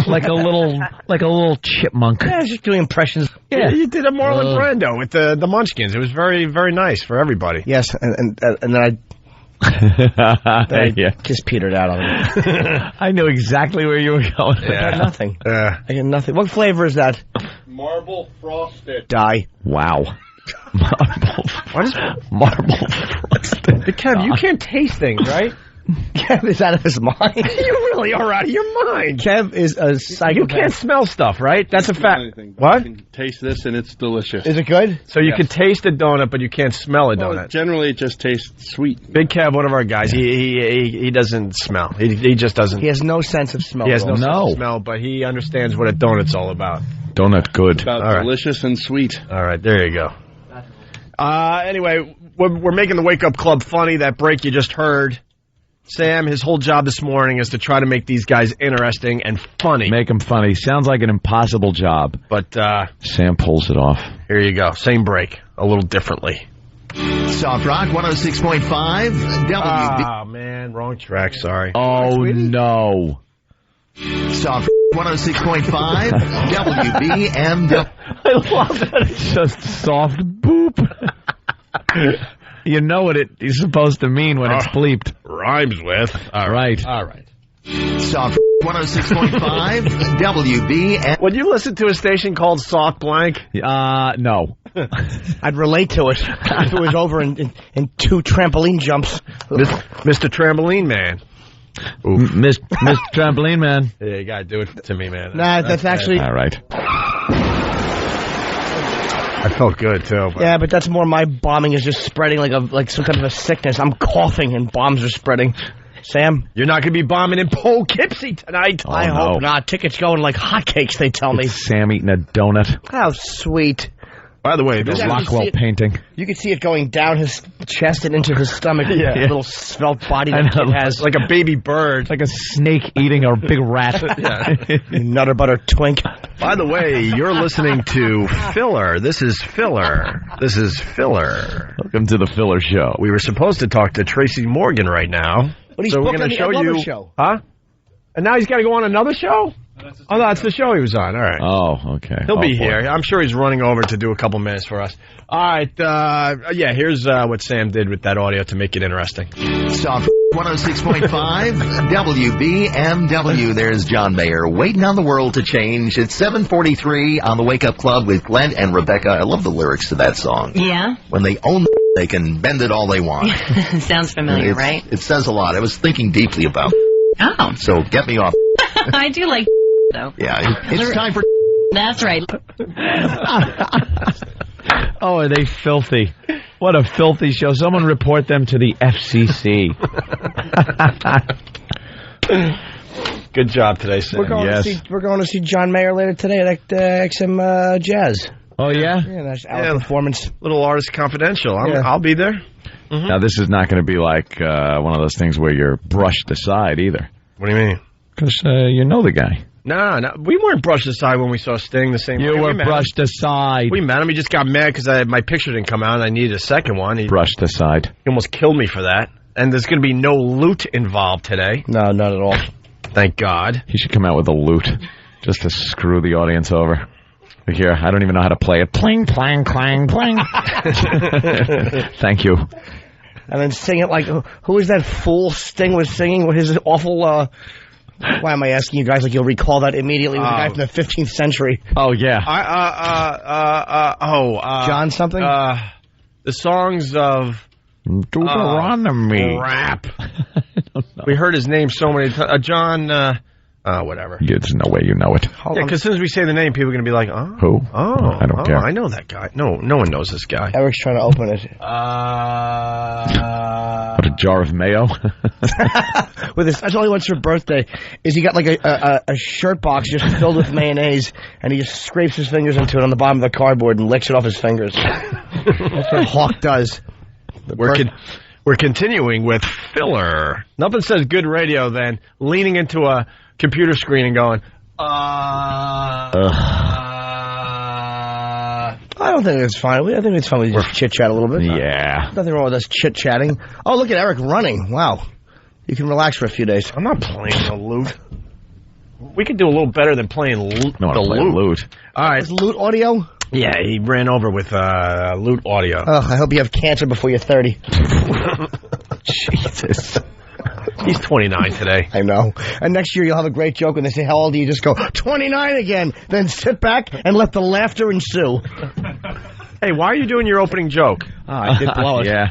like a little chipmunk. Yeah, I was just doing impressions. Yeah, you did a Marlon Brando with the munchkins. It was very, very nice for everybody. Yes, and then I just petered out on it. I knew exactly where you were going. I got nothing. I got nothing. What flavor is that? Marble frosted. Die. Wow. Marble frosted. Kev, you can't taste things, right? Kev is out of his mind. You really are out of your mind. Kev is a psychopath. You can't smell stuff, right? That's a fact. What? You can taste this and it's delicious. Is it good? So you can taste a donut, but you can't smell a donut. Generally, it just tastes sweet. Big Kev, one of our guys, he doesn't smell. He just doesn't. He has no sense of smell. He has no sense of smell, but he understands what a donut's all about. Donut good. About delicious and sweet. All right, there you go. Anyway, we're making the Wake Up Club funny. That break you just heard. Sam, his whole job this morning is to try to make these guys interesting and funny. Make them funny. Sounds like an impossible job. But Sam pulls it off. Here you go. Same break, a little differently. Soft Rock 106.5 WB. Oh, man, wrong track. Sorry. Oh, no. Soft 106.5 WBMW. I love that it's just soft boop. You know what it's supposed to mean when it's bleeped. Rhymes with. All right. All right. Soft 106.5 WB. Would you listen to a station called Soft Blank? No. I'd relate to it if it was over in 2 trampoline jumps. Mr. Trampoline Man. Mr. Trampoline Man. Yeah, you gotta do it to me, man. Nah, that's actually... All right. I felt good, too. But. Yeah, but that's more my bombing is just spreading like some type of a sickness. I'm coughing and bombs are spreading. Sam? You're not going to be bombing in Poughkeepsie tonight. I hope not. Tickets going like hotcakes, they tell me. It's Sam eating a donut. How sweet. By the way, this Rockwell painting. You can see it going down his chest and into his stomach. Yeah. A little svelte body that it has. Like a baby bird. Like a snake eating a big rat. You Nutter Butter twink. By the way, you're listening to Filler. This is Filler. Welcome to the Filler Show. We were supposed to talk to Tracy Morgan right now. But he's so we're booked going to show another you. Show. Huh? And now he's got to go on another show? Oh, no, that's the show he was on. All right. Oh, okay. He'll be here. I'm sure he's running over to do a couple minutes for us. All right. Here's what Sam did with that audio to make it interesting. Soft 106.5 WBMW. There's John Mayer waiting on the world to change. It's 7:43 on the Wake Up Club with Glenn and Rebecca. I love the lyrics to that song. Yeah. When they own they can bend it all they want. Sounds familiar, right? It says a lot. I was thinking deeply about Oh. So get me off. I do like though. Yeah, it's time for... That's right. Oh, are they filthy? What a filthy show. Someone report them to the FCC. Good job today, Sam. We're going to see John Mayer later today at XM Jazz. Oh, yeah? Yeah, that's our performance. Little Artist Confidential. I'll be there. Mm-hmm. Now, this is not going to be like one of those things where you're brushed aside either. What do you mean? Because you know the guy. No, we weren't brushed aside when we saw Sting the same way. You were brushed aside. We met him. He just got mad because my picture didn't come out and I needed a second one. He brushed aside. He almost killed me for that. And there's going to be no loot involved today. No, not at all. Thank God. He should come out with a lute just to screw the audience over. Here, I don't even know how to play it. Pling, plang, clang, pling. Thank you. And then sing it like, who is that fool Sting was singing with his awful, why am I asking you guys like you'll recall that immediately with the guy from the 15th century? Oh, yeah. John something? The songs of Deuteronomy. Rap. We heard his name so many times. John, whatever. There's no way you know it. Yeah, because as soon as we say the name, people are going to be like, oh. Who? Oh. I don't care. I know that guy. No one knows this guy. Eric's trying to open it. What, a jar of mayo? With his, that's all he wants for birthday, is he got like a shirt box just filled with mayonnaise, and he just scrapes his fingers into it on the bottom of the cardboard and licks it off his fingers. That's what Hawk does. We're continuing with Filler. Nothing says good radio than leaning into a computer screen and going, I don't think it's fine. I think it's fine we just chit-chat a little bit. Yeah. Nothing wrong with us chit-chatting. Oh, look at Eric running. Wow. You can relax for a few days. I'm not playing the loot. We could do a little better than playing loot. Loot. All right. Is loot audio? Yeah, he ran over with loot audio. Oh, I hope you have cancer before you're 30. Jesus. He's 29 today. I know. And next year you'll have a great joke when they say, how old are you? Just go, 29 again. Then sit back and let the laughter ensue. Hey, why are you doing your opening joke? Oh, I did blow it. Yeah.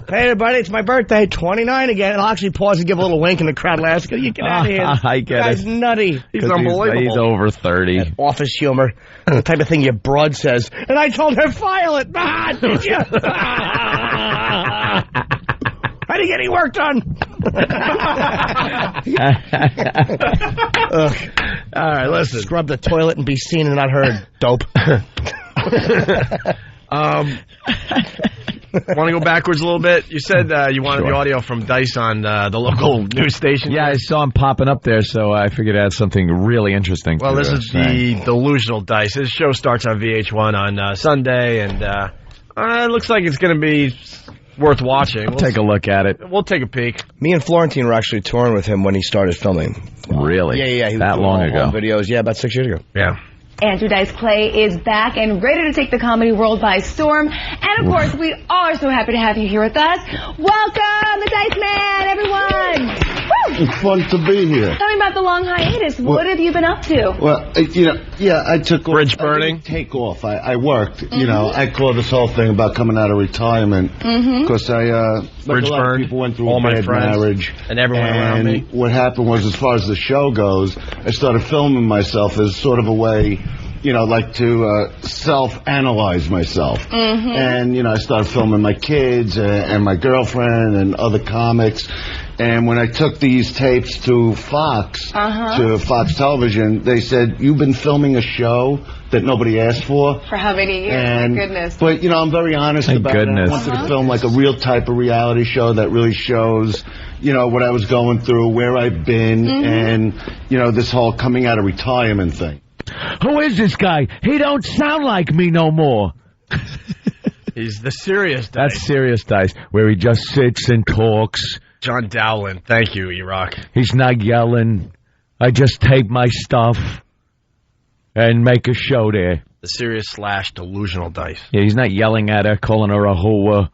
Hey, everybody, it's my birthday, 29 again. And I'll actually pause and give a little wink, and the crowd laughs. You get out of here. I get Guy's it. nutty. He's unbelievable. He's over 30. That office humor. The type of thing your broad says. And I told her, file it. Ah, did you? How do you get any work done? All right, listen. Scrub the toilet and be seen and not heard. Dope. Want to go backwards a little bit? You said you wanted the audio from Dice on the local news station. Yeah, I saw him popping up there, so I figured I'd add something really interesting. Well, this is the delusional Dice. His show starts on VH1 on Sunday, and it looks like it's going to be worth watching. We'll take a look at it. We'll take a peek. Me and Florentine were actually touring with him when he started filming. Really? Yeah. He was that doing long ago? Home videos. Yeah, about 6 years ago. Yeah. Andrew Dice Clay is back and ready to take the comedy world by storm. And, of course, we are so happy to have you here with us. Welcome, the Dice Man, everyone. Woo! It's fun to be here. Tell me about the long hiatus. What have you been up to? Well, I took off. Bridge burning? Take off. I worked. You know, I call this whole thing about coming out of retirement. Because Bridge a lot burn. of people went through all a my bad friends marriage. And everyone around me. What happened was, as far as the show goes, I started filming myself as sort of a way like to self-analyze myself. And, I started filming my kids and my girlfriend and other comics. And when I took these tapes to Fox, to Fox Television, they said, you've been filming a show that nobody asked for. For how many years? And, My goodness. But, I'm very honest about it. I wanted to film like a real type of reality show that really shows, what I was going through, where I've been, and, this whole coming out of retirement thing. Who is this guy? He don't sound like me no more. He's the serious Dice. That's serious Dice, where he just sits and talks. John Dowland. Thank you, E-Rock. He's not yelling. I just tape my stuff and make a show there. The serious / delusional Dice. Yeah, he's not yelling at her, calling her a hooah.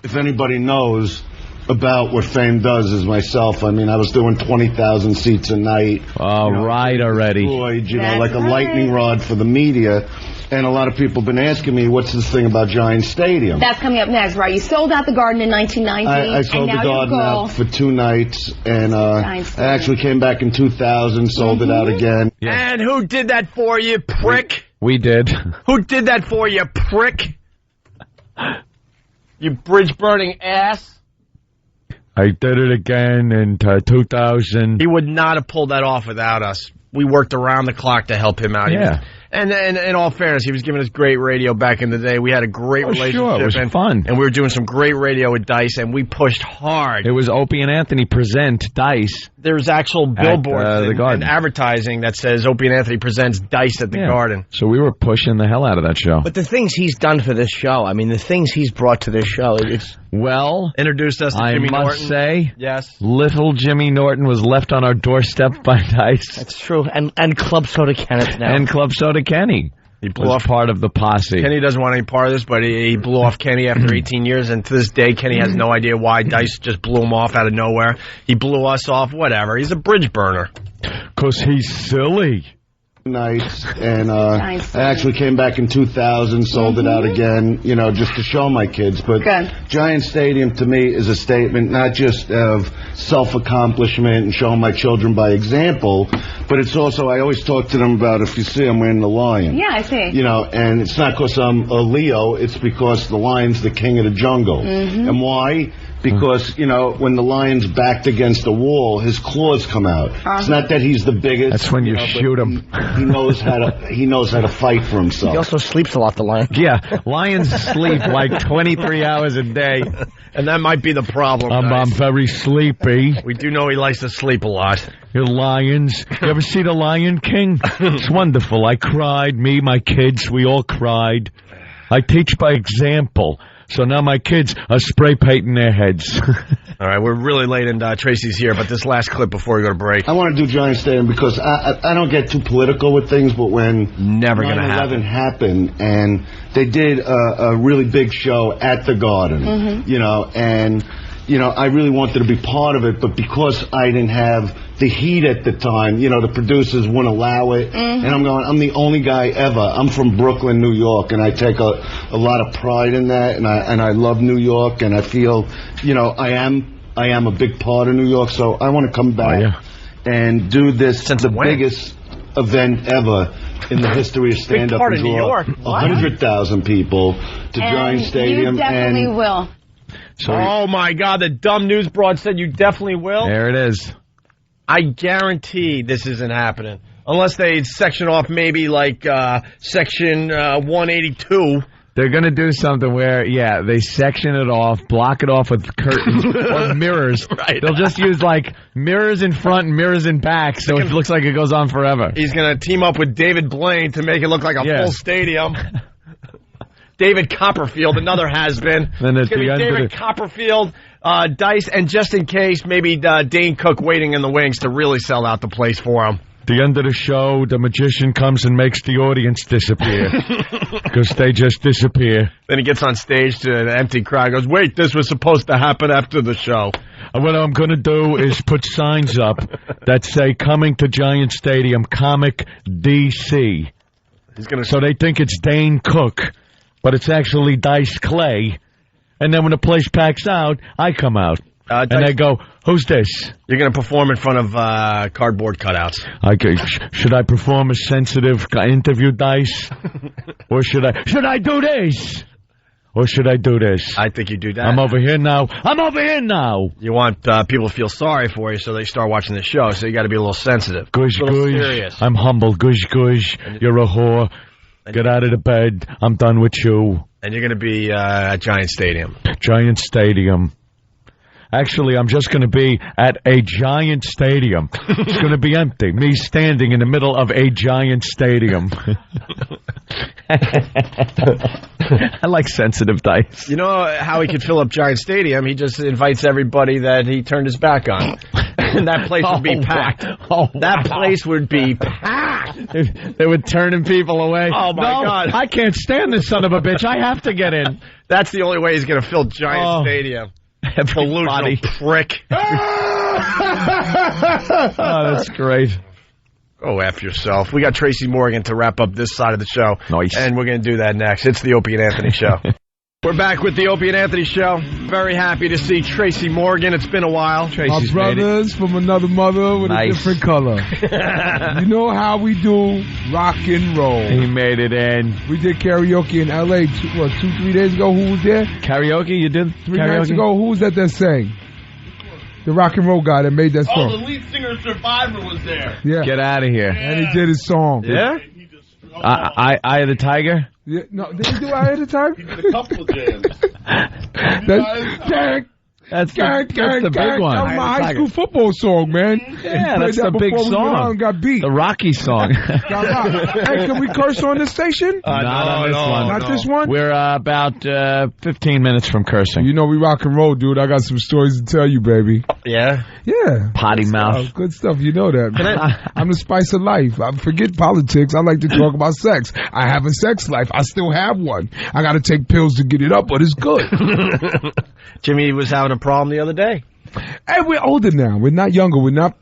If anybody knows about what fame does is myself. I mean, I was doing 20,000 seats a night. All right already. Destroyed, like a lightning rod for the media. And a lot of people have been asking me, what's this thing about Giant Stadium? That's coming up next, right? You sold out the Garden in 1990. I sold the Garden out for 2 nights, and I actually came back in 2000, sold it out again. Yeah. And who did that for you, prick? We did. Who did that for you, prick? You bridge-burning ass. I did it again in 2000. He would not have pulled that off without us. We worked around the clock to help him out. Yeah. And in all fairness, he was giving us great radio back in the day. We had a great relationship. Sure, it was fun. And we were doing some great radio with Dice, and we pushed hard. It was Opie and Anthony present Dice. There's actual billboards and advertising that says Opie and Anthony presents Dice at the Garden. So we were pushing the hell out of that show. But the things he's done for this show, I mean, the things he's brought to this show, it's... Well, introduced us to Jimmy Norton. I must say, yes, little Jimmy Norton was left on our doorstep by Dice. That's true. And Club Soda Kenneth now. And Club Soda Kenny. He blew off part of the posse. Kenny doesn't want any part of this, but he blew off Kenny after 18 years, and to this day, Kenny has no idea why Dice just blew him off out of nowhere. He blew us off, whatever. He's a bridge burner. 'Cause he's silly. Nights, and I actually came back in 2000, sold it out again, just to show my kids. But Giant Stadium to me is a statement not just of self-accomplishment and showing my children by example, but it's also, I always talk to them about, if you see I'm wearing the lion. Yeah, I see. And it's not because I'm a Leo, it's because the lion's the king of the jungle. And why? Because, when the lion's backed against a wall, his claws come out. It's not that he's the biggest. That's when you shoot him. He knows how to fight for himself. He also sleeps a lot, the lion. Yeah, lions sleep like 23 hours a day. And that might be the problem. I'm very sleepy. We do know he likes to sleep a lot. Your lions. You ever see The Lion King? It's wonderful. I cried. Me, my kids, we all cried. I teach by example. So now my kids are spray painting their heads. All right, we're really late and Tracy's here, but this last clip before we go to break. I want to do Giant Stadium because I don't get too political with things, but when 9/11 happened and they did a really big show at the Garden, and I really wanted to be part of it, but because I didn't have the heat at the time, the producers wouldn't allow it, and I'm the only guy ever. I'm from Brooklyn, New York, and I take a lot of pride in that, and I love New York, and I feel, I am a big part of New York, so I want to come back and do this, the biggest event ever in the history of stand-up, and draw 100,000 people to Giant Stadium. You definitely will. So oh my God, the dumb news broad said you definitely will. There it is. I guarantee this isn't happening. Unless they section off maybe like section 182. They're going to do something where, they section it off, block it off with curtains or mirrors. Right. They'll just use, mirrors in front and mirrors in back, so it looks like it goes on forever. He's going to team up with David Blaine to make it look like a full stadium. David Copperfield, another has-been. Then it's going to be David Copperfield, Dice, and just in case, maybe Dane Cook waiting in the wings to really sell out the place for him. The end of the show, the magician comes and makes the audience disappear. Because they just disappear. Then he gets on stage to an empty crowd, goes, wait, this was supposed to happen after the show. And what I'm going to do is put signs up that say, coming to Giant Stadium, Comic DC. So they think it's Dane Cook. But it's actually Dice Clay. And then when the place packs out, I come out. And I go, who's this? You're going to perform in front of cardboard cutouts. Should I perform a sensitive interview, Dice? Or should I do this? Or should I do this? I think you do that. I'm over here now. You want people to feel sorry for you so they start watching the show, so you got to be a little sensitive. Gush. Serious. I'm humble. Gush. You're a whore. Get out of the bed. I'm done with you. And you're going to be at Giant Stadium. Giant Stadium. Actually, I'm just going to be at a giant stadium. It's going to be empty. Me standing in the middle of a giant stadium. I like sensitive Dice. You know how he could fill up Giant Stadium? He just invites everybody that he turned his back on. And that place would be packed. That place would be packed. They were turning people away. Oh, my God. I can't stand this son of a bitch. I have to get in. That's the only way he's going to fill Giant Stadium. Delusional prick. That's great. Oh, F yourself. We got Tracy Morgan to wrap up this side of the show. Nice. And we're going to do that next. It's the Opie and Anthony Show. We're back with the Opie and Anthony Show. Very happy to see Tracy Morgan. It's been a while. Tracy's my brothers from another mother with a different color. You know how we do rock and roll. He made it in. We did karaoke in L.A. 2-3 days ago. Who was there? Karaoke? You did 3 nights ago. Who was that sang? The rock and roll guy that made that song. Oh, the lead singer Survivor was there. Yeah. Get out of here. And he did his song. Yeah? Eye of the Tiger? Yeah, no, did he do Eye of the Tiger? He did a couple of jams. That's the big one. That was my high school football song, man. Yeah, that's the big song. Got beat. The Rocky song. Hey, can we curse on this station? Not on this one. Not this one? We're about 15 minutes from cursing. You know we rock and roll, dude. I got some stories to tell you, baby. Yeah? Yeah. Potty mouth. Good stuff. You know that. I'm the spice of life. I forget politics. I like to talk about sex. I have a sex life. I still have one. I got to take pills to get it up, but it's good. Jimmy was having a problem the other day. Hey, we're older now. We're not younger. We're not.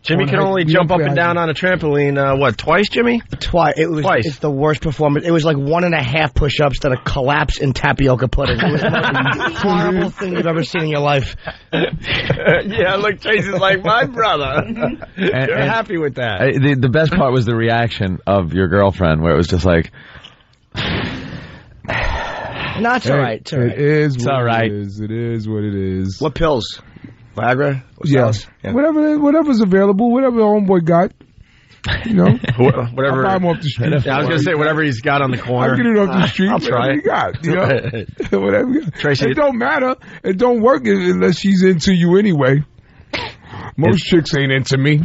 Jimmy can only jump up and down on a trampoline. Twice, Jimmy? Twice. It's the worst performance. It was like 1.5 push-ups that a collapse in tapioca pudding. It was the most horrible thing you've ever seen in your life. Yeah, look, Tracy's like my brother. You're happy with that. The best part was the reaction of your girlfriend, where it was just like. No, it's all right. It's all right. It is what it is. It is what it is. What pills? Viagra? Yes. Yeah. Whatever's available, whatever the homeboy got. You know? Whatever. I'll buy him off the street. Yeah, I was going to say, whatever he's got on the corner. I'll get it off the street. I'll try it. You got, you know? Whatever you got. Tracy, it don't matter. It don't work unless she's into you anyway. Most chicks ain't into me.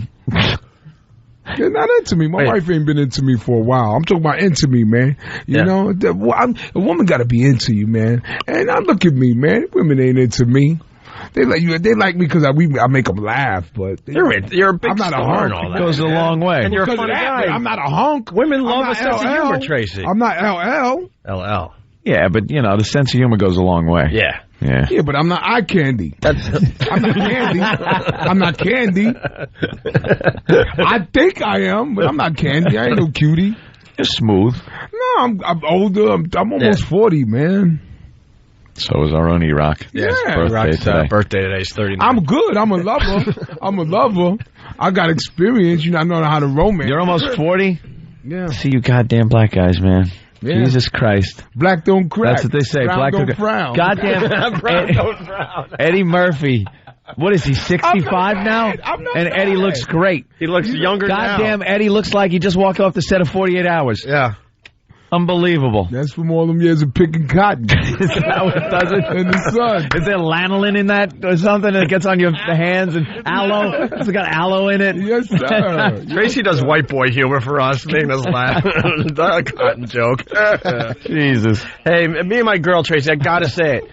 They're not into me. My wife ain't been into me for a while. I'm talking about into me, man. You know, a woman got to be into you, man. And now look at me, man. Women ain't into me. They like you. They like me because I make them laugh. But you're a big I'm not star a hunk. and all that. Goes a long way. And you're a funny guy. I'm not a hunk. Women love a sense of humor, Tracy. I'm not LL. LL. Yeah, but you know the sense of humor goes a long way. Yeah. Yeah, but I'm not eye candy. I'm not candy. I'm not candy. I think I am, but I'm not candy. I ain't no cutie. You're smooth. No, I'm older. I'm almost 40, man. So is our own E-Rock. Yeah. Birthday today is 39. I'm good. I'm a lover. I got experience. You know, I know how to romance. You're almost 40? Yeah. See you goddamn black guys, man. Yeah. Jesus Christ. Black don't crack. That's what they say. Brown Black don't frown. Goddamn. Brown don't frown. Eddie Murphy. What is he, 65 now? And Eddie looks great. He looks younger now. Goddamn, Eddie looks like he just walked off the set of 48 Hours. Yeah. Unbelievable. That's from all them years of picking cotton. Is that how it does it? In the sun. Is there lanolin in that or something that gets on the hands and aloe? It's got aloe in it. Yes, sir. Tracy does white boy humor for us, making us laugh. A cotton joke. Jesus. Hey, me and my girl, Tracy, I gotta say it.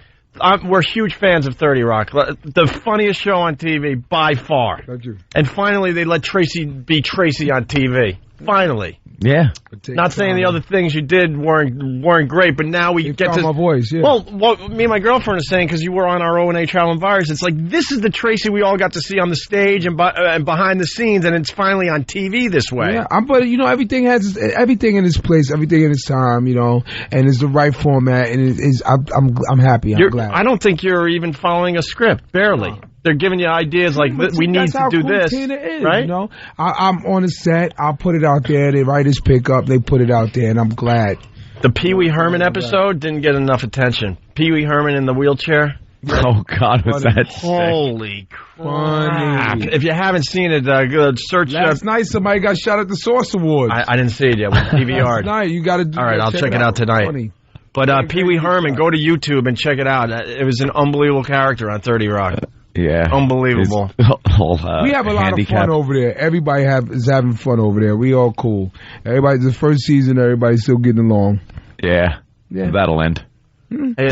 We're huge fans of 30 Rock. The funniest show on TV by far. Thank you. And finally, they let Tracy be Tracy on TV. Finally. Yeah. Not saying the other things you did weren't great, but now we get to my voice. Yeah. Well, what me and my girlfriend are saying, because you were on our O&A Travel and Virus, it's like this is the Tracy we all got to see on the stage and behind the scenes, and it's finally on TV this way. Yeah, but everything has everything in its place, everything in its time, and it's the right format, and I'm happy. I'm glad. I don't think you're even following a script, barely. They're giving you ideas like we need to do this, right? I'm on a set. I'll put it out there. The writers pick up. They put it out there, and I'm glad. The Pee Wee Herman episode didn't get enough attention. Pee Wee Herman in the wheelchair. Oh God, was that holy crap! If you haven't seen it, search. Last night somebody got shot at the Source Awards. I didn't see it yet. With DVR. Last night you got to. All right, I'll check it out tonight. Funny. But Pee Wee Herman, go to YouTube and check it out. It was an unbelievable character on 30 Rock. Yeah. Unbelievable. We have a lot of fun over there. Everybody is having fun over there. We all cool. Everybody, the first season, everybody's still getting along. Yeah. That'll end. They're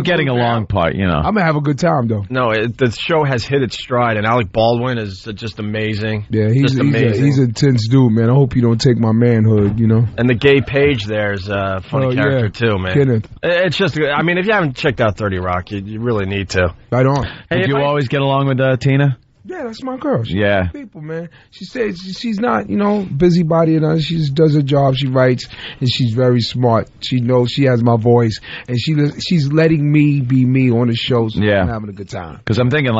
getting along part, I'm going to have a good time, though. No, the show has hit its stride, and Alec Baldwin is just amazing. Yeah, he's an intense dude, man. I hope you don't take my manhood, And the gay Page there is a funny character, too, man. Kenneth. It's just, I mean, if you haven't checked out 30 Rock, you really need to. Right on. Hey, Did you always get along with Tina? Yeah, that's my girl. She's yeah. People, man. She says she's not, busybody and she just does her job. She writes and she's very smart. She knows she has my voice and she's letting me be me on the show. So I'm having a good time. Because I'm thinking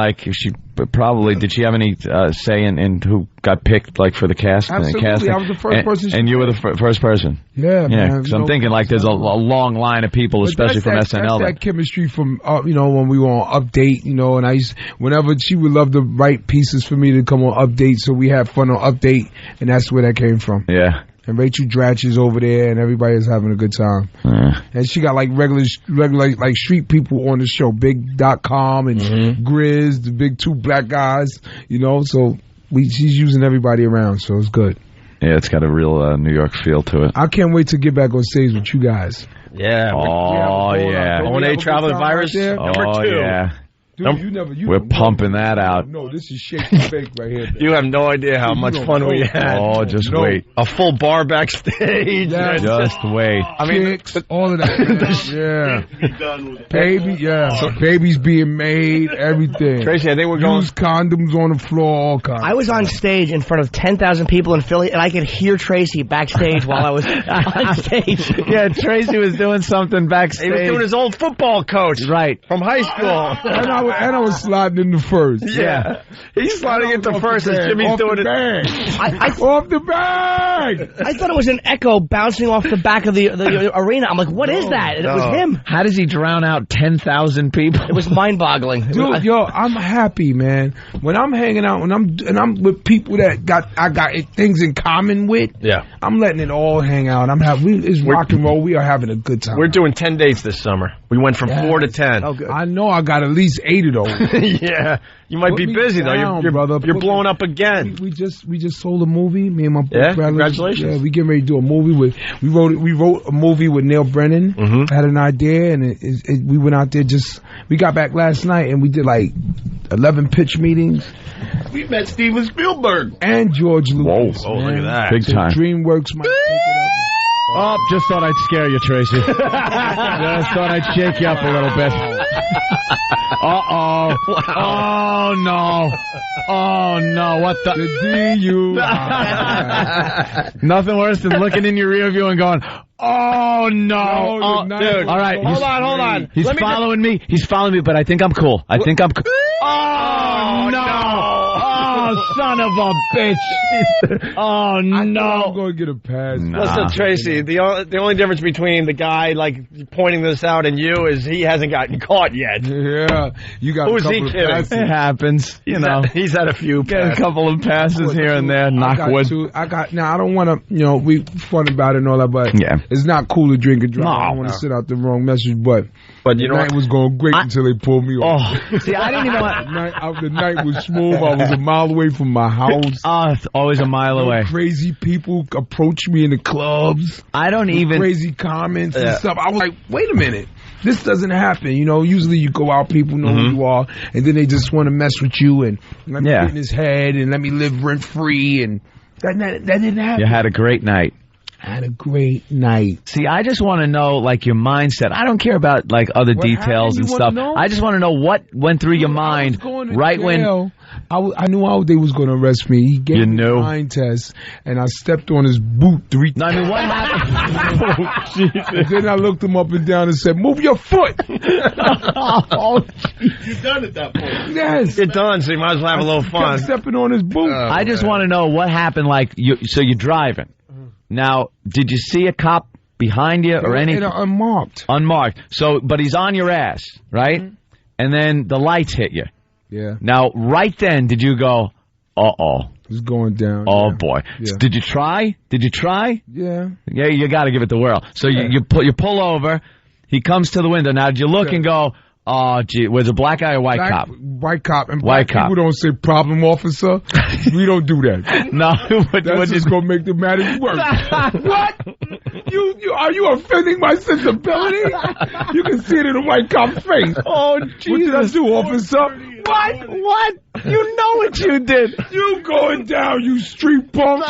did she have any say in who got picked for the cast? Absolutely, I was the first person. And you were the first person. Yeah, man. Because I'm thinking there's a long line of people, especially from SNL. That's that chemistry from when we were on Update, and whenever she would love to write pieces for me to come on Update, so we had fun on Update, and that's where that came from. Yeah. And Rachel Dratch is over there, and everybody is having a good time. And she got regular street people on the show, Big.com and Grizz, the big two black guys, so she's using everybody around, so it's good. Yeah, it's got a real New York feel to it. I can't wait to get back on stage with you guys. Yeah. Oh, yeah. O&A Travel and Virus, number 2. Yeah. Dude, we're pumping that out. No, this is shake and bake right here. Man. You have no idea how much fun we had. Oh, just wait. A full bar backstage. Just wait. I mean, all of that. Babies being made, everything. Tracy, I think we're going. Used condoms on the floor, all kinds. I was on stage in front of 10,000 people in Philly, and I could hear Tracy backstage while I was on stage. Yeah, Tracy was doing something backstage. He was doing his old football coach. Right. From high school. And I was sliding into first. Yeah. He's sliding into first as Jimmy's doing it. Off the bag! I thought it was an echo bouncing off the back of the arena. I'm like, what is that? And it was him. How does he drown out 10,000 people? It was mind-boggling. Dude, I'm happy, man. When I'm hanging out, and I'm with people that I got things in common with, I'm letting it all hang out. It's rock and roll. We are having a good time. We're doing 10 dates this summer. We went from 4 to 10. Oh, good. I know I got at least 8 of those. Yeah. You might be busy, though. You're blowing up again. We just sold a movie, me and my brothers. Congratulations. Yeah, we getting ready to do a movie we wrote a movie with Neil Brennan. Had an idea, and we went out there we got back last night, and we did 11 pitch meetings. We met Steven Spielberg. And George Lucas. Whoa, look at that. Big time. DreamWorks might pick it up. Oh, just thought I'd scare you, Tracy. Just thought I'd shake you up a little bit. Uh-oh. Wow. Oh, no. Oh, no. What the... Nothing worse than looking in your rear view and going, oh, no. Dude. All right. Hold on. He's following me. He's following me, but I think I'm cool. Oh, no. Oh, son of a bitch. Oh, no. I'm going to get a pass. Listen, Tracy, the only difference between the guy, pointing this out and you is he hasn't gotten caught yet. Yeah. You got Who's he kidding? It happens. He's had a few passes. Get a couple of passes here and there. Knock wood. Now, I don't want to, we fun about it and all that, but it's not cool to drink and drive. I don't want to send out the wrong message, but you know, the night was going great until they pulled me off. See, I didn't even want... The night was smooth. I was a mile away from my house. It's always a mile away. Crazy people approach me in the clubs. I don't even... Crazy comments and stuff. I was like, wait a minute. This doesn't happen. Usually you go out, people know who you are, and then they just want to mess with you and let me get in his head and let me live rent-free and... That didn't happen. You had a great night. I had a great night. See, I just want to know, like, your mindset. I don't care about, like, other details and stuff. I just want to know what went through your mind right when... I knew how they was going to arrest me. He gave me a mind test, and I stepped on his boot 3 times. No, I mean, what happened? And then I looked him up and down and said, "Move your foot." You're done at that point. Yes. You're done, so you might as well have a little fun. Kept stepping on his boot. I just want to know what happened, like, so you're driving. Now, did you see a cop behind you or anything? Unmarked. Unmarked. So, but he's on your ass, right? And then the lights hit you. Yeah. Now, right then, did you go, uh-oh? It's going down. Oh, boy. Yeah. Did you try? Yeah. Yeah, you got to give it the whirl. So you pull over. He comes to the window. Now, did you look and go, oh, gee, was it a black guy or white cop? White cop. And white black people don't say problem officer. We don't do that. No. That's just going to make the matters worse. What? Are you offending my sensibility? You can see it in a white cop's face. Oh, Jesus. What did I do, officer? What? You know what you did. You going down, you street punk.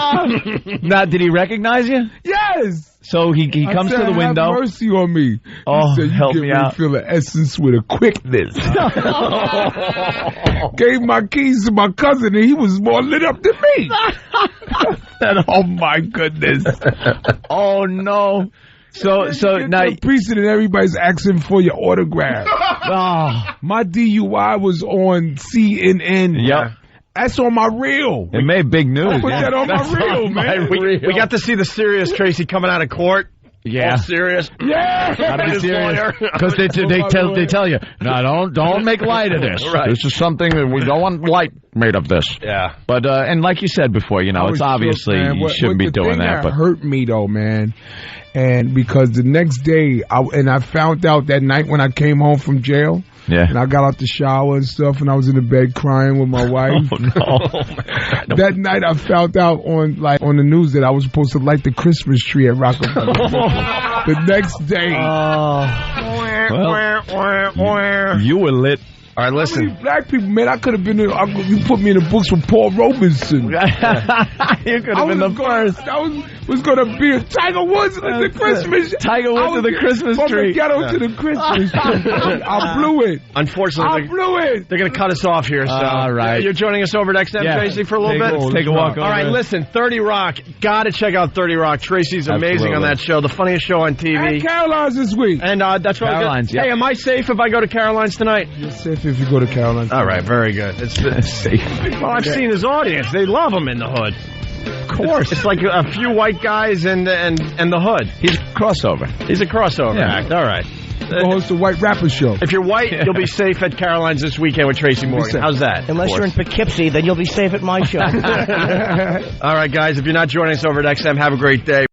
Now, did he recognize you? Yes. So he comes to the window. Have mercy on me. Oh, he said, help me out. Feel the essence with a quickness. Gave my keys to my cousin, and he was more lit up than me. Oh my goodness. Oh no. So now precinct, everybody's asking for your autograph. My DUI was on CNN. Yep. That's on my reel. It made big news. I put that on my reel, man. We got to see the serious Tracy coming out of court. Yeah. All serious. Yeah. Gotta be serious. Because they tell you, no, don't make light of this. Right. This is something that we don't want light made of this. Yeah. But and like you said before, it's obviously you shouldn't be doing that. But hurt me though, man. And because the next day, I found out that night when I came home from jail. Yeah. And I got out the shower and stuff, and I was in the bed crying with my wife. Oh no! That night, I found out on the news that I was supposed to light the Christmas tree at Rockefeller. The next day. Well, you were lit. All right, listen. Black people, man, I could have been. You put me in the books with Paul Robeson. You could have been the first. I was going to be a Tiger Woods at the Christmas. Tiger Woods at the Christmas tree. From the ghetto to the Christmas tree. I blew it. Unfortunately, I blew it. They're going to cut us off here. So all right. You're joining us over at XM, Tracy, for a little bit. Take a walk. All right, listen. 30 Rock. Got to check out 30 Rock. Tracy's amazing on that show. The funniest show on TV. And Caroline's this week. And that's right. Caroline's. Hey, am I safe if I go to Caroline's tonight? You're safe if you go to Caroline's. All right, very good. It's safe. Well, I've seen his audience. They love him in the hood. Of course. It's like a few white guys and the hood. He's a crossover. He's a crossover act. All right. Go host a white rapper show. If you're white, you'll be safe at Caroline's this weekend with Tracy Morgan. How's that? Unless you're in Poughkeepsie, then you'll be safe at my show. All right, guys. If you're not joining us over at XM, have a great day.